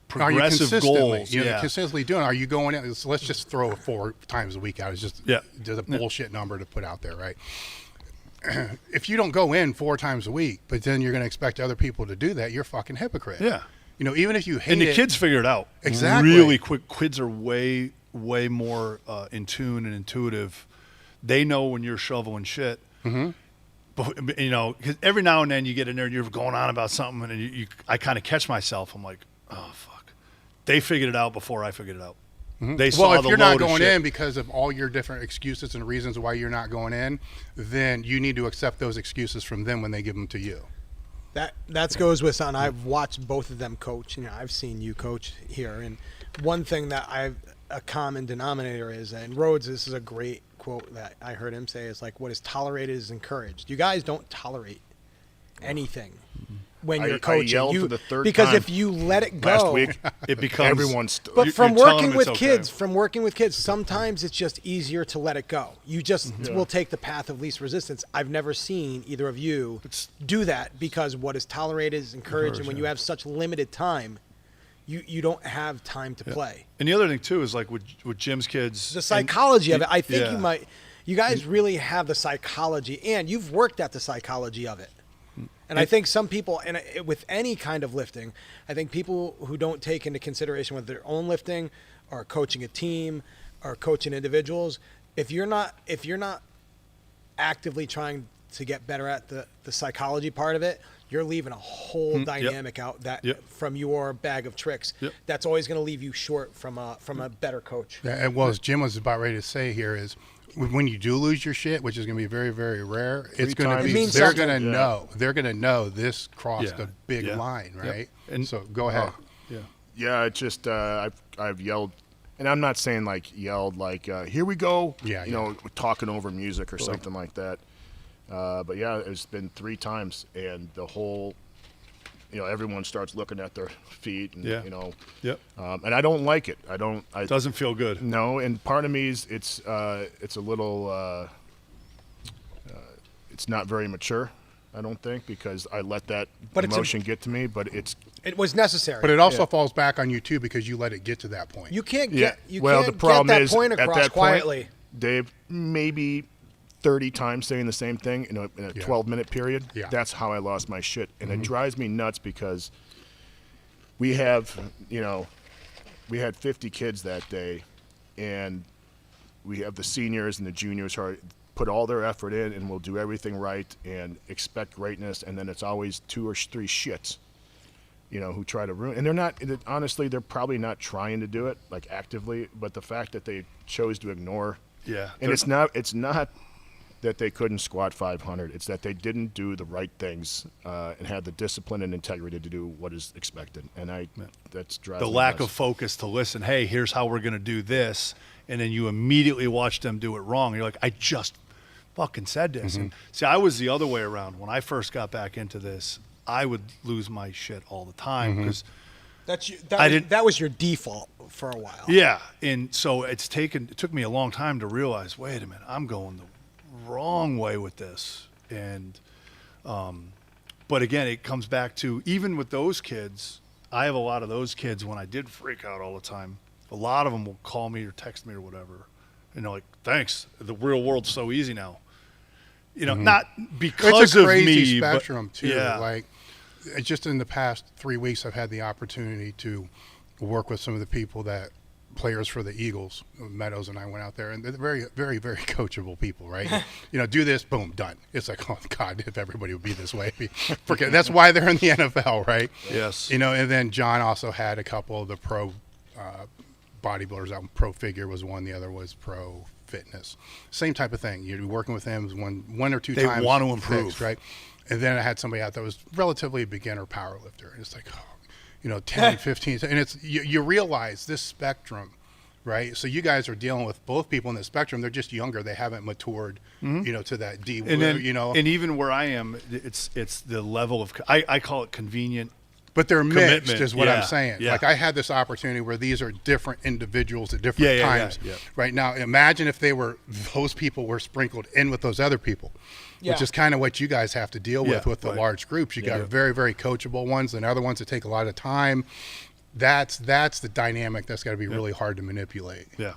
progressive goals? Consistently doing. Are you going in? Let's just throw 4 times a week out. It's just a bullshit number to put out there, right? If you don't go in 4 times a week, but then you're going to expect other people to do that, you're a fucking hypocrite. Yeah. Even if you hate and the kids figure it out exactly really quick. Kids are way more in tune and intuitive. They know when you're shoveling shit. Mm-hmm. But, because every now and then you get in there and you're going on about something, and I kind of catch myself. I'm like, oh fuck, they figured it out before I figured it out. Mm-hmm. They saw if you're not going in because of all your different excuses and reasons why you're not going in, then you need to accept those excuses from them when they give them to you. That goes with something. I've watched both of them coach. I've seen you coach here, and one thing that a common denominator is, and Rhodes, this is a great quote that I heard him say, is like, what is tolerated is encouraged. You guys don't tolerate anything when you're coaching. I yelled for the third because time if you let it go, last week, it becomes everyone's. But from working with kids, sometimes it's just easier to let it go. You just will take the path of least resistance. I've never seen either of you do that, because what is tolerated is encouraged, and when you have such limited time, you don't have time to play. And the other thing too is like with Jim's kids, the psychology of it. I think you guys really have the psychology, and you've worked at the psychology of it. And I think some people, and with any kind of lifting, I think people who don't take into consideration with their own lifting, or coaching a team, or coaching individuals, if you're not actively trying to get better at the psychology part of it, you're leaving a whole dynamic out from your bag of tricks. That's always going to leave you short from a better coach. Yeah, and as Jim was about ready to say here is, when you do lose your shit, which is going to be very, very rare, it's going to be, they're going to know this crossed a big line, right? And so go ahead. Yeah, it's just I've yelled, and I'm not saying yelled here we go, talking over music or something like that. But yeah, it's been 3 times, and the whole, everyone starts looking at their feet, and and I don't like it. It doesn't feel good. No, and part of me is it's a little, it's not very mature, I don't think, because I let that emotion get to me. But it was necessary. But it also falls back on you too, because you let it get to that point. You can't get the problem get that is, point across at that quietly. Point, Dave, maybe 30 times saying the same thing in a 12-minute period. Yeah. That's how I lost my shit. And it drives me nuts, because we have, we had 50 kids that day, and we have the seniors and the juniors who put all their effort in and will do everything right and expect greatness, and then it's always 2 or 3 shits, who try to ruin. And they're not, honestly, they're probably not trying to do it actively, but the fact that they chose to ignore. Yeah. And it's not that they couldn't squat 500. It's that they didn't do the right things and had the discipline and integrity to do what is expected. And that's driving the lack of focus to listen. Hey, here's how we're going to do this, and then you immediately watch them do it wrong. You're like, I just fucking said this. And see, I was the other way around. When I first got back into this, I would lose my shit all the time, because that was your default for a while. Yeah, and so it took me a long time to realize, wait a minute, I'm going the wrong way with this. And but again, it comes back to, even with those kids, I have a lot of those kids, when I did freak out all the time, a lot of them will call me or text me or whatever, and they're like, thanks, the real world's so easy now. Not because it's a of crazy me, spectrum but, too. Just in the past 3 weeks, I've had the opportunity to work with some of the people that players for the Eagles. Meadows and I went out there, and they're very, very, very coachable people, right? Do this, boom, done. It's like, oh God, if everybody would be this way. Forget. That's why they're in the NFL, right? Yes. And then John also had a couple of the pro bodybuilders out. Pro Figure was one. The other was Pro Fitness. Same type of thing. You're working with them one or two times. They want to improve, fixed, right? And then I had somebody out that was relatively a beginner powerlifter, and it's like, 10, 15, and it's you realize this spectrum right? So you guys are dealing with both people in the spectrum. They're just younger. They haven't matured, to that D. And then, and even where I am, it's the level of I call it convenient. But they're mixed, commitment. is what I'm saying. Yeah. Like I had this opportunity where these are different individuals at different times. Yeah. Right now, imagine if those people were sprinkled in with those other people, which is kind of what you guys have to deal with the large groups. You got very, very coachable ones and other ones that take a lot of time. That's the dynamic that's got to be really hard to manipulate. Yeah.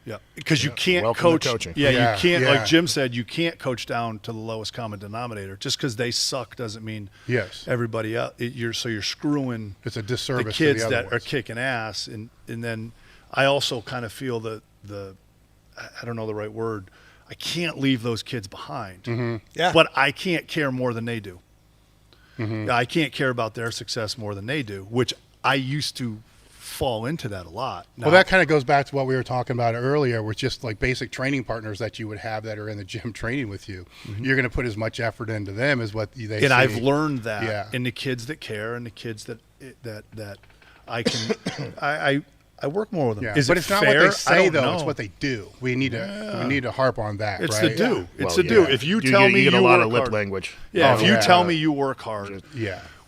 Yeah, because you can't Welcome to coach. coaching. You can't. Like Jim said, you can't coach down to the lowest common denominator. Just because they suck doesn't mean everybody else. You're screwing. It's a disservice the kids to the other that ones. are kicking ass, and then I also kind of feel the I don't know the right word. I can't leave those kids behind. Mm-hmm. Yeah, but I can't care more than they do. Mm-hmm. I can't care about their success more than they do, which I used to fall into that a lot. Well, that kind of goes back to what we were talking about earlier, with just like basic training partners that you would have that are in the gym training with you. You're going to put as much effort into them as what they and see. I've learned that in the kids that care and the kids that I can I work more with them. Yeah. Is but it it's not fair? what they say though; know. it's what they do. We need to harp on that. It's right? the do. It's Well, the do. yeah. If you tell me you get a you lot work of lip hard, language. if you yeah. tell me you work hard,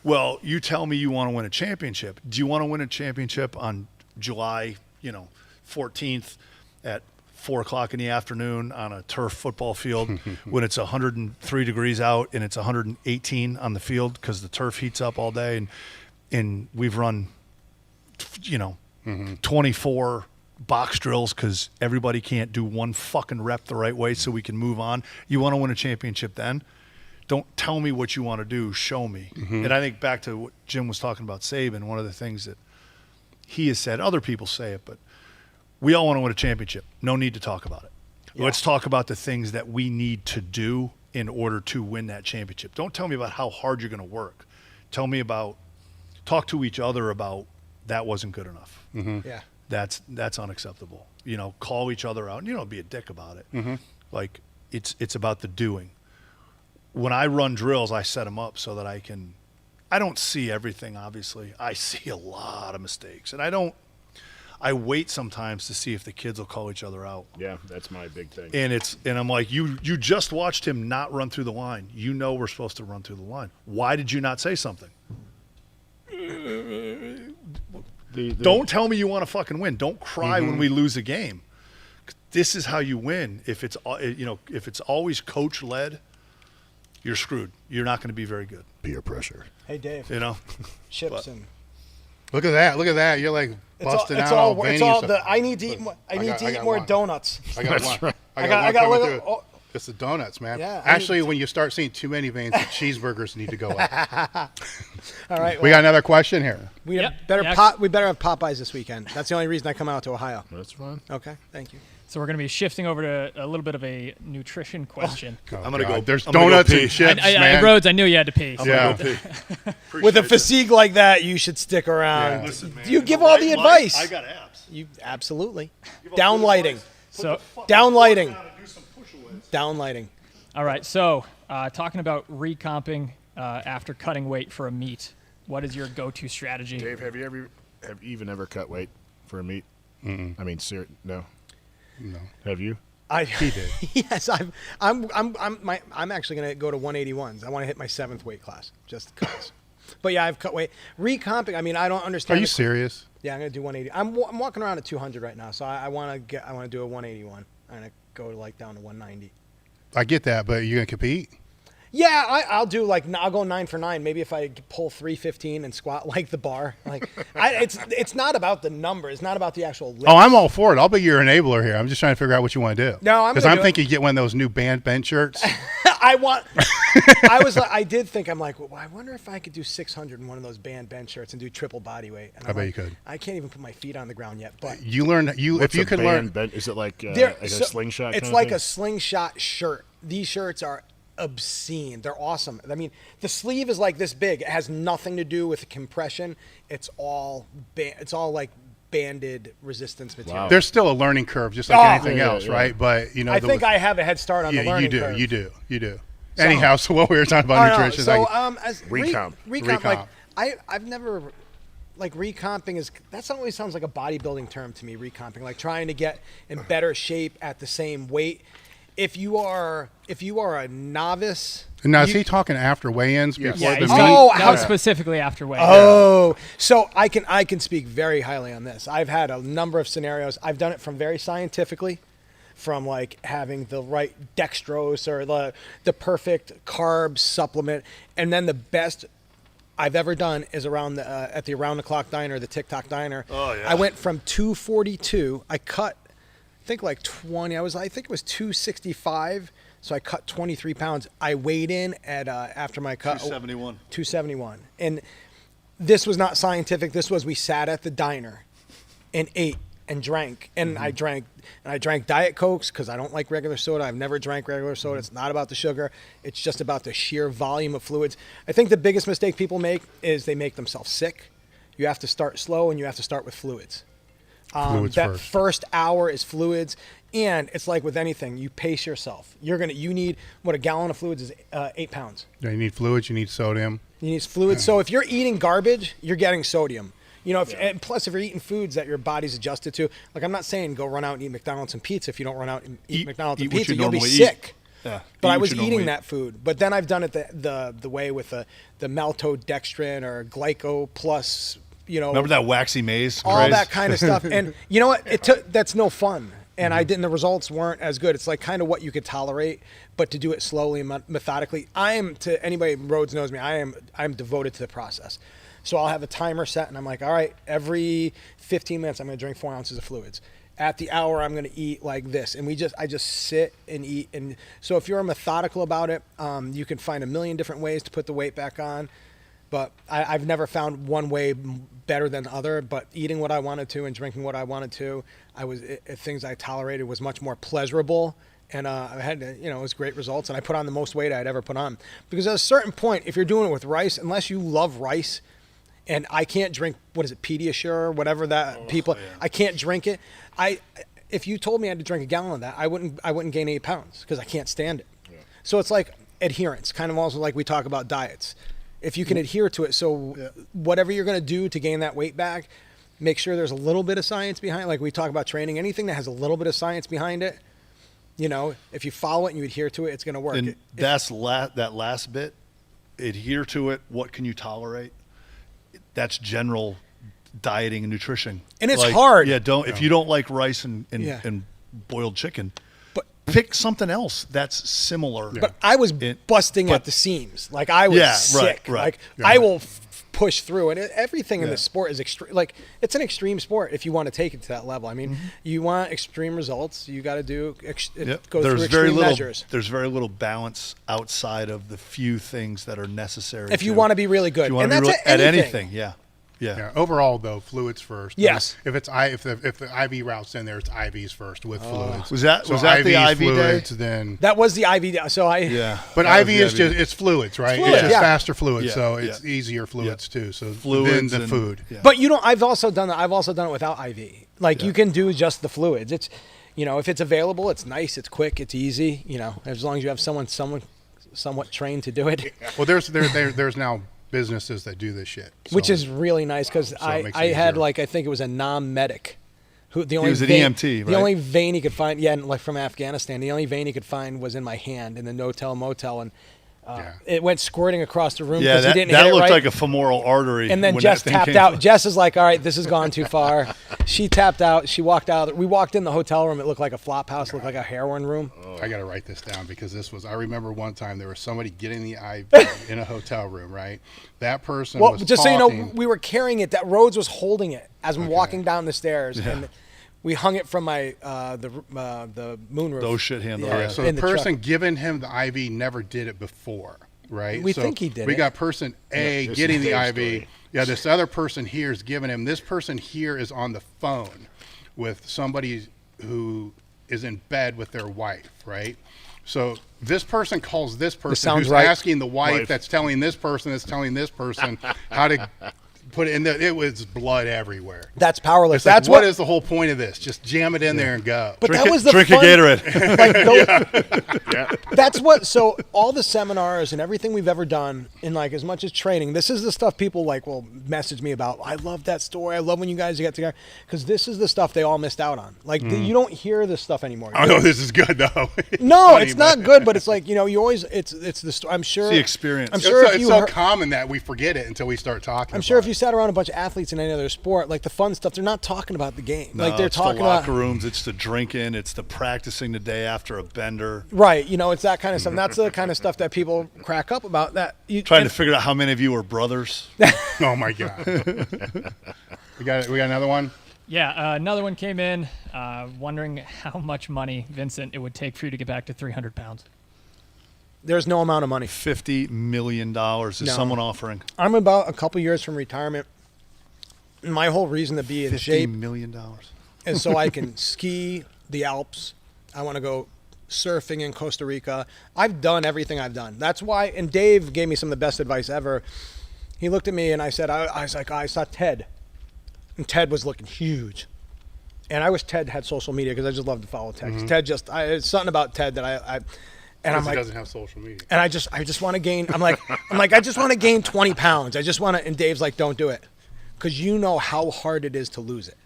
well, you tell me you want to win a championship. Do you want to win a championship on July, 14th at 4:00 in the afternoon on a turf football field when it's 103 degrees out and it's 118 on the field because the turf heats up all day and we've run, 24 box drills because everybody can't do one fucking rep the right way so we can move on. You want to win a championship then? Don't tell me what you want to do. Show me. And I think back to what Jim was talking about Saban, one of the things that he has said, other people say it, but we all want to win a championship. No need to talk about it. Yeah. Let's talk about the things that we need to do in order to win that championship. Don't tell me about how hard you're going to work. Talk to each other about that wasn't good enough. Yeah. That's unacceptable. Call each other out and be a dick about it. Like it's about the doing. When I run drills, I set them up so that I don't see everything, obviously. I see a lot of mistakes. And I wait sometimes to see if the kids will call each other out. Yeah, that's my big thing. And I'm like, you just watched him not run through the line. We're supposed to run through the line. Why did you not say something? Don't tell me you want to fucking win. Don't cry when we lose a game. This is how you win. If it's always coach led, you're screwed. You're not going to be very good. Peer pressure. Hey, Dave. Chips and. Look at that. You're like busting out all veiny. I need to eat more. I need to eat more donuts. I got one. Right. I got it's the donuts, man. Yeah, actually, when you start seeing too many veins, the cheeseburgers need to go up. All right. We got another question here. We Yep. better have Popeyes this weekend. That's the only reason I come out to Ohio. That's fine. Okay. Thank you. So we're going to be shifting over to a little bit of a nutrition question. I'm going to go. There's I'm gonna donuts go pee. and chips, man. Rhodes, I knew you had to pee. So. Yeah. With a physique like that, you should stick around. Yeah. Listen, man, You give all the advice. I got abs. You absolutely. Downlighting. So, Downlighting. Downlighting. all right. So, talking about recomping after cutting weight for a meet, what is your go-to strategy? Dave, have you even ever cut weight for a meet? I mean, no. No. Have you? He did. Yes, I'm actually going to go to 181s. I want to hit my 7th weight class, just because. But yeah, I've cut weight. Recomping. I mean, I don't understand. Are you serious? Yeah, I'm going to do 180. I'm walking around at 200 right now, so I want to do a 181. I'm going to go down to 190. I get that, but you're gonna compete? Yeah, I'll do I'll go 9 for 9. Maybe if I pull 315 and squat like the bar. It's not about the number. It's not about the actual lift. Oh, I'm all for it. I'll be your enabler here. I'm just trying to figure out what you want to do. No, because I'm thinking you get one of those new band bench shirts. I did think, I'm like, well, I wonder if I could do 600 in one of those band bench shirts and do triple body weight. And I bet you could. I can't even put my feet on the ground yet. But you learn if you could learn. Is it like a slingshot? It's like a slingshot shirt. These shirts are obscene. They're awesome. I mean, the sleeve is like this big. It has nothing to do with compression. It's all like banded resistance material. Wow. There's still a learning curve, just like anything else, right? But I think I have a head start on the learning curve. You do. Anyhow, so what we were talking about nutrition. Recomp. Like I've never like recomping that always sounds like a bodybuilding term to me. Recomping, like trying to get in better shape at the same weight. If you are a novice. Now, is he talking after weigh-ins before the meet? Oh, how specifically after weigh-ins. Oh, so I can speak very highly on this. I've had a number of scenarios. I've done it from very scientifically, from like having the right dextrose or the perfect carb supplement, and then the best I've ever done is around at the Around the Clock Diner, the TikTok Diner. Oh yeah. I went from 242. I cut, I think like 20. I think it was 265. So I cut 23 pounds. I weighed in at after my cut 271. 271. And this was not scientific. This was we sat at the diner and ate and drank. And I drank Diet Cokes because I don't like regular soda. I've never drank regular soda. It's not about the sugar. It's just about the sheer volume of fluids. I think the biggest mistake people make is they make themselves sick. You have to start slow and you have to start with fluids. Fluids that first. first hour is fluids. And it's like with anything, you pace yourself. You need what a gallon of fluids is 8 pounds. You need fluids, you need sodium. You need fluids. So if you're eating garbage, you're getting sodium. And plus if you're eating foods that your body's adjusted to, like I'm not saying go run out and eat McDonald's and pizza if you don't run out and eat McDonald's and pizza, you'll be sick. Yeah. But I was eating that food. But then I've done it the way with the maltodextrin or glyco plus, Remember that waxy maze? All craze? that kind of stuff. And you know what? That's no fun. And I didn't. The results weren't as good. It's like kind of what you could tolerate, but to do it slowly and methodically. To anybody Rhodes knows me. I'm devoted to the process. So I'll have a timer set, and I'm like, all right, every 15 minutes I'm going to drink 4 ounces of fluids. At the hour I'm going to eat like this, and I just sit and eat. And so if you're methodical about it, you can find a million different ways to put the weight back on. But I've never found one way better than the other. But eating what I wanted to and drinking what I wanted to, things I tolerated was much more pleasurable. And I had, it was great results. And I put on the most weight I'd ever put on. Because at a certain point, if you're doing it with rice, unless you love rice, and I can't drink, Pediasure, whatever that I can't drink it. If you told me I had to drink a gallon of that, I wouldn't gain 8 pounds because I can't stand it. Yeah. So it's like adherence, kind of also like we talk about diets. If you can adhere to it, so whatever you're going to do to gain that weight back, make sure there's a little bit of science behind it. Like we talk about training, anything that has a little bit of science behind it, if you follow it and you adhere to it, it's going to work. And that last bit, adhere to it. What can you tolerate? That's general dieting and nutrition. And it's hard. Yeah, if you don't like rice and boiled chicken, pick something else that's similar. But I was busting at the seams. Like I was sick. Right. I will push through. And everything in this sport is extreme. Like it's an extreme sport if you want to take it to that level. I mean, you want extreme results, you got to do go through extreme measures. There's very little balance outside of the few things that are necessary. If you want to be really good, and that's at anything. Yeah. Overall, though, fluids first. Yes. If the IV route's in there, it's IVs first with fluids. Was that the IV fluids, day? Then that was the IV day. So But IV is just fluids, right? Fluids, it's just faster fluids, Yeah. so it's easier fluids too. So fluids then the food. Yeah. But I've also done that. I've also done it without IV. Like you can do just the fluids. It's if it's available, it's nice, it's quick, it's easy. As long as you have someone somewhat trained to do it. Well, there's now businesses that do this shit, which is really nice because I had I think it was a non-medic who he was an EMT, right? The only vein he could find, from Afghanistan, the only vein he could find was in my hand in the no-tell motel, and it went squirting across the room because he didn't hit it right. That looked like a femoral artery. And then Jess tapped out. Jess is like, all right, this has gone too far. She tapped out. She walked out. We walked in the hotel room. It looked like a flop house. It looked like a heroin room. I got to write this down because I remember one time there was somebody getting the IV in a hotel room, right? That person was just talking. so you know, we were carrying it. That Rhodes was holding it as I'm walking down the stairs. Yeah. And we hung it from my the moonroof. Those shit handles. Yeah. So the person giving him the IV never did it before. Right. We think he did. We got person A getting the IV. Story. Yeah, this other person here is giving him. This person here is on the phone with somebody who is in bed with their wife, right? So this person calls this person who's asking the wife that's telling this person how to put it in there. It was blood everywhere. That's powerlifting. It's like, That's what is the whole point of this? Just jam it in there and go. But that was the drink fun, a Gatorade. like, that's what. So all the seminars and everything we've ever done, in like as much as training, this is the stuff people like will message me about. I love that story. I love when you guys get together, because this is the stuff they all missed out on. Like you don't hear this stuff anymore. I know this is good though. No, it's not good, but it's like, you always it's the story. I'm sure It's the experience. I'm sure it's so common that we forget it until we start talking. I'm sure if you sat around a bunch of athletes in any other sport, like the fun stuff, they're not talking about the game. No, like they're it's talking the locker about rooms, it's the drinking, it's the practicing the day after a bender. right. It's that kind of stuff. And that's the kind of stuff that people crack up about. That Trying to figure out how many of you are brothers. Oh my god. we got another one. Yeah, another one came in, wondering how much money, Vincent, it would take for you to get back to 300 pounds. There's no amount of money. $50 million is someone offering. I'm about a couple years from retirement. My whole reason to be in shape $50 million. is so I can ski the Alps. I want to go surfing in Costa Rica. I've done everything I've done. That's why, and Dave gave me some of the best advice ever. He looked at me and I said, I was like, I saw Ted. And Ted was looking huge. And I wish Ted had social media, because I just love to follow Ted. 'Cause Ted just, it's something about Ted that I'm like, he doesn't have social media. and I just want to gain, I'm like, I just want to gain 20 pounds. I just want to, and Dave's like, don't do it. Because you know how hard it is to lose it.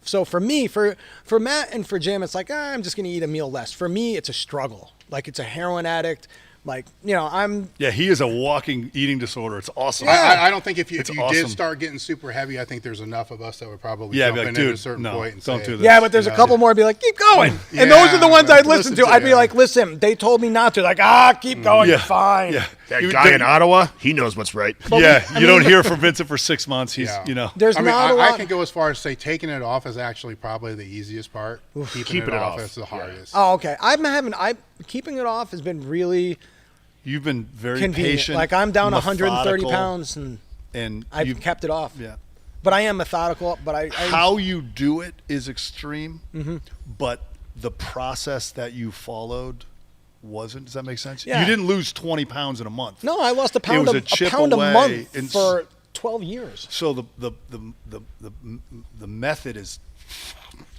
So for me, for Matt and for Jim, it's like, I'm just going to eat a meal less. For me, it's a struggle. Like, it's a heroin addict. Like, Yeah, he is a walking eating disorder. It's awesome. I don't think if you awesome. did start getting super heavy, I think there's enough of us that would probably Yeah, jump be like, in at a dude, certain no, point and don't say, do this. yeah, but there's a couple more I'd be like, keep going. Yeah, And those are the ones I'd listen to. I'd be yeah. like, listen, they told me not to. Like, keep going. You're fine. Yeah. That guy in Ottawa, he knows what's right. You don't hear from Vincent for 6 months. He's, Yeah. There's I mean, not a lot. I can go as far as say taking it off is actually probably the easiest part. Keeping it off is the hardest. Oh, okay. Keeping it off has been really You've been very convenient. patient. Like, I'm down 130 methodical, pounds and I've kept it off. Yeah. But I am methodical. But How you do it is extreme, Mm-hmm. but the process that you followed wasn't. Does that make sense? Yeah. You didn't lose 20 pounds in a month. No, I lost a pound was a a chip pound a away month and for 12 years. So the method is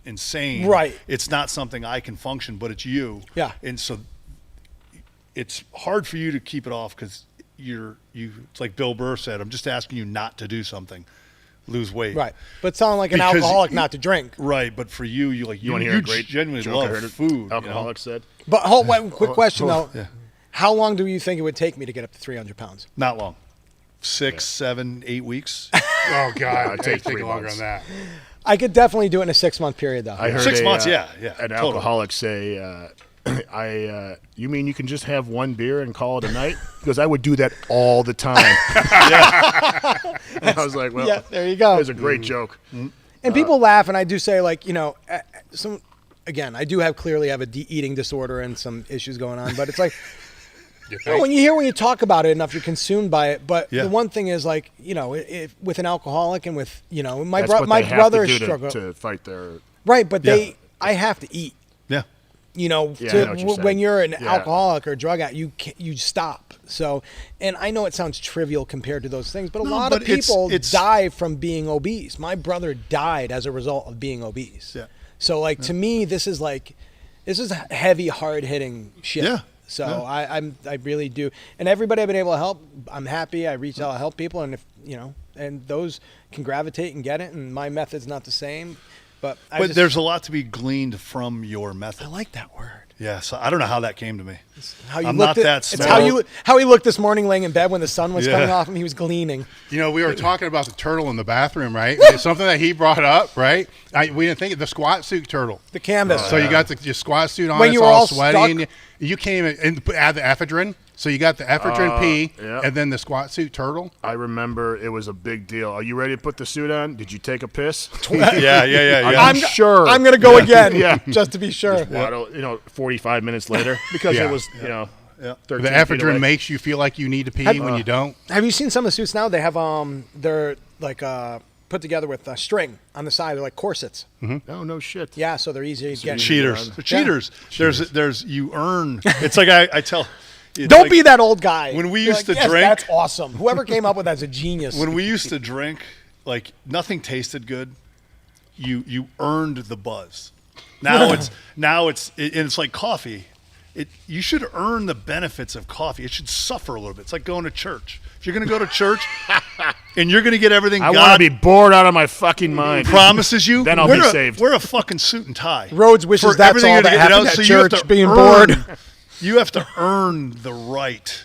insane. Right. It's not something I can function, but it's you. Yeah. And so it's hard for you to keep it off, because it's like Bill Burr said, I'm just asking you not to do something, lose weight. Right. But sound like an Because alcoholic not to drink. Right, but for you You want to hear a great genuinely joke I heard love it food. Alcoholics said. But quick question though. Yeah. How long do you think it would take me to get up to 300 pounds? Not long. 6, 7, 8 weeks. Oh God, I'd take it'd take 3 longer months. than that. I could definitely do it in a 6-month period though. I heard 6 months, yeah. an totally. alcoholic say, you mean you can just have one beer and call it a night? Because I would do that all the time. I was like, well, yeah, there you go. It's a great joke. And people laugh, and I do say, like, again, I do clearly have a eating disorder and some issues going on, but it's like, when you talk about it enough, you're consumed by it. But the one thing is, like, with an alcoholic and with, my That's what my they have brother to do struggle. to fight their. Right, but I have to eat. Yeah. I know what you're When saying. you're an Yeah. alcoholic or a drug addict, you stop. So, and I know it sounds trivial compared to those things, but a lot of but it's- people it's- die from being obese. My brother died as a result of being obese. Yeah. So, like, to me, this is heavy, hard hitting shit. Yeah. So Yeah. I really do, and everybody I've been able to help, I'm happy. I reach out, I help people, and if and those can gravitate and get it. And my method's not the same, but there's a lot to be gleaned from your method. I like that word. Yeah, so I don't know how that came to me. How you I'm looked not that It's smart. how he looked this morning laying in bed when the sun was Yeah. coming off him. He was gleaning. We were talking about the turtle in the bathroom, right? Something that he brought up, right? We didn't think of the squat suit turtle. The canvas. So you got your squat suit on, When it's you were all all sweaty, stuck? and you came in and add the ephedrine. So you got the ephedrine P, yeah. and then the squat suit turtle. I remember it was a big deal. Are you ready to put the suit on? Did you take a piss? Yeah. I'm sure. I'm gonna go again. Yeah. Just to be sure. Waddle, 45 minutes later, because Yeah. it was, 13 The feet ephedrine away. makes you feel like you need to pee when you don't. Have you seen some of the suits now? They have they're like put together with string on the side. They're like corsets. Oh, no shit. Yeah, so they're easy to get. Cheaters. Yeah. They're cheaters. There's you earn. It's like I tell. it's Don't like be that old guy. when we You're used like, to yes, drink- That's awesome. Whoever came up with that's a genius. when we used to drink, like nothing tasted good. You earned the buzz. Now it's like coffee. You should earn the benefits of coffee. It should suffer a little bit. It's like going to church. If you're going to go to church and you're going to get everything I God want to be bored out of my fucking mind. promises you, Then I'll be saved. Wear a fucking suit and tie. Rhodes wishes For that's everything all you're that gonna get happened out, at so you have church, to being earn- bored. You have to earn the right.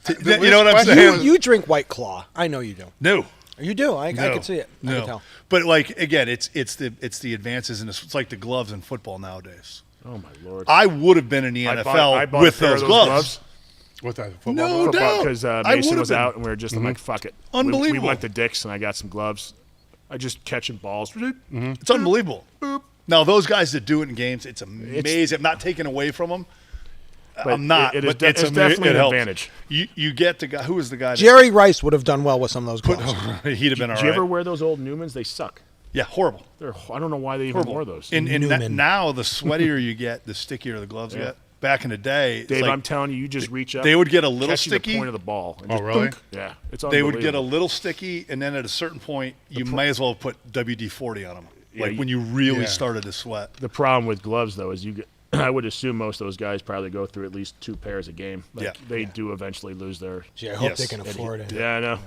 The You know what I'm question saying? was- You drink White Claw. I know you do. No. You do. I No. can see it. I No. can tell. But like again, it's the advances in this. It's like the gloves in football nowadays. Oh my Lord! I would have been in the NFL I bought with a pair of those gloves. With that football No glove? doubt. Because I Mason would've was been. out, and we were just I'm like, fuck it. Unbelievable. We went to Dick's, and I got some gloves. I just catching balls. It's unbelievable. Now those guys that do it in games, it's amazing. I'm not taking away from them. But I'm not. It is but it's definitely it an helps. advantage. You get the guy. Who was the guy? Jerry Rice would have done well with some of those gloves. He'd have been all Did you right. ever wear those old Newmans? They suck. Yeah, horrible. I don't know why they even Horrible. wore those. And Newman. now the sweatier you get, the stickier the gloves get. Back in the day, it's Dave, like I'm telling you, you just reach up. they would get a little catch you the sticky. point of the ball. And Oh, just really? dunk. Yeah, it's They would get a unbelievable. little sticky, and then at a certain point, you might as well put WD-40 on them. Yeah, Like when you really yeah. started to sweat. The problem with gloves, though, is you get. I would assume most of those guys probably go through at least 2 pairs a game. Like, Yeah. They do eventually lose their. Gee, I hope Yes. they can afford it. Yeah, I know.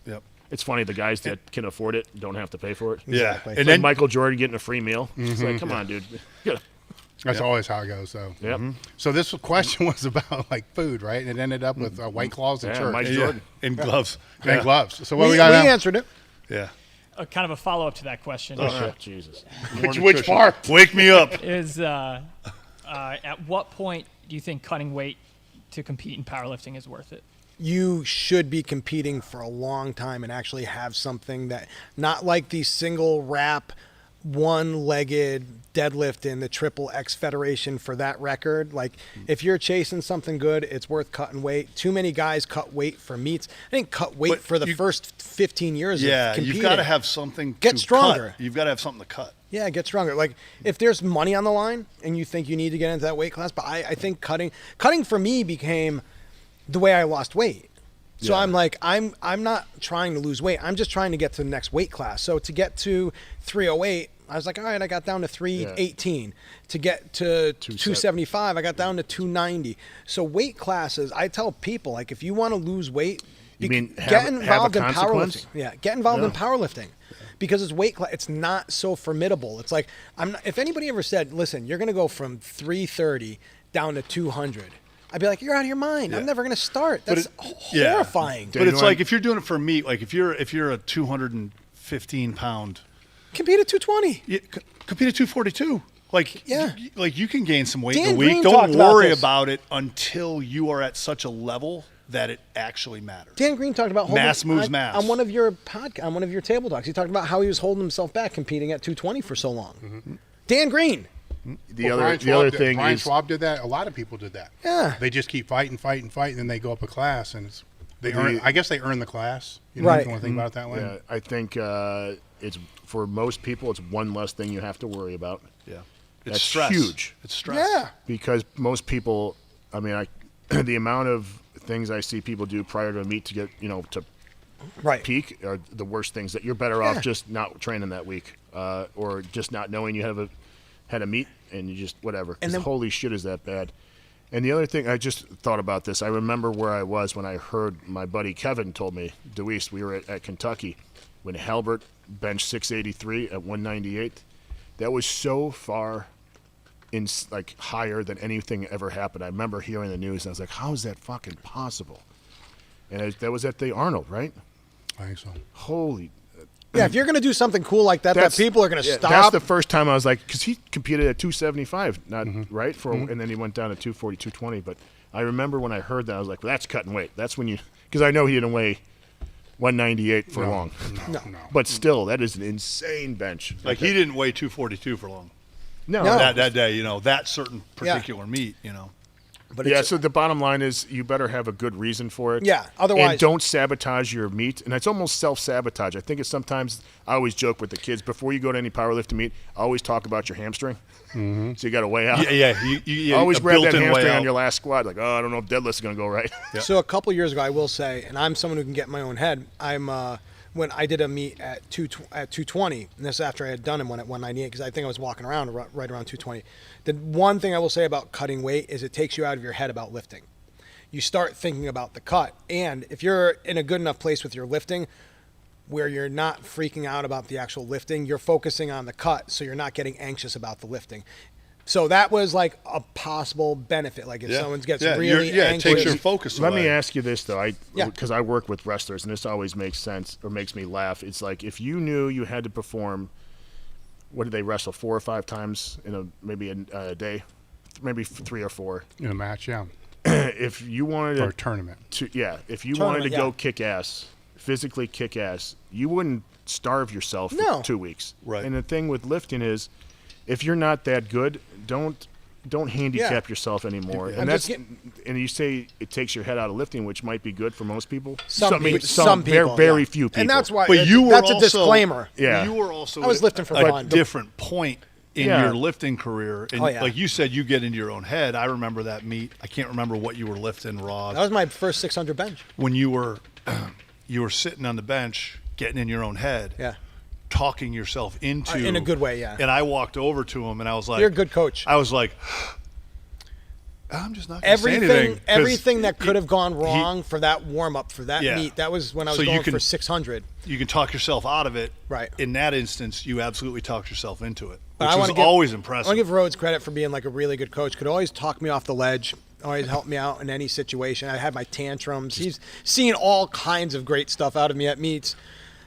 Yep. It's funny the guys that can afford it don't have to pay for it. Yeah. Exactly. And It's then like Michael Jordan getting a free meal. It's like, come on, dude. You gotta- That's always how it goes, though. Yep. So this question was about like food, right? And it ended up with White Claws and Yeah, church Mike yeah, Jordan. and gloves. and Yeah. gloves. So what We we got now? answered it. Yeah. Kind of a follow up to that question Oh, shit, Jesus. Which part? Wake me up. is at what point do you think cutting weight to compete in powerlifting is worth it? You should be competing for a long time and actually have something that, not like the single wrap, one-legged deadlift in the Triple X Federation for that record. Like, if you're chasing something good, it's worth cutting weight. Too many guys cut weight for meets. I think cut weight But for the first 15 years Yeah, of competing. you've got to have something Get to stronger. cut. You've got to have something to cut. Yeah, get stronger. Like, if there's money on the line and you think you need to get into that weight class, but I think cutting for me became the way I lost weight. So I'm like, I'm not trying to lose weight. I'm just trying to get to the next weight class. So to get to 308, I was like, all right, I got down to 318. To get to 275, I got down to 290. So weight classes, I tell people, like, if you want to lose weight, You mean get have a involved in consequence? powerlifting. Yeah, get involved in Yeah. powerlifting. Because it's weight class, it's not so formidable. It's like, if anybody ever said, listen, you're going to go from 330 down to 200, I'd be like, you're out of your mind. I'm never going to start. That's Yeah. horrifying. But it's like if you're doing it for meat, like if you're a 215 pound, Compete at 220. compete at 242. Like Yeah. like you can gain some weight Dan in a week. Green Don't talked about worry this. about it until you are at such a level that it actually matters. Dan Green talked about holding, Mass moves mass. on one of your on one of your table talks. He talked about how he was holding himself back competing at 220 for so long. Mm-hmm. Dan Green. The other thing Brian is Schwab did that. A lot of people did that. Yeah. They just keep fighting, and then they go up a class, and I guess they earn the class. You know, Right. if you want to think about it that way. Yeah, I think it's for most people, it's one less thing you have to worry about. Yeah. It's That's stress. huge. It's stress. Yeah. Because most people, I mean, the amount of things I see people do prior to a meet to get, to Right. peak are the worst things that you're better off just not training that week or just not knowing you had a meet and you just whatever. And 'Cause then- holy shit, is that bad? And the other thing, I just thought about this. I remember where I was when I heard my buddy Kevin told me, DeWeese, we were at Kentucky when Halbert benched 683 at 198. That was so far higher than anything ever happened. I remember hearing the news and I was like, how is that fucking possible? And that was at the Arnold, right? I think so. Holy. Yeah, if you're going to do something cool like that, that people are going to stop. That's the first time I was like, because he competed at 275, not right and then he went down to 240, 220. But I remember when I heard that, I was like, well, that's cutting weight. That's when because I know he didn't weigh 198 for long. No. But still, that is an insane bench. Like he didn't weigh 242 for long. No. That day, that certain particular meat, But Yeah, it's, so the bottom line is you better have a good reason for it. Yeah, otherwise- And don't sabotage your meet. And it's almost self-sabotage. I think it's sometimes, I always joke with the kids, before you go to any powerlifting meet, I always talk about your hamstring. Mm-hmm. So you got to weigh out. Yeah. You Always a grab that built-in hamstring way on out. your last squat. Like, I don't know if deadlift's going to go right. So a couple years ago, I will say, and I'm someone who can get in my own head, when I did a meet at 220, and this after I had done him one at 198, because I think I was walking around right around 220. The one thing I will say about cutting weight is it takes you out of your head about lifting. You start thinking about the cut, and if you're in a good enough place with your lifting where you're not freaking out about the actual lifting, you're focusing on the cut, so you're not getting anxious about the lifting. So that was like a possible benefit. Like if someone gets really anxious. It takes your focus away. Let me ask you this, though, because I work with wrestlers, and this always makes sense or makes me laugh. It's like if you knew you had to perform, what did they wrestle, 4 or 5 times in maybe a day? Maybe 3 or 4. In a match, yeah. If you wanted to, or a tournament. If you wanted to go kick ass, physically kick ass, you wouldn't starve yourself for 2 weeks. Right. And the thing with lifting is, if you're not that good, don't handicap yourself anymore. And and you say it takes your head out of lifting, which might be good for most people. Some people, very few people. And that's why. But that's a disclaimer. Yeah. You were also I was lifting for a fun. different point in your lifting career. And like you said, you get into your own head. I remember that meet. I can't remember what you were lifting, Ross. That was my first 600 bench. When you were sitting on the bench, getting in your own head. Yeah. Talking yourself into in a good way, yeah. And I walked over to him and I was like, "You're a good coach." I was like, I'm just not going to say anything. Everything that could have gone wrong for that warm up for that meet. That was when I was going for 600. You can talk yourself out of it. Right. In that instance, you absolutely talked yourself into it, But which was always impressive. I want to give Rhodes credit for being like a really good coach. Could always talk me off the ledge. Always helped me out in any situation. I had my tantrums. He's seen all kinds of great stuff out of me at meets.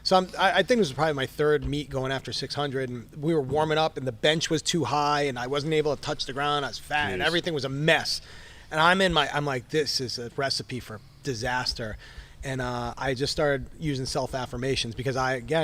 So I think it was probably my 3rd meet going after 600, and we were warming up, and the bench was too high, and I wasn't able to touch the ground. I was fat, and everything was a mess. And I'm like, this is a recipe for disaster. And I just started using self-affirmations because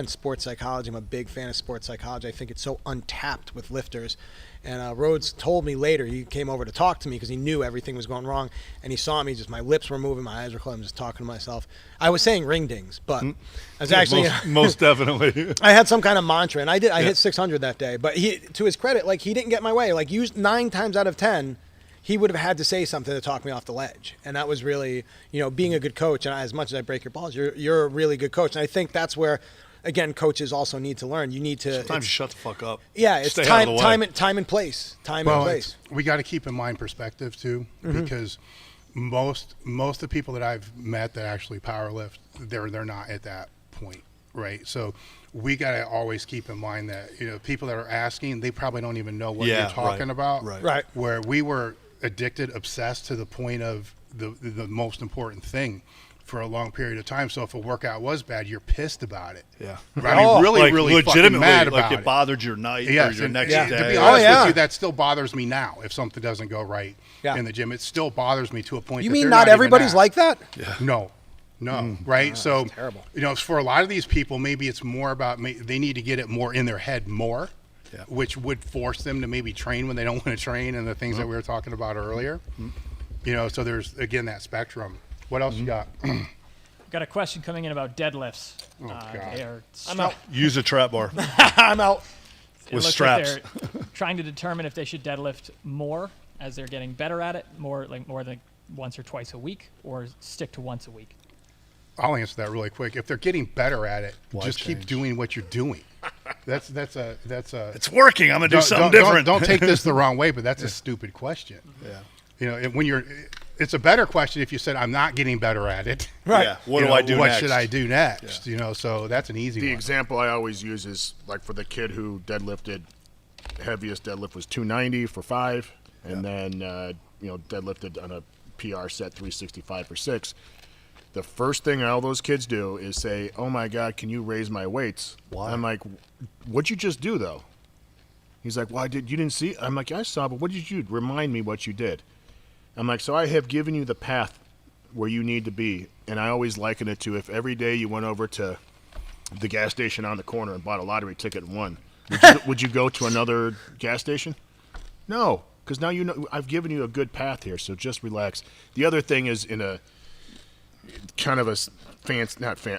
sports psychology, I'm a big fan of sports psychology. I think it's so untapped with lifters. And Rhodes told me later, he came over to talk to me because he knew everything was going wrong. And he saw me, just my lips were moving, my eyes were closed, I'm just talking to myself. I was saying ring dings, but I was actually... most definitely. I had some kind of mantra, and I hit 600 that day. But he, to his credit, like he didn't get my way. Like 9 times out of 10, he would have had to say something to talk me off the ledge. And that was really, being a good coach. And as much as I break your balls, you're a really good coach. And I think that's where... Again, coaches also need to learn. You need to sometimes shut the fuck up. Yeah, it's time and place. Time and place. We got to keep in mind perspective too, because most of the people that I've met that actually powerlift, they're not at that point, right? So we got to always keep in mind that people that are asking, they probably don't even know what you're talking about. Right. Where we were addicted, obsessed to the point of the most important thing for a long period of time. So if a workout was bad, you're pissed about it. Yeah. I mean, really legitimately mad about it bothered your night or your next day. To be honest with you, that still bothers me now if something doesn't go right in the gym. It still bothers me to a point. You mean not everybody's like that? Yeah. No, right? So, terrible. For a lot of these people, maybe it's more about they need to get it more in their head more, which would force them to maybe train when they don't want to train, and the things that we were talking about earlier. So there's, again, that spectrum. What else you got? Got a question coming in about deadlifts. Oh, God. I'm out. Use a trap bar. I'm out. With straps. Like they're trying to determine if they should deadlift more as they're getting better at it, more than once or twice a week, or stick to once a week. I'll answer that really quick. If they're getting better at it, just keep doing what you're doing. That's a. It's working. I'm gonna do something different. Don't take this the wrong way, but that's a stupid question. Yeah. It's a better question if you said, I'm not getting better at it. Right. Yeah. What do I do next? What should I do next? Yeah. So that's an easy one. The example I always use is like for the kid who deadlifted, heaviest deadlift was 290 for 5, and then, deadlifted on a PR set 365 for 6. The first thing all those kids do is say, oh my God, can you raise my weights? Why? I'm like, what'd you just do though? He's like, well, you didn't see? I'm like, I saw, but what did you do? Remind me what you did. I'm like, so I have given you the path where you need to be. And I always liken it to if every day you went over to the gas station on the corner and bought a lottery ticket and won, would you go to another gas station? No, because now I've given you a good path here, so just relax. The other thing is in a kind of a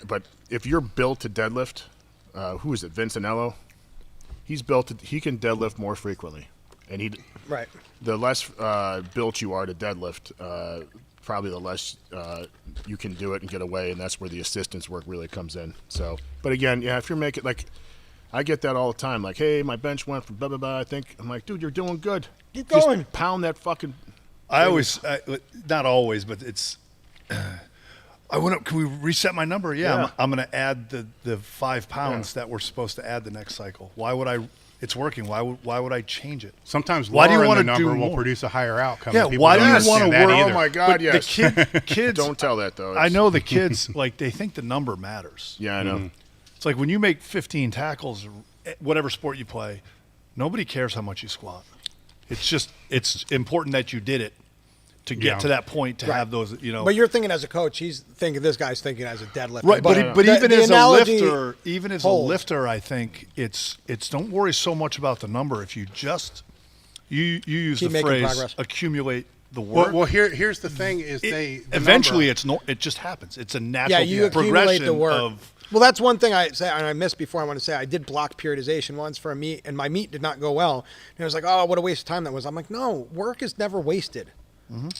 but if you're built to deadlift, who is it, Vincent Dizenzo? He can deadlift more frequently. And Right. the less built you are to deadlift, probably the less you can do it and get away, and that's where the assistance work really comes in. So, but again, yeah, if you're making like, I get that all the time. Like, hey, my bench went from blah blah blah. I think I'm like, dude, you're doing good. Keep going. Just pound that fucking. I always, not always, but it's. I went up. Can we reset my number? Yeah. I'm going to add the 5 pounds that we're supposed to add the next cycle. Why would I? It's working. Why would I change it? Sometimes why do you lowering want the to number do will more? produce a higher outcome. Yeah, People why don't do you understand want to that work? either. Oh my God, But yes. the kids. Don't tell that though. I know the kids like they think the number matters. Yeah, I know. It's like when you make 15 tackles, whatever sport you play, nobody cares how much you squat. It's important that you did it to get to that point to have those, But you're thinking as a coach, this guy's thinking as a deadlifter. Right, but even as a lifter, I think it's don't worry so much about the number. If you just you use Keep the making phrase progress. accumulate the work. Well, here's the thing: is eventually it just happens. It's a natural you accumulate progression the work. of. Well, that's one thing I say, and I missed before. I want to say I did block periodization once for a meet, and my meet did not go well. And I was like, oh, what a waste of time that was. I'm like, no, work is never wasted.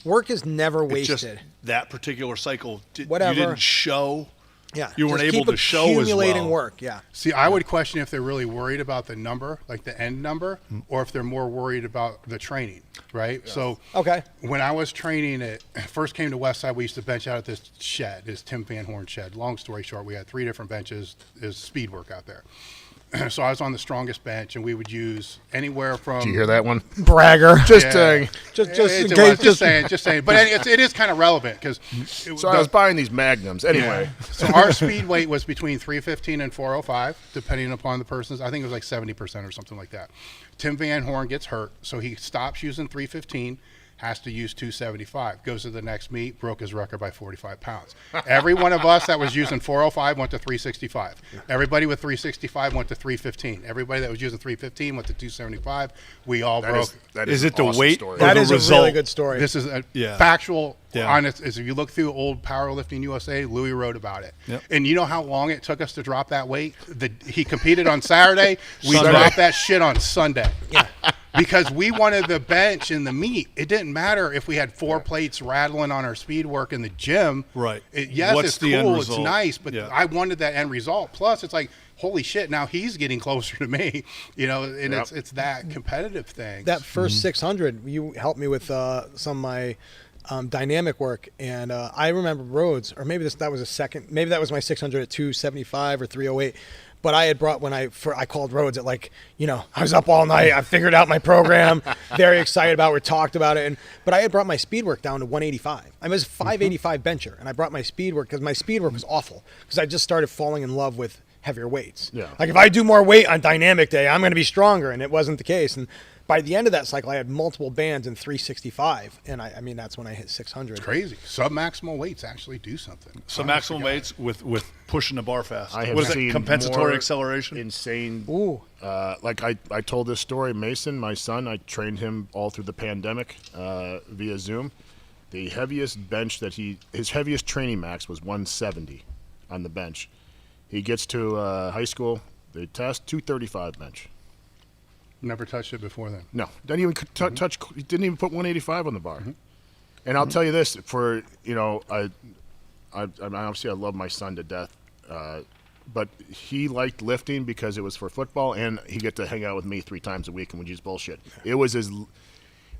Work is never wasted. Just that particular cycle, Whatever. you didn't show. Yeah, you weren't just able keep to show as well. accumulating work. Yeah. See, I would question if they're really worried about the number, like the end number, or if they're more worried about the training, right? Yeah. So Okay. when I was training first came to Westside, we used to bench out at this shed, this Tim Van Horn shed. Long story short, we had 3 different benches. There's speed work out there. So I was on the strongest bench, and we would use anywhere from. Did you hear that one? Bragger. Just saying. Just in case. Just saying. But it is kind of relevant because. So I was buying these Magnums anyway. Yeah. So our speed weight was between 315 and 405, depending upon the person's. I think it was like 70% or something like that. Tim Van Horn gets hurt, so he stops using 315. Has to use 275. Goes to the next meet, broke his record by 45 pounds. Every one of us that was using 405 went to 365. Everybody with 365 went to 315. Everybody that was using 315 went to 275. We all broke. That Is an it the awesome weight? story. That the is result. a really good story. This is a Yeah. factual, Yeah. honest. If you look through old Powerlifting USA, Louis wrote about it. Yep. And you know how long it took us to drop that weight? He competed on Saturday. We Sunday. dropped that shit on Sunday. Because we wanted the bench and the meat. It didn't matter if we had 4 plates rattling on our speed work in the gym. Right. Yes, What's it's the end cool. It's result? nice. But Yeah. I wanted that end result. Plus, it's like, holy shit, now he's getting closer to me. And it's that competitive thing. That first 600, you helped me with some of my dynamic work, and I remember Rhodes, or maybe that was maybe that was my 600 at 275 or 308. But I had brought I called Rhodes at I was up all night. I figured out my program, very excited about it. We talked about it. But I had brought my speed work down to 185. I was 585 bencher, and I brought my speed work because my speed work was awful because I just started falling in love with heavier weights. Yeah. Like if I do more weight on dynamic day, I'm going to be stronger, and it wasn't the case. And by the end of that cycle, I had multiple bands in 365, and I mean that's when I hit 600. It's crazy. Submaximal weights actually do something. So maximum weights with pushing the bar fast. I have What is seen it? Compensatory more acceleration. Insane. Ooh. Like I told this story. Mason, my son, I trained him all through the pandemic via Zoom. The heaviest bench his heaviest training max was 170 on the bench. He gets to high school. They test 235 bench. Never touched it before then. No, didn't even touch. He didn't even put 185 on the bar. And I'll tell you this: I obviously I love my son to death, but he liked lifting because it was for football, and he get to hang out with me 3 times a week, and we use bullshit.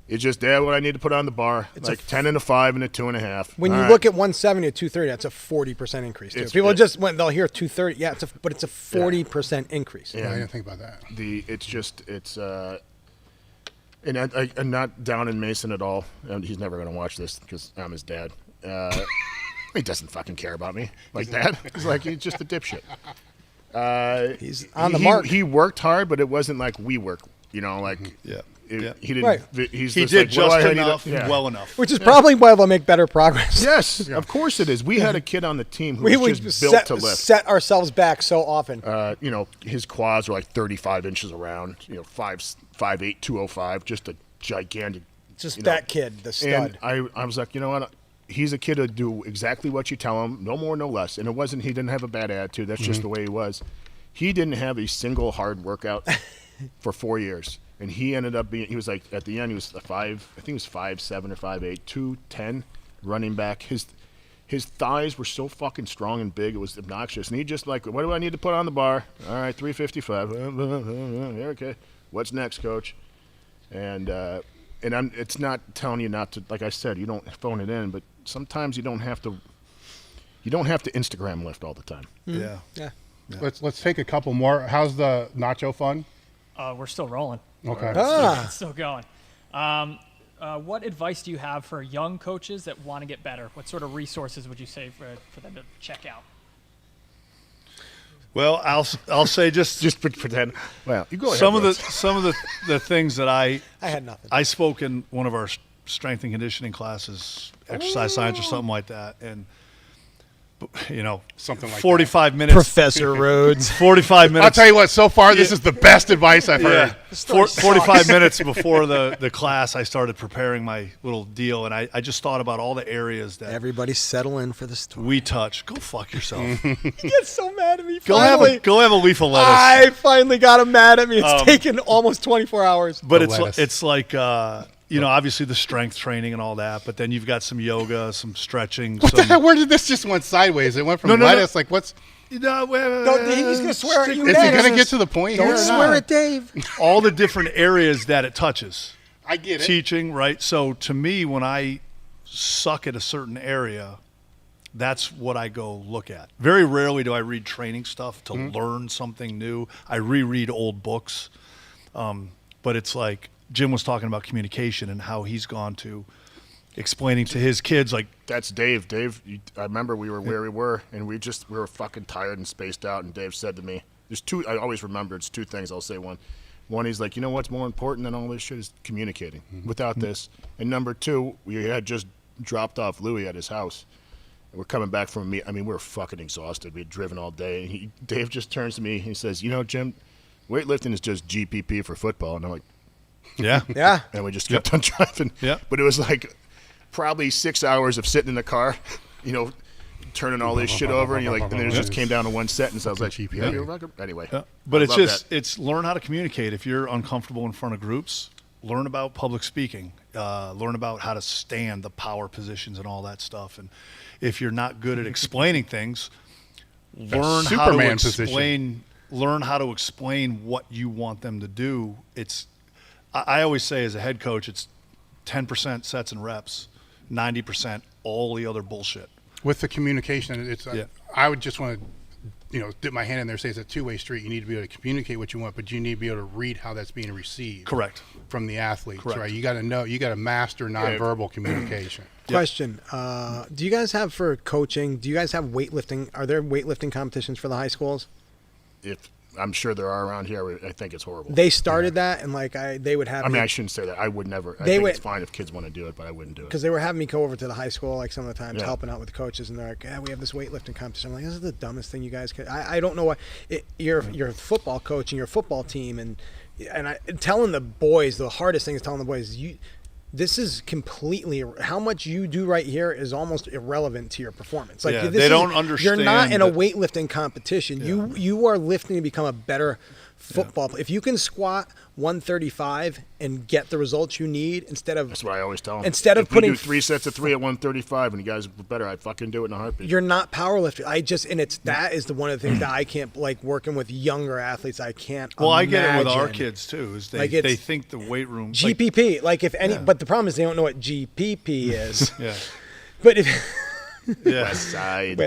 It's just Dad, what I need to put on the bar, it's like 10 and a 5 and a 2.5. When you look at 170 to 230, that's a 40% increase too. People they'll hear 230, yeah, but it's a 40% increase. Yeah, I didn't think about that. And I'm not down in Mason at all. And he's never going to watch this because I'm his dad. He doesn't fucking care about me like that. He's just a dipshit. He's on the mark. He worked hard, but it wasn't like we work. He didn't. Right. He did just enough, well enough. Which is probably why they'll make better progress. Yes, of course it is. We had a kid on the team who was just built to lift. Set ourselves back so often. His quads were like 35 inches around. 5'8", 205, just a gigantic. Just that kid, the stud. And I was like, you know what? He's a kid who'll do exactly what you tell him, no more, no less. And he didn't have a bad attitude. That's just the way he was. He didn't have a single hard workout for 4 years. And he ended up being, he was like, at the end, he was 5'7" or 5'8", 210 running back. His thighs were so fucking strong and big, it was obnoxious. And he just like, what do I need to put on the bar? All right, 355. Okay. What's next, coach? And it's not telling you not to, like I said, you don't phone it in, but sometimes you don't have to Instagram lift all the time. Yeah. Let's take a couple more. How's the nacho fun? We're still rolling. Okay. It's still going. What advice do you have for young coaches that want to get better? What sort of resources would you say for them to check out? Well, I'll say just pretend. Well, you go ahead. Some of the things that I had nothing. I spoke in one of our strength and conditioning classes, exercise science or something like that, and something like 45 minutes. Professor Rhodes. 45 minutes. I'll tell you what, so far this is the best advice I've heard. 45 minutes before the class, I started preparing my little deal, and I just thought about all the areas that Everybody settle in for the story. we touch. Go fuck yourself. He gets so mad at me. Go have a leaf of lettuce. I finally got him mad at me. It's taken almost 24 hours. But lettuce. it's like obviously the strength training and all that, but then you've got some yoga, some stretching. What the hell? Where did this just went sideways? It went from lettuce. Like what's? No, he's going to swear at you. Is he going to get to the point here? Don't swear at Dave. All the different areas that it touches. I get it. Teaching, right? So to me, when I suck at a certain area, that's what I go look at. Very rarely do I read training stuff to learn something new. I reread old books. But it's like Jim was talking about communication and how he's gone to explaining to his kids, like, That's Dave. Dave, I remember we were where we were, and we were fucking tired and spaced out, and Dave said to me, I always remember, it's two things. I'll say one. One, he's like, you know what's more important than all this shit is communicating without this. And number two, we had just dropped off Louie at his house. And we're coming back from a meet. I mean, we were fucking exhausted. We had driven all day. And Dave just turns to me, he says, Jim, weightlifting is just GPP for football. And I'm like, yeah. Yeah. and we just kept on driving. Yeah. But it was like probably 6 hours of sitting in the car, turning all this shit over, and and then it just came down to one sentence. I was like, anyway. Yeah. But it's learn how to communicate. If you're uncomfortable in front of groups, learn about public speaking, learn about how to stand, the power positions and all that stuff. And if you're not good at explaining things, learn how to explain what you want them to do. I always say as a head coach, it's 10% sets and reps, 90% all the other bullshit. With the communication, I would just want to, dip my hand in there and say it's a two-way street. You need to be able to communicate what you want, but you need to be able to read how that's being received. Correct. From the athletes, Correct. right? You got to master nonverbal communication. Question. Do you guys have, for coaching, do you guys have weightlifting? Are there weightlifting competitions for the high schools? I'm sure there are around here. I think it's horrible. They started that, and they would have. I shouldn't say that. I would never. I think it's fine if kids want to do it, but I wouldn't do it. Because they were having me go over to the high school, some of the times, helping out with the coaches, and they're like, "Yeah, we have this weightlifting competition." I'm like, "This is the dumbest thing you guys could." I don't know why. You're a football coach and your football team, and telling the boys, the hardest thing is telling the boys, this is completely, how much you do right here is almost irrelevant to your performance. They don't understand. You're not in a weightlifting competition. Yeah. You are lifting to become a better football player. If you can squat 135 and get the results you need, that's what I always tell them. Instead of putting 3 sets of 3 at 135 and you guys are better, I'd fucking do it in a heartbeat. You're not powerlifting. That is one of the things that I can't, working with younger athletes, I can't imagine. I get it with our kids too, is they think the weight room. GPP, but the problem is they don't know what GPP is. Yeah. But West Side.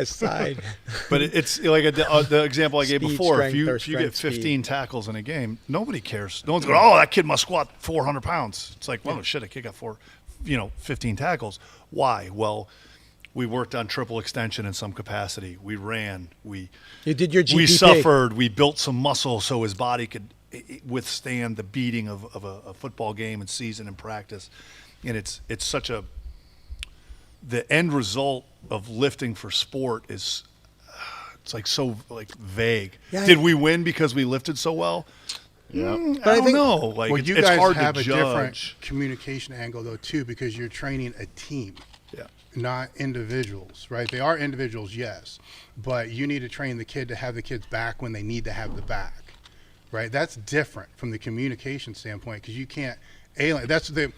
But it's like the example I gave before. Strength, if you get 15 tackles in a game, nobody cares. No one's going, "Oh, that kid must squat 400 pounds." It's like, well, shit, a kid got 15 tackles. Why? Well, we worked on triple extension in some capacity. We ran. You did your GPP. We suffered. We built some muscle so his body could withstand the beating of a football game and season and practice. And it's such a. The end result of lifting for sport is so vague. Yeah, Did we win because we lifted so well? Yeah. I don't know. You it's guys hard have to a judge. different communication angle though too, because you're training a team. Yeah. Not individuals, right? They are individuals, yes, but you need to train the kid to have the kid's back when they need to have the back. right? That's different from the communication standpoint because you can't alien. That's the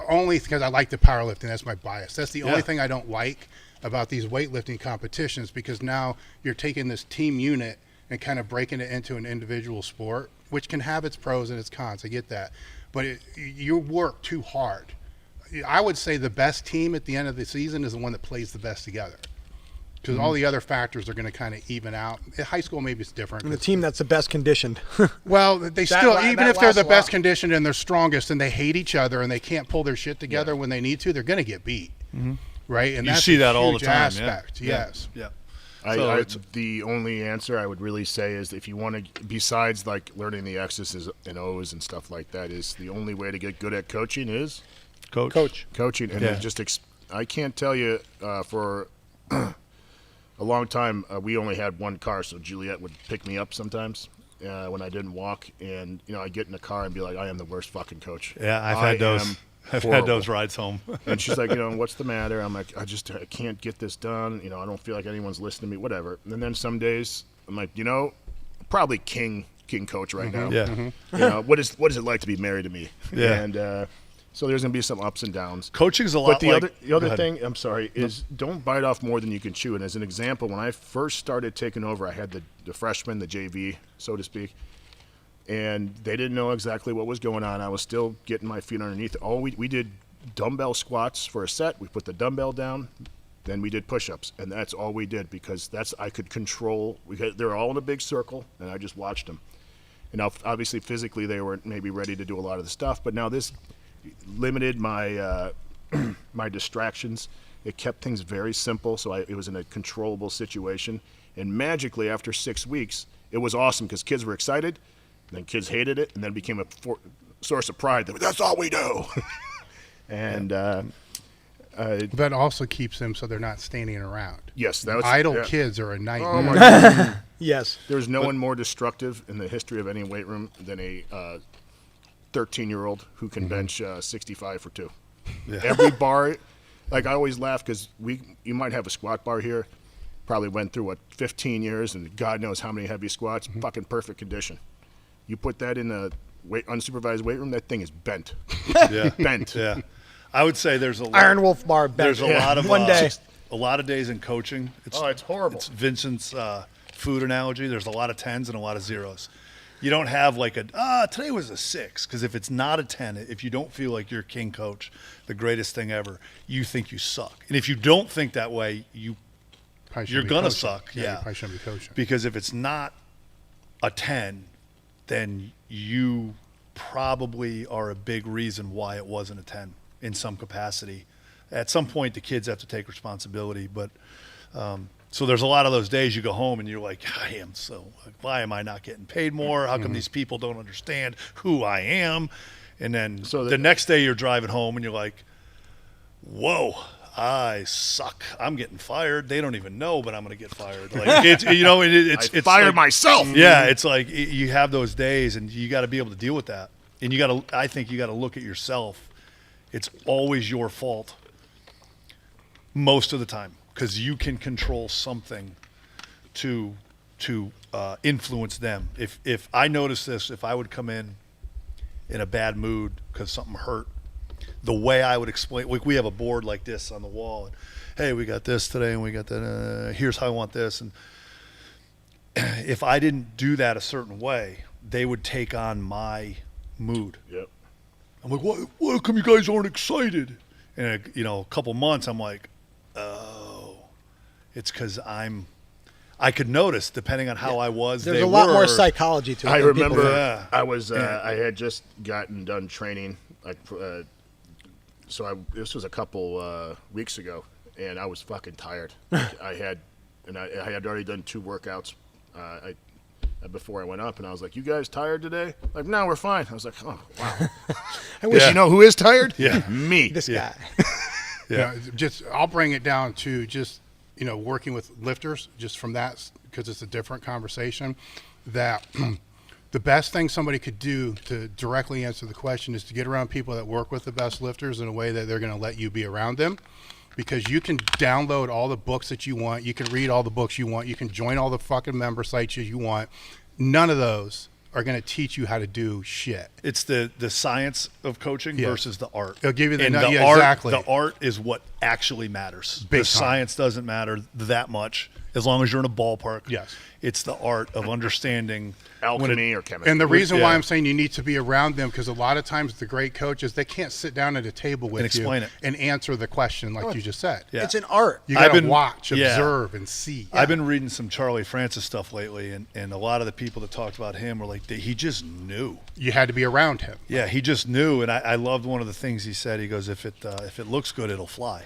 only, because I like the powerlifting. That's my bias. That's the only thing I don't like about these weightlifting competitions, because now you're taking this team unit and kind of breaking it into an individual sport, which can have its pros and its cons. I get that. But you work too hard. I would say the best team at the end of the season is the one that plays the best together, because all the other factors are going to kind of even out. In high school, maybe it's different. And the team that's the best conditioned. Well, they even if they're the best conditioned and they're strongest and they hate each other and they can't pull their shit together when they need to, they're going to get beat. Right? And you that's see a that all the huge time. aspect. Yes. Yeah. The only answer I would really say is, if you want to, besides like learning the X's and O's and stuff like that, is the only way to get good at coaching is coaching. And I can't tell you for a long time we only had one car, so Juliet would pick me up sometimes when I didn't walk, and I'd get in the car and be like, I am the worst fucking coach. Yeah, I've had those rides home. And she's like, what's the matter? I'm like, I can't get this done. I don't feel like anyone's listening to me, whatever. And then some days I'm like, probably king coach right now. Yeah. What is it like to be married to me? Yeah. And so there's going to be some ups and downs. Coaching's a lot. But the other thing, I'm sorry, is don't bite off more than you can chew. And as an example, when I first started taking over, I had the freshmen, the JV, so to speak. And they didn't know exactly what was going on. I was still getting my feet underneath. We did dumbbell squats for a set. We put the dumbbell down, then we did push-ups, and that's all we did, because I could control. They're all in a big circle, and I just watched them. And obviously, physically, they weren't maybe ready to do a lot of the stuff. But now this limited my my distractions. It kept things very simple, so it was in a controllable situation. And magically, after 6 weeks, it was awesome because kids were excited. Then kids hated it, and then it became a source of pride. That's all we do. And that also keeps them so they're not standing around. Yes, idle kids are a nightmare. Oh my God. Yes. There's no one more destructive in the history of any weight room than a 13-year-old who can bench 65 for 2. Yeah. Every bar, like I always laugh because you might have a squat bar here, probably went through 15 years and God knows how many heavy squats, fucking perfect condition. You put that in a unsupervised weight room, that thing is bent. Bent. Yeah. I would say there's a lot, Iron Wolf bar bent. There's a lot of one day. A lot of days in coaching. It's horrible. It's Vincent's food analogy. There's a lot of 10s and a lot of 0s. You don't have like today was a 6, because if it's not a 10, if you don't feel like you're king coach, the greatest thing ever, you think you suck. And if you don't think that way, you're gonna suck. Yeah, you probably shouldn't be coaching. Because if it's not a 10, then you probably are a big reason why it wasn't a 10 in some capacity. At some point, the kids have to take responsibility. But so there's a lot of those days you go home and you're like, why am I not getting paid more? How come these people don't understand who I am? And then the next day you're driving home and you're like, whoa, I suck. I'm getting fired. They don't even know, but I'm going to get fired. Like it's fired like, myself. Yeah, it's like you have those days, and you got to be able to deal with that. And I think you got to look at yourself. It's always your fault most of the time, because you can control something to influence them. If I notice this, if I would come in a bad mood because something hurt, the way I would explain, like we have a board like this on the wall, and hey, we got this today, and we got that. Here's how I want this, and if I didn't do that a certain way, they would take on my mood. Yep. I'm like, why come you guys aren't excited? And a couple months, I'm like, oh, it's because I could notice depending on how I was. There's a lot more psychology to it. I remember I was I had just gotten done training, this was a couple weeks ago, and I was fucking tired. I had already done 2 workouts before I went up, and I was like, "You guys tired today?" Like, "No, we're fine." I was like, "Oh, wow." I wish you know who is tired? Yeah, me. This guy. Yeah. I'll bring it down to just working with lifters, just from that, because it's a different conversation. That the best thing somebody could do to directly answer the question is to get around people that work with the best lifters in a way that they're going to let you be around them. Because you can download all the books that you want. You can read all the books you want. You can join all the fucking member sites you want. None of those are going to teach you how to do shit. It's the science of coaching versus the art. They'll give you the, and art. Exactly. The art is what actually matters. Big the science doesn't matter that much as long as you're in a ballpark. Yes. It's the art of understanding alchemy or chemistry. And the reason why I'm saying you need to be around them, because a lot of times the great coaches, they can't sit down at a table with you and answer the question like you just said. Yeah. It's an art. You got to watch, observe, and see. Yeah. I've been reading some Charlie Francis stuff lately, and a lot of the people that talked about him were like, he just knew. You had to be around him. Yeah, he just knew, and I loved one of the things he said. He goes, if it looks good, it'll fly.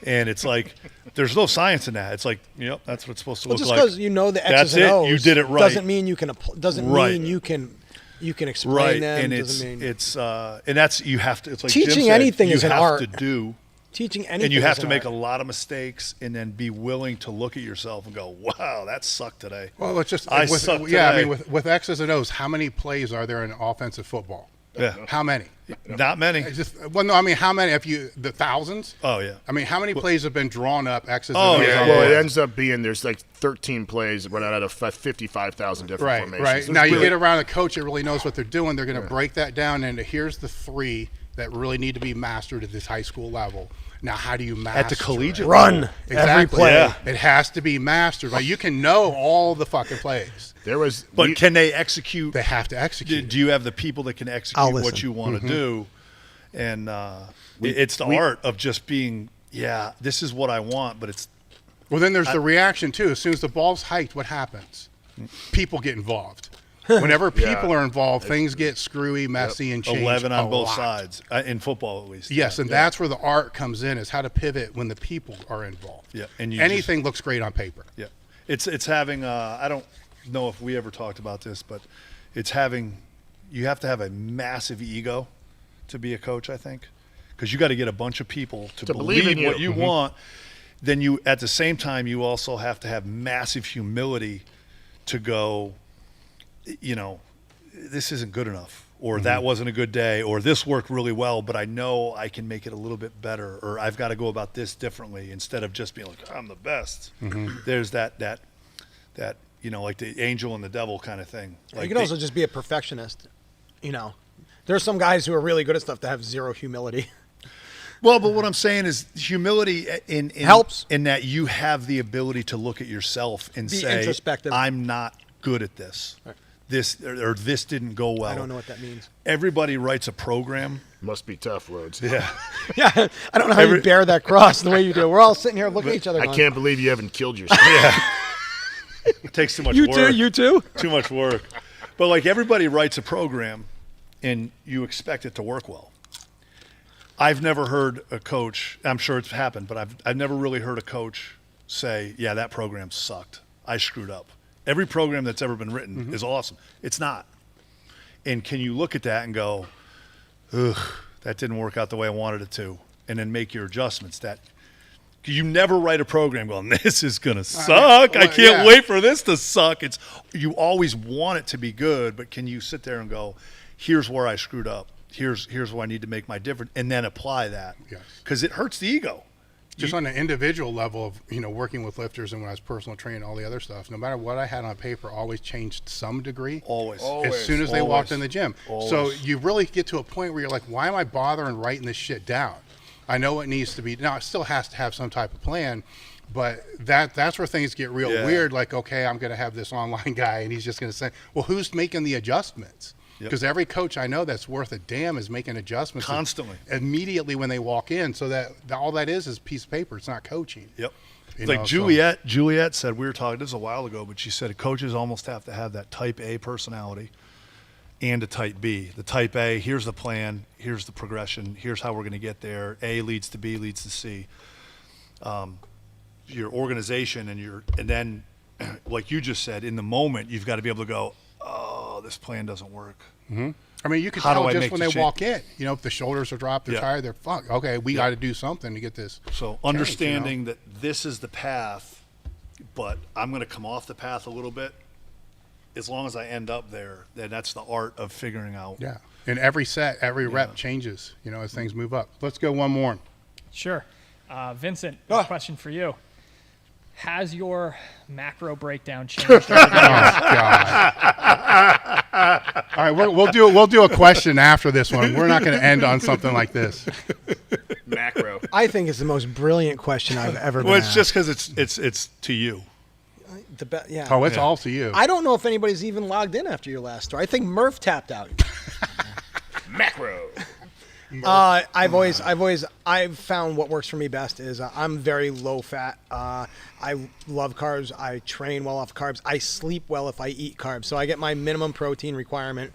And it's like, there's no science in that. It's like, yep, that's what it's supposed to look just like. Just because you know the X's and O's, you did it right. Doesn't mean you can. Mean you can explain them. And it's and that's you have to. It's like teaching Jim said, anything is an art. You have to do. Teaching anything, and you have to make a lot of mistakes, and then be willing to look at yourself and go, "Wow, that sucked today." Well, it's just I sucked today. Yeah, I mean, with X's and O's, how many plays are there in offensive football? Yeah. How many? Not many. I mean, how many? The thousands? Oh, yeah. I mean, how many plays have been drawn up, X's and O's? Yeah, well, it ends up being there's like 13 plays run out of 55,000 different formations. Right. Now, you get around a coach that really knows what they're doing. They're going to break that down into here's the 3 that really need to be mastered at this high school level. Now, how do you master at the collegiate run every play? Yeah. It has to be mastered. Like, you can know all the fucking plays. But can they execute? They have to execute. Do you have the people that can execute what you want to do? And it's the art of just being, this is what I want, but it's. Well, then there's the reaction, too. As soon as the ball's hiked, what happens? People get involved. Whenever people are involved, things get screwy, messy, and change 11 on both lot. sides, in football at least. Yes, and that's where the art comes in, is how to pivot when the people are involved. Yeah, and anything looks great on paper. Yeah, it's having, I don't know if we ever talked about this, but it's having, you have to have a massive ego to be a coach, I think, because you got to get a bunch of people to believe in what you want. Then you, at the same time, you also have to have massive humility to go, this isn't good enough, or that wasn't a good day, or this worked really well, but I know I can make it a little bit better, or I've got to go about this differently instead of just being like, I'm the best. There's that like the angel and the devil kind of thing. Like you can also just be a perfectionist. There's some guys who are really good at stuff that have zero humility. Well, but what I'm saying is humility helps in that you have the ability to look at yourself and say, introspective. I'm not good at this. Right. This didn't go well. I don't know what that means. Everybody writes a program. Must be tough, Rhodes. Yeah. Yeah. I don't know how you bear that cross the way you do. We're all sitting here looking at each other going, I can't believe you haven't killed yourself. Yeah. It takes too much work. You too? Too much work. But like everybody writes a program and you expect it to work well. I've never heard a coach, I'm sure it's happened, but I've never really heard a coach say, yeah, that program sucked. I screwed up. Every program that's ever been written is awesome. It's not. And can you look at that and go, ugh, that didn't work out the way I wanted it to, and then make your adjustments? That you never write a program going, this is going to suck. I can't wait for this to suck. You always want it to be good, but can you sit there and go, here's where I screwed up. Here's where I need to make my difference, and then apply that. Yes. Because it hurts the ego. Just on an individual level of, working with lifters and when I was personal training, all the other stuff, no matter what I had on paper, always changed some degree. Always. As soon as they walked in the gym. Always. So you really get to a point where you're like, why am I bothering writing this shit down? I know it needs to be. Now, it still has to have some type of plan, but that's where things get real weird. Like, okay, I'm going to have this online guy, and he's just going to say, well, who's making the adjustments? Because every coach I know that's worth a damn is making adjustments constantly, immediately when they walk in. So that all that is a piece of paper. It's not coaching. Yep. Like Juliet said, we were talking this a while ago, but she said coaches almost have to have that type A personality and a type B. The type A, here's the plan, here's the progression, here's how we're going to get there. A leads to B leads to C. Your organization and then, like you just said, in the moment, you've got to be able to go, oh, this plan doesn't work. Mm-hmm. I mean, you can tell just when they walk in. If the shoulders are dropped, they're tired, they're fucked. Okay, we got to do something to get this. So understanding that this is the path, but I'm going to come off the path a little bit. As long as I end up there, then that's the art of figuring out. Yeah, and every set, every rep changes, as things move up. Let's go one more. Sure. Vincent, question for you. Has your macro breakdown changed? Oh God! All right, we'll do a question after this one. We're not going to end on something like this. Macro. I think it's the most brilliant question I've ever been Well, it's asked. just because it's to you. Yeah. Oh, it's all to you. I don't know if anybody's even logged in after your last story. I think Murph tapped out. Macro. I've found what works for me best is I'm very low fat. I love carbs. I train well off carbs. I sleep well if I eat carbs. So I get my minimum protein requirement.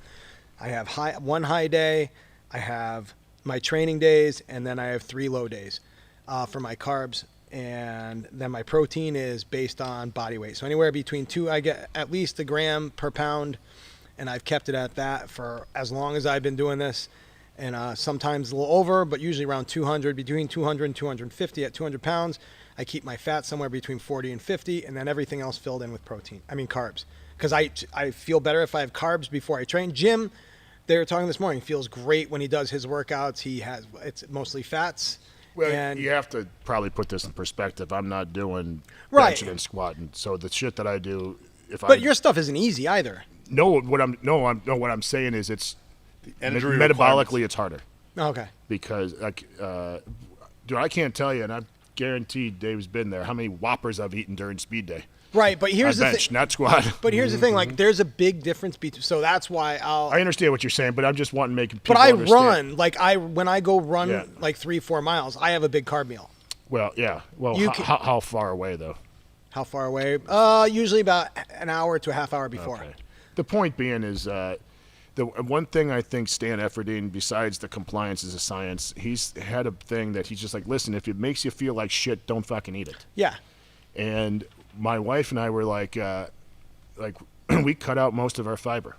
I have one high day. I have my training days, and then I have 3 low days for my carbs. And then my protein is based on body weight. So anywhere between I get at least a gram per pound, and I've kept it at that for as long as I've been doing this. And sometimes a little over, but usually around 200, between 200 and 250 at 200 pounds. I keep my fat somewhere between 40 and 50, and then everything else filled in with carbs. Because I feel better if I have carbs before I train. Jim, they were talking this morning, feels great when he does his workouts. It's mostly fats. Well, and you have to probably put this in perspective. I'm not doing Right. benching and squatting, so the shit that I do, But your stuff isn't easy either. what I'm saying is it's Energy metabolically requirements. it's harder Okay. because dude, I can't tell you, and I guarantee Dave's been there, how many Whoppers I've eaten during speed day. Right, but here's I the bench, thing. not squat. But here's the thing, like there's a big difference between. So that's why I understand what you're saying, but I'm just wanting to make people But I understand. run when I go run Yeah. like 3-4 miles, I have a big carb meal. Well, yeah. Well, You how far away though? How far away? Usually about an hour to a half hour before. Okay. The point being is the one thing I think Stan Efferding, besides the compliance is a science, he's had a thing that he's just like, listen, if it makes you feel like shit, don't fucking eat it. Yeah. And my wife and I were like we cut out most of our fiber.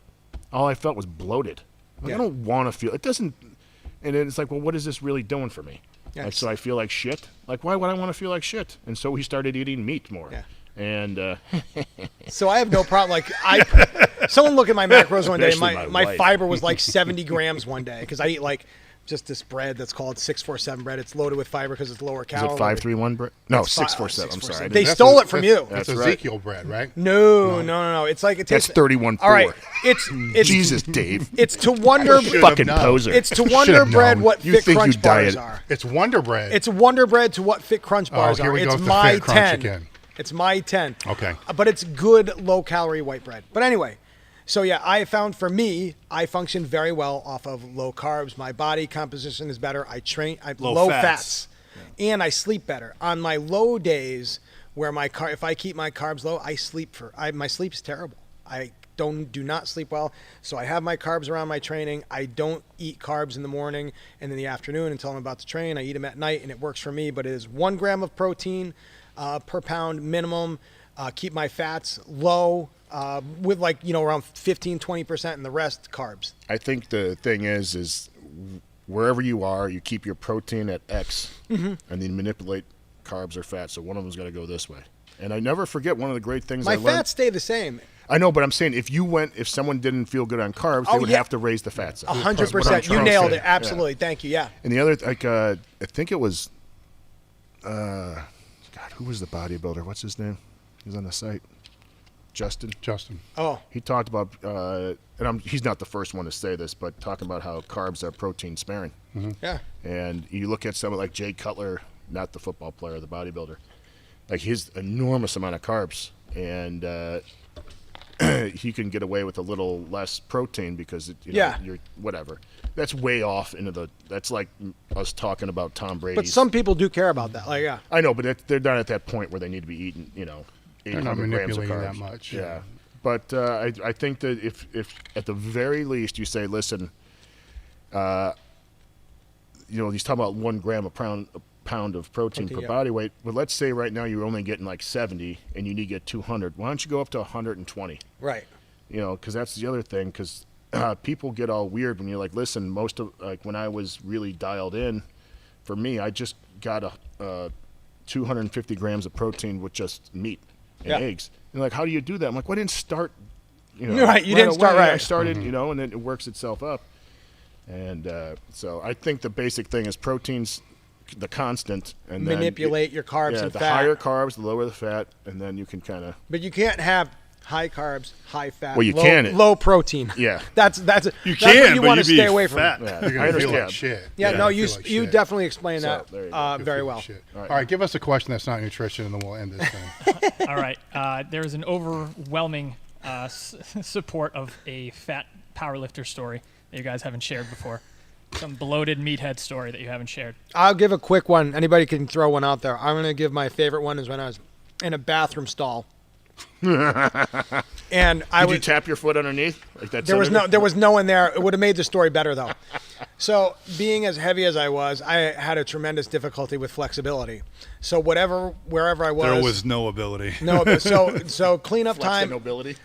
All I felt was bloated. Like, Yeah. I don't want to feel it. Doesn't. And then it's like, well, what is this really doing for me? Yeah, Like, so I feel like shit. Like, why would I want to feel like shit? And so we started eating meat more. Yeah. And So I have no problem. Like someone look at my macros one day. Especially My my wife. fiber was like 70 grams one day because I eat like just this bread that's called 647 bread. It's loaded with fiber because it's lower is calorie. it 531 bread? No, It's 647. I'm sorry. 647. They stole it from you. That's That's right. Ezekiel bread, right? No. It's like it That's tastes. 31.4. All right. It's Jesus, Dave. It's to wonder. Fucking known. poser. It's to Wonder Should've Bread known. what You Fit think you Crunch bars diet- are. It's Wonder Bread. It's Wonder Bread to what Fit Crunch bars here are. we go It's with the my Fit Crunch 10. again. It's my 10. Okay. But it's good low calorie white bread. But anyway, so yeah, I found for me, I function very well off of low carbs. My body composition is better. I train low fats. And I sleep better. On my low days where if I keep my carbs low, I sleep my sleep's terrible. I do not sleep well. So I have my carbs around my training. I don't eat carbs in the morning and in the afternoon until I'm about to train. I eat them at night and it works for me, but it is 1 gram of protein per pound minimum. Keep my fats low with around 15-20% and the rest carbs. I think the thing is wherever you are, you keep your protein at X, and then manipulate carbs or fats. So one of them's got to go this way. And I never forget one of the great things I My learned. fats stay the same. I know, but I'm saying if someone didn't feel good on carbs, they would have to raise the fats. up. That's what I'm 100%. trying You to nailed say. it. Absolutely. Thank you. Yeah. And the other, I think it was, God, who was the bodybuilder? What's his name? He was on the site. Justin. Oh, He talked about, he's not the first one to say this, but talking about how carbs are protein sparing. yeah. And you look at someone like Jay Cutler, not the football player, the bodybuilder, like his enormous amount of carbs, and he can get away with a little less protein because you're whatever. That's way off that's like us talking about Tom Brady. But some people do care about that. Like, yeah. I know, but they're not at that point where they need to be eating, They're not 800 grams of manipulating carbs. that much. Yeah. But I think that if at the very least you say, listen, he's talking about 1 gram a pound of protein per yeah. body weight. But let's say right now you're only getting like 70 and you need to get 200. Why don't you go up to 120? Right. Because that's the other thing. Because people get all weird when you're like, listen, most of when I was really dialed in, for me, I just got 250 grams of protein with just meat and eggs. And like, how do you do that? I'm like, well, I didn't start. Right, you didn't start away. right. I started, and then it works itself up. And so I think the basic thing is proteins the constant, and then manipulate your carbs and the fat. higher carbs, the lower the fat, and then you can kind of. But you can't have high carbs, high fat, Well, you can. low protein. Yeah. That's You what can, you but want you to be stay away from. fat. Yeah, You're I gonna feel understand. like shit. Yeah, no, you feel like you shit. definitely explained So, there you go. that very well. Shit. All right, give us a question that's not nutrition, and then we'll end this thing. All right. There's an overwhelming support of a fat powerlifter story that you guys haven't shared before. Some bloated meathead story that you haven't shared. I'll give a quick one. Anybody can throw one out there. I'm going to give my favorite one is when I was in a bathroom stall. And Did you tap your foot underneath? Like that? there was no one there. It would have made the story better though. So being as heavy as I was, I had a tremendous difficulty with flexibility. So wherever I was, There was no ability. no. So cleanup Flex the time. nobility.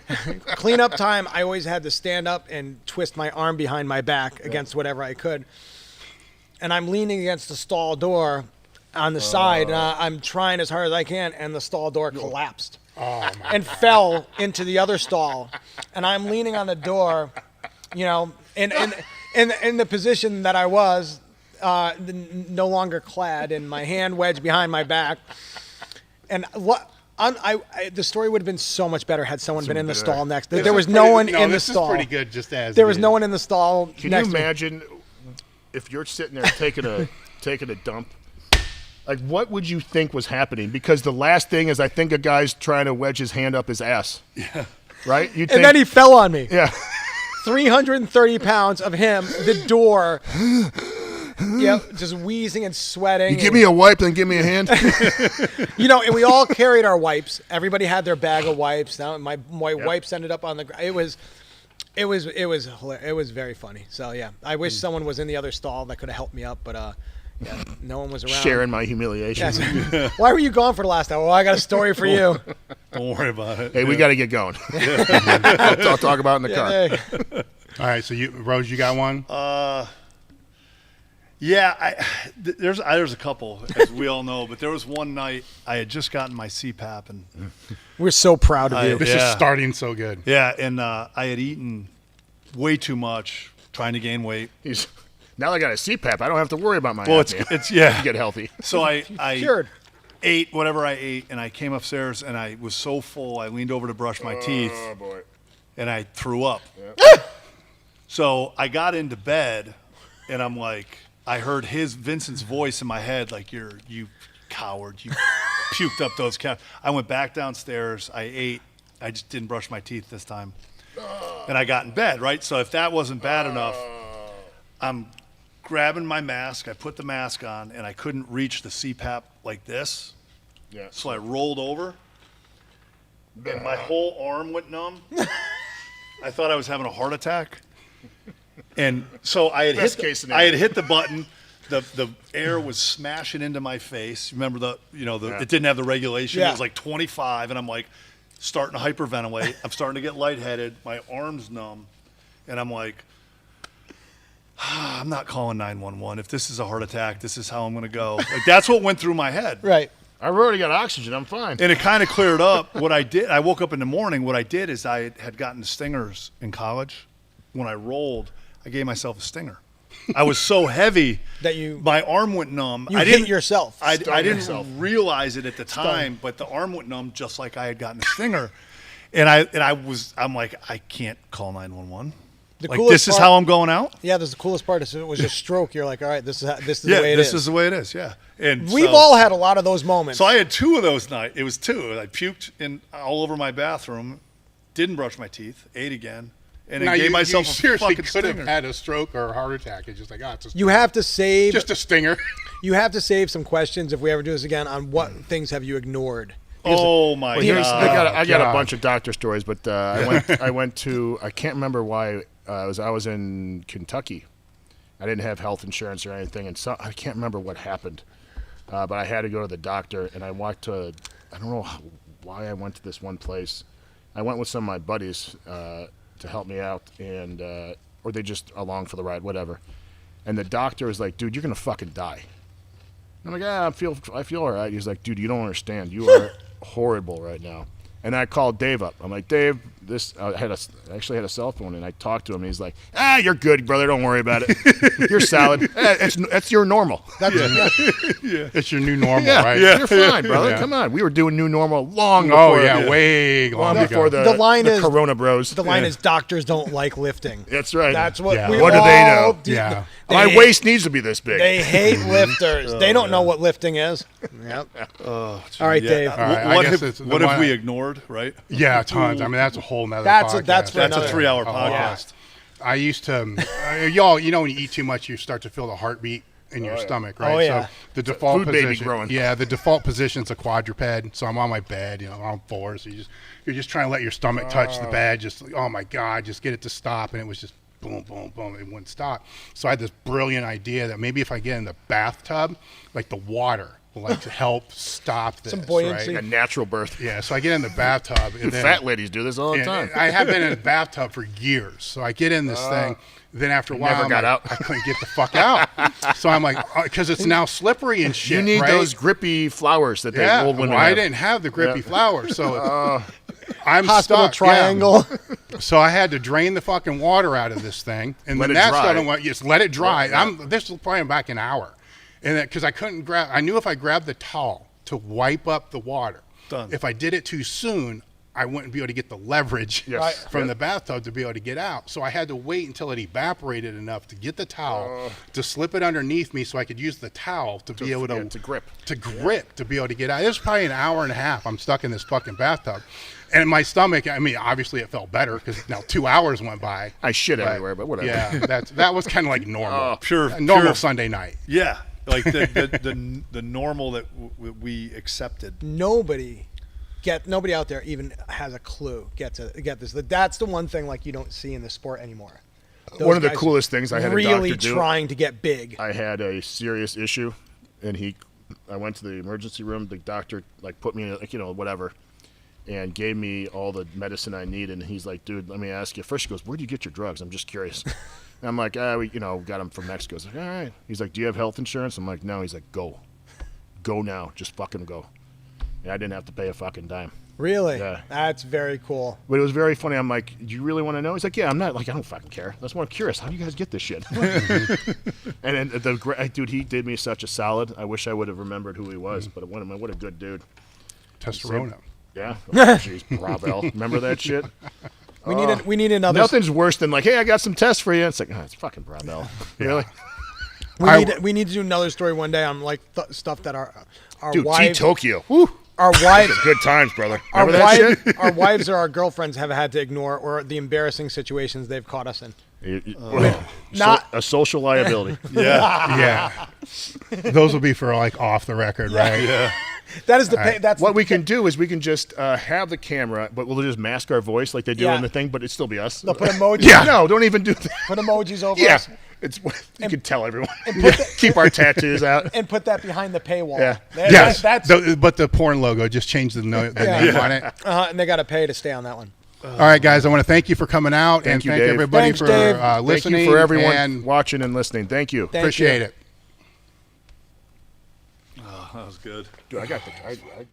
Cleanup time, I always had to stand up and twist my arm behind my back against whatever I could. And I'm leaning against the stall door on the side, and I'm trying as hard as I can, and the stall door collapsed and fell into the other stall. And I'm leaning on the door, in the position that I was, no longer clad, and my hand wedged behind my back. And the story would have been so much better had someone been in the stall next. There was no one in the stall. This is pretty good, just as There was no one in the stall. Can next you to me. imagine if you're sitting there taking a dump? Like, what would you think was happening? Because the last thing is, I think a guy's trying to wedge his hand up his ass. Yeah. Right? And then he fell on me. Yeah. 330 pounds of him, the door. Just wheezing and sweating. You give me a wipe, then give me a hand. And we all carried our wipes. Everybody had their bag of wipes. Now my wipes ended up on the ground. It was very funny. So yeah, I wish someone was in the other stall that could have helped me up, but no one was around. Sharing my humiliation. Yes. Why were you gone for the last hour? Well, I got a story for you. Don't worry about it. Hey, we got to get going. I'll talk about it in the car. Hey. All right, so Rhodes, you got one? Yeah, there's a couple, as we all know, but there was one night I had just gotten my CPAP, and We're so proud of you. This is starting so good. yeah, and I had eaten way too much, trying to gain weight. Now I got a CPAP. I don't have to worry about my Well, apnea. it's yeah. You get healthy. So I Cured. ate whatever I ate, and I came upstairs, and I was so full, I leaned over to brush my teeth, Oh, boy. and I threw up. So I got into bed, and I'm like, I heard Vincent's voice in my head, like, you coward, you puked up those cows. I went back downstairs, I ate, I just didn't brush my teeth this time. And I got in bed, right? So if that wasn't bad enough, I'm grabbing my mask, I put the mask on, and I couldn't reach the CPAP like this. Yeah. So I rolled over, and my whole arm went numb. I thought I was having a heart attack. And so I had hit the button. The air was smashing into my face. Remember it didn't have the regulation. Yeah. It was like 25, and I'm like starting to hyperventilate. I'm starting to get lightheaded. My arm's numb, and I'm like, I'm not calling 911. If this is a heart attack, this is how I'm going to go. Like, that's what went through my head. Right. I already got oxygen. I'm fine. And it kind of cleared up. What I did, I woke up in the morning. What I did is I had gotten stingers in college. When I rolled, I gave myself a stinger. I was so heavy that my arm went numb. You hit yourself. I didn't realize it at the time, but the arm went numb just like I had gotten a stinger. And I'm like, I can't call 911. This is how I'm going out? Yeah, this is the coolest part. Is it was a stroke. You're like, all right, this is the way it is. This is the way it is, yeah. And we've all had a lot of those moments. So I had two of those nights. It was two. I puked all over my bathroom, didn't brush my teeth, ate again, and then gave myself a seriously fucking could stinger. have had a stroke or a heart attack. It's just like, it's a stinger. You have to save just a stinger. You have to save some questions if we ever do this again on what things have you ignored. Oh my God! I got a bunch of doctor stories, but I went to, I can't remember why. I was in Kentucky. I didn't have health insurance or anything, and so I can't remember what happened. But I had to go to the doctor, and I walked to, I don't know why I went to this one place. I went with some of my buddies to help me out, and or they just along for the ride, whatever. And the doctor was like, "Dude, you're gonna fucking die." I'm like, I feel all right. He's like, "Dude, you don't understand. You are horrible right now." And I called Dave up. I'm like, "Dave, I actually had a cell phone, and I talked to him, and he's like, you're good, brother. Don't worry about it. You're solid. That's your normal. It's your new normal, right? You're fine, brother. Yeah. Come on. We were doing new normal long before. Way long before ago. the line is Corona Bros. The line is doctors don't like lifting. That's right. That's what Yeah. we What do they all know? do. Yeah. My waist needs to be this big. They hate lifters. They don't know what lifting is. Yep. All right, Dave. All right, What have we ignored, right? Yeah, tons. I mean, that's a whole nother That's podcast. that's That's a another- 3-hour Oh, podcast. I used to, y'all, you know, when you eat too much, you start to feel the heartbeat in your stomach, right? Oh, yeah. So the default Food baby position, growing. yeah, the default position's a quadruped. So I'm on my bed, you know, on 4. So you're just trying to let your stomach touch the bed. Just oh my God, just get it to stop, and it was just boom, boom, boom. It wouldn't stop. So I had this brilliant idea that maybe if I get in the bathtub, like the water will like to help stop this. Some buoyancy. Right? A natural birth. Yeah. So I get in the bathtub, and then Fat ladies do this all the and time. I have been in a bathtub for years. So I get in this thing. Then after a while, never got out. I couldn't get the fuck out. So I'm like, because it's now slippery and shit. You need right? those grippy flowers that the old women well, I have. didn't have the grippy flowers, so I'm Hospital stuck. triangle. Yeah. So I had to drain the fucking water out of this thing, and Let then it that's dry. what just let it dry. This was probably back an hour, and because I couldn't grab, I knew if I grabbed the towel to wipe up the water, Done. if I did it too soon, I wouldn't be able to get the leverage Yes. from the bathtub to be able to get out. So I had to wait until it evaporated enough to get the towel, to slip it underneath me so I could use the towel to be able to grip. to be able to get out. It was probably an hour and a half. I'm stuck in this fucking bathtub. And my stomach, I mean, obviously it felt better because now 2 hours went by. I shit everywhere, but whatever. Yeah, that was kind of like normal. Pure- A normal pure- Sunday night. Yeah, like the normal that we accepted. Nobody out there even has a clue. Get this. That's the one thing like you don't see in the sport anymore. Those One of the guys coolest things I had really a doctor do. trying to get big. I had a serious issue, and I went to the emergency room. The doctor put me in, whatever, and gave me all the medicine I needed. And he's like, "Dude, let me ask you." First, he goes, "Where do you get your drugs?" I'm just curious. And I'm like, we got them from Mexico. He's like, "All right." He's like, "Do you have health insurance?" I'm like, "No." He's like, "Go now, just fucking go." And I didn't have to pay a fucking dime. Really? Yeah. That's very cool. But it was very funny. I'm like, "Do you really want to know?" He's like, "Yeah, I'm not I don't fucking care. That's why I'm curious. How do you guys get this shit?" And then dude, he did me such a solid. I wish I would have remembered who he was, but what a good dude. Testosterone. Yeah. Jeez, Bravo. Remember that shit? We need another. Nothing's worse than hey, I got some tests for you. It's like, it's fucking Bravo. Really? We need to do another story one day on stuff that our Dude, wives, T-Tokyo. Woo. our wives, Good times, brother. our Remember that shit? our wives or our girlfriends have had to ignore, or the embarrassing situations they've caught us in. Not- a social liability. Yeah. Those will be for off the record, right? Yeah. That is the pay. That's What we can do is we can just have the camera, but we'll just mask our voice like they do Yeah. in the thing, but it'd still be us. They'll put emojis. Yeah, no, don't even do that. Put emojis over Yeah, us you can tell everyone. put the- Keep our tattoos out. and put that behind the paywall. Yeah. Yes. That's But the porn logo, just change the name on it. and they got to pay to stay on that one. All right, guys, I want to thank you for coming out and you, thank Dave. everybody Thanks, for Dave. listening. Thank you for everyone and watching and listening. Thank you. Thank appreciate you. it. Oh, that was good. Dude, I got the.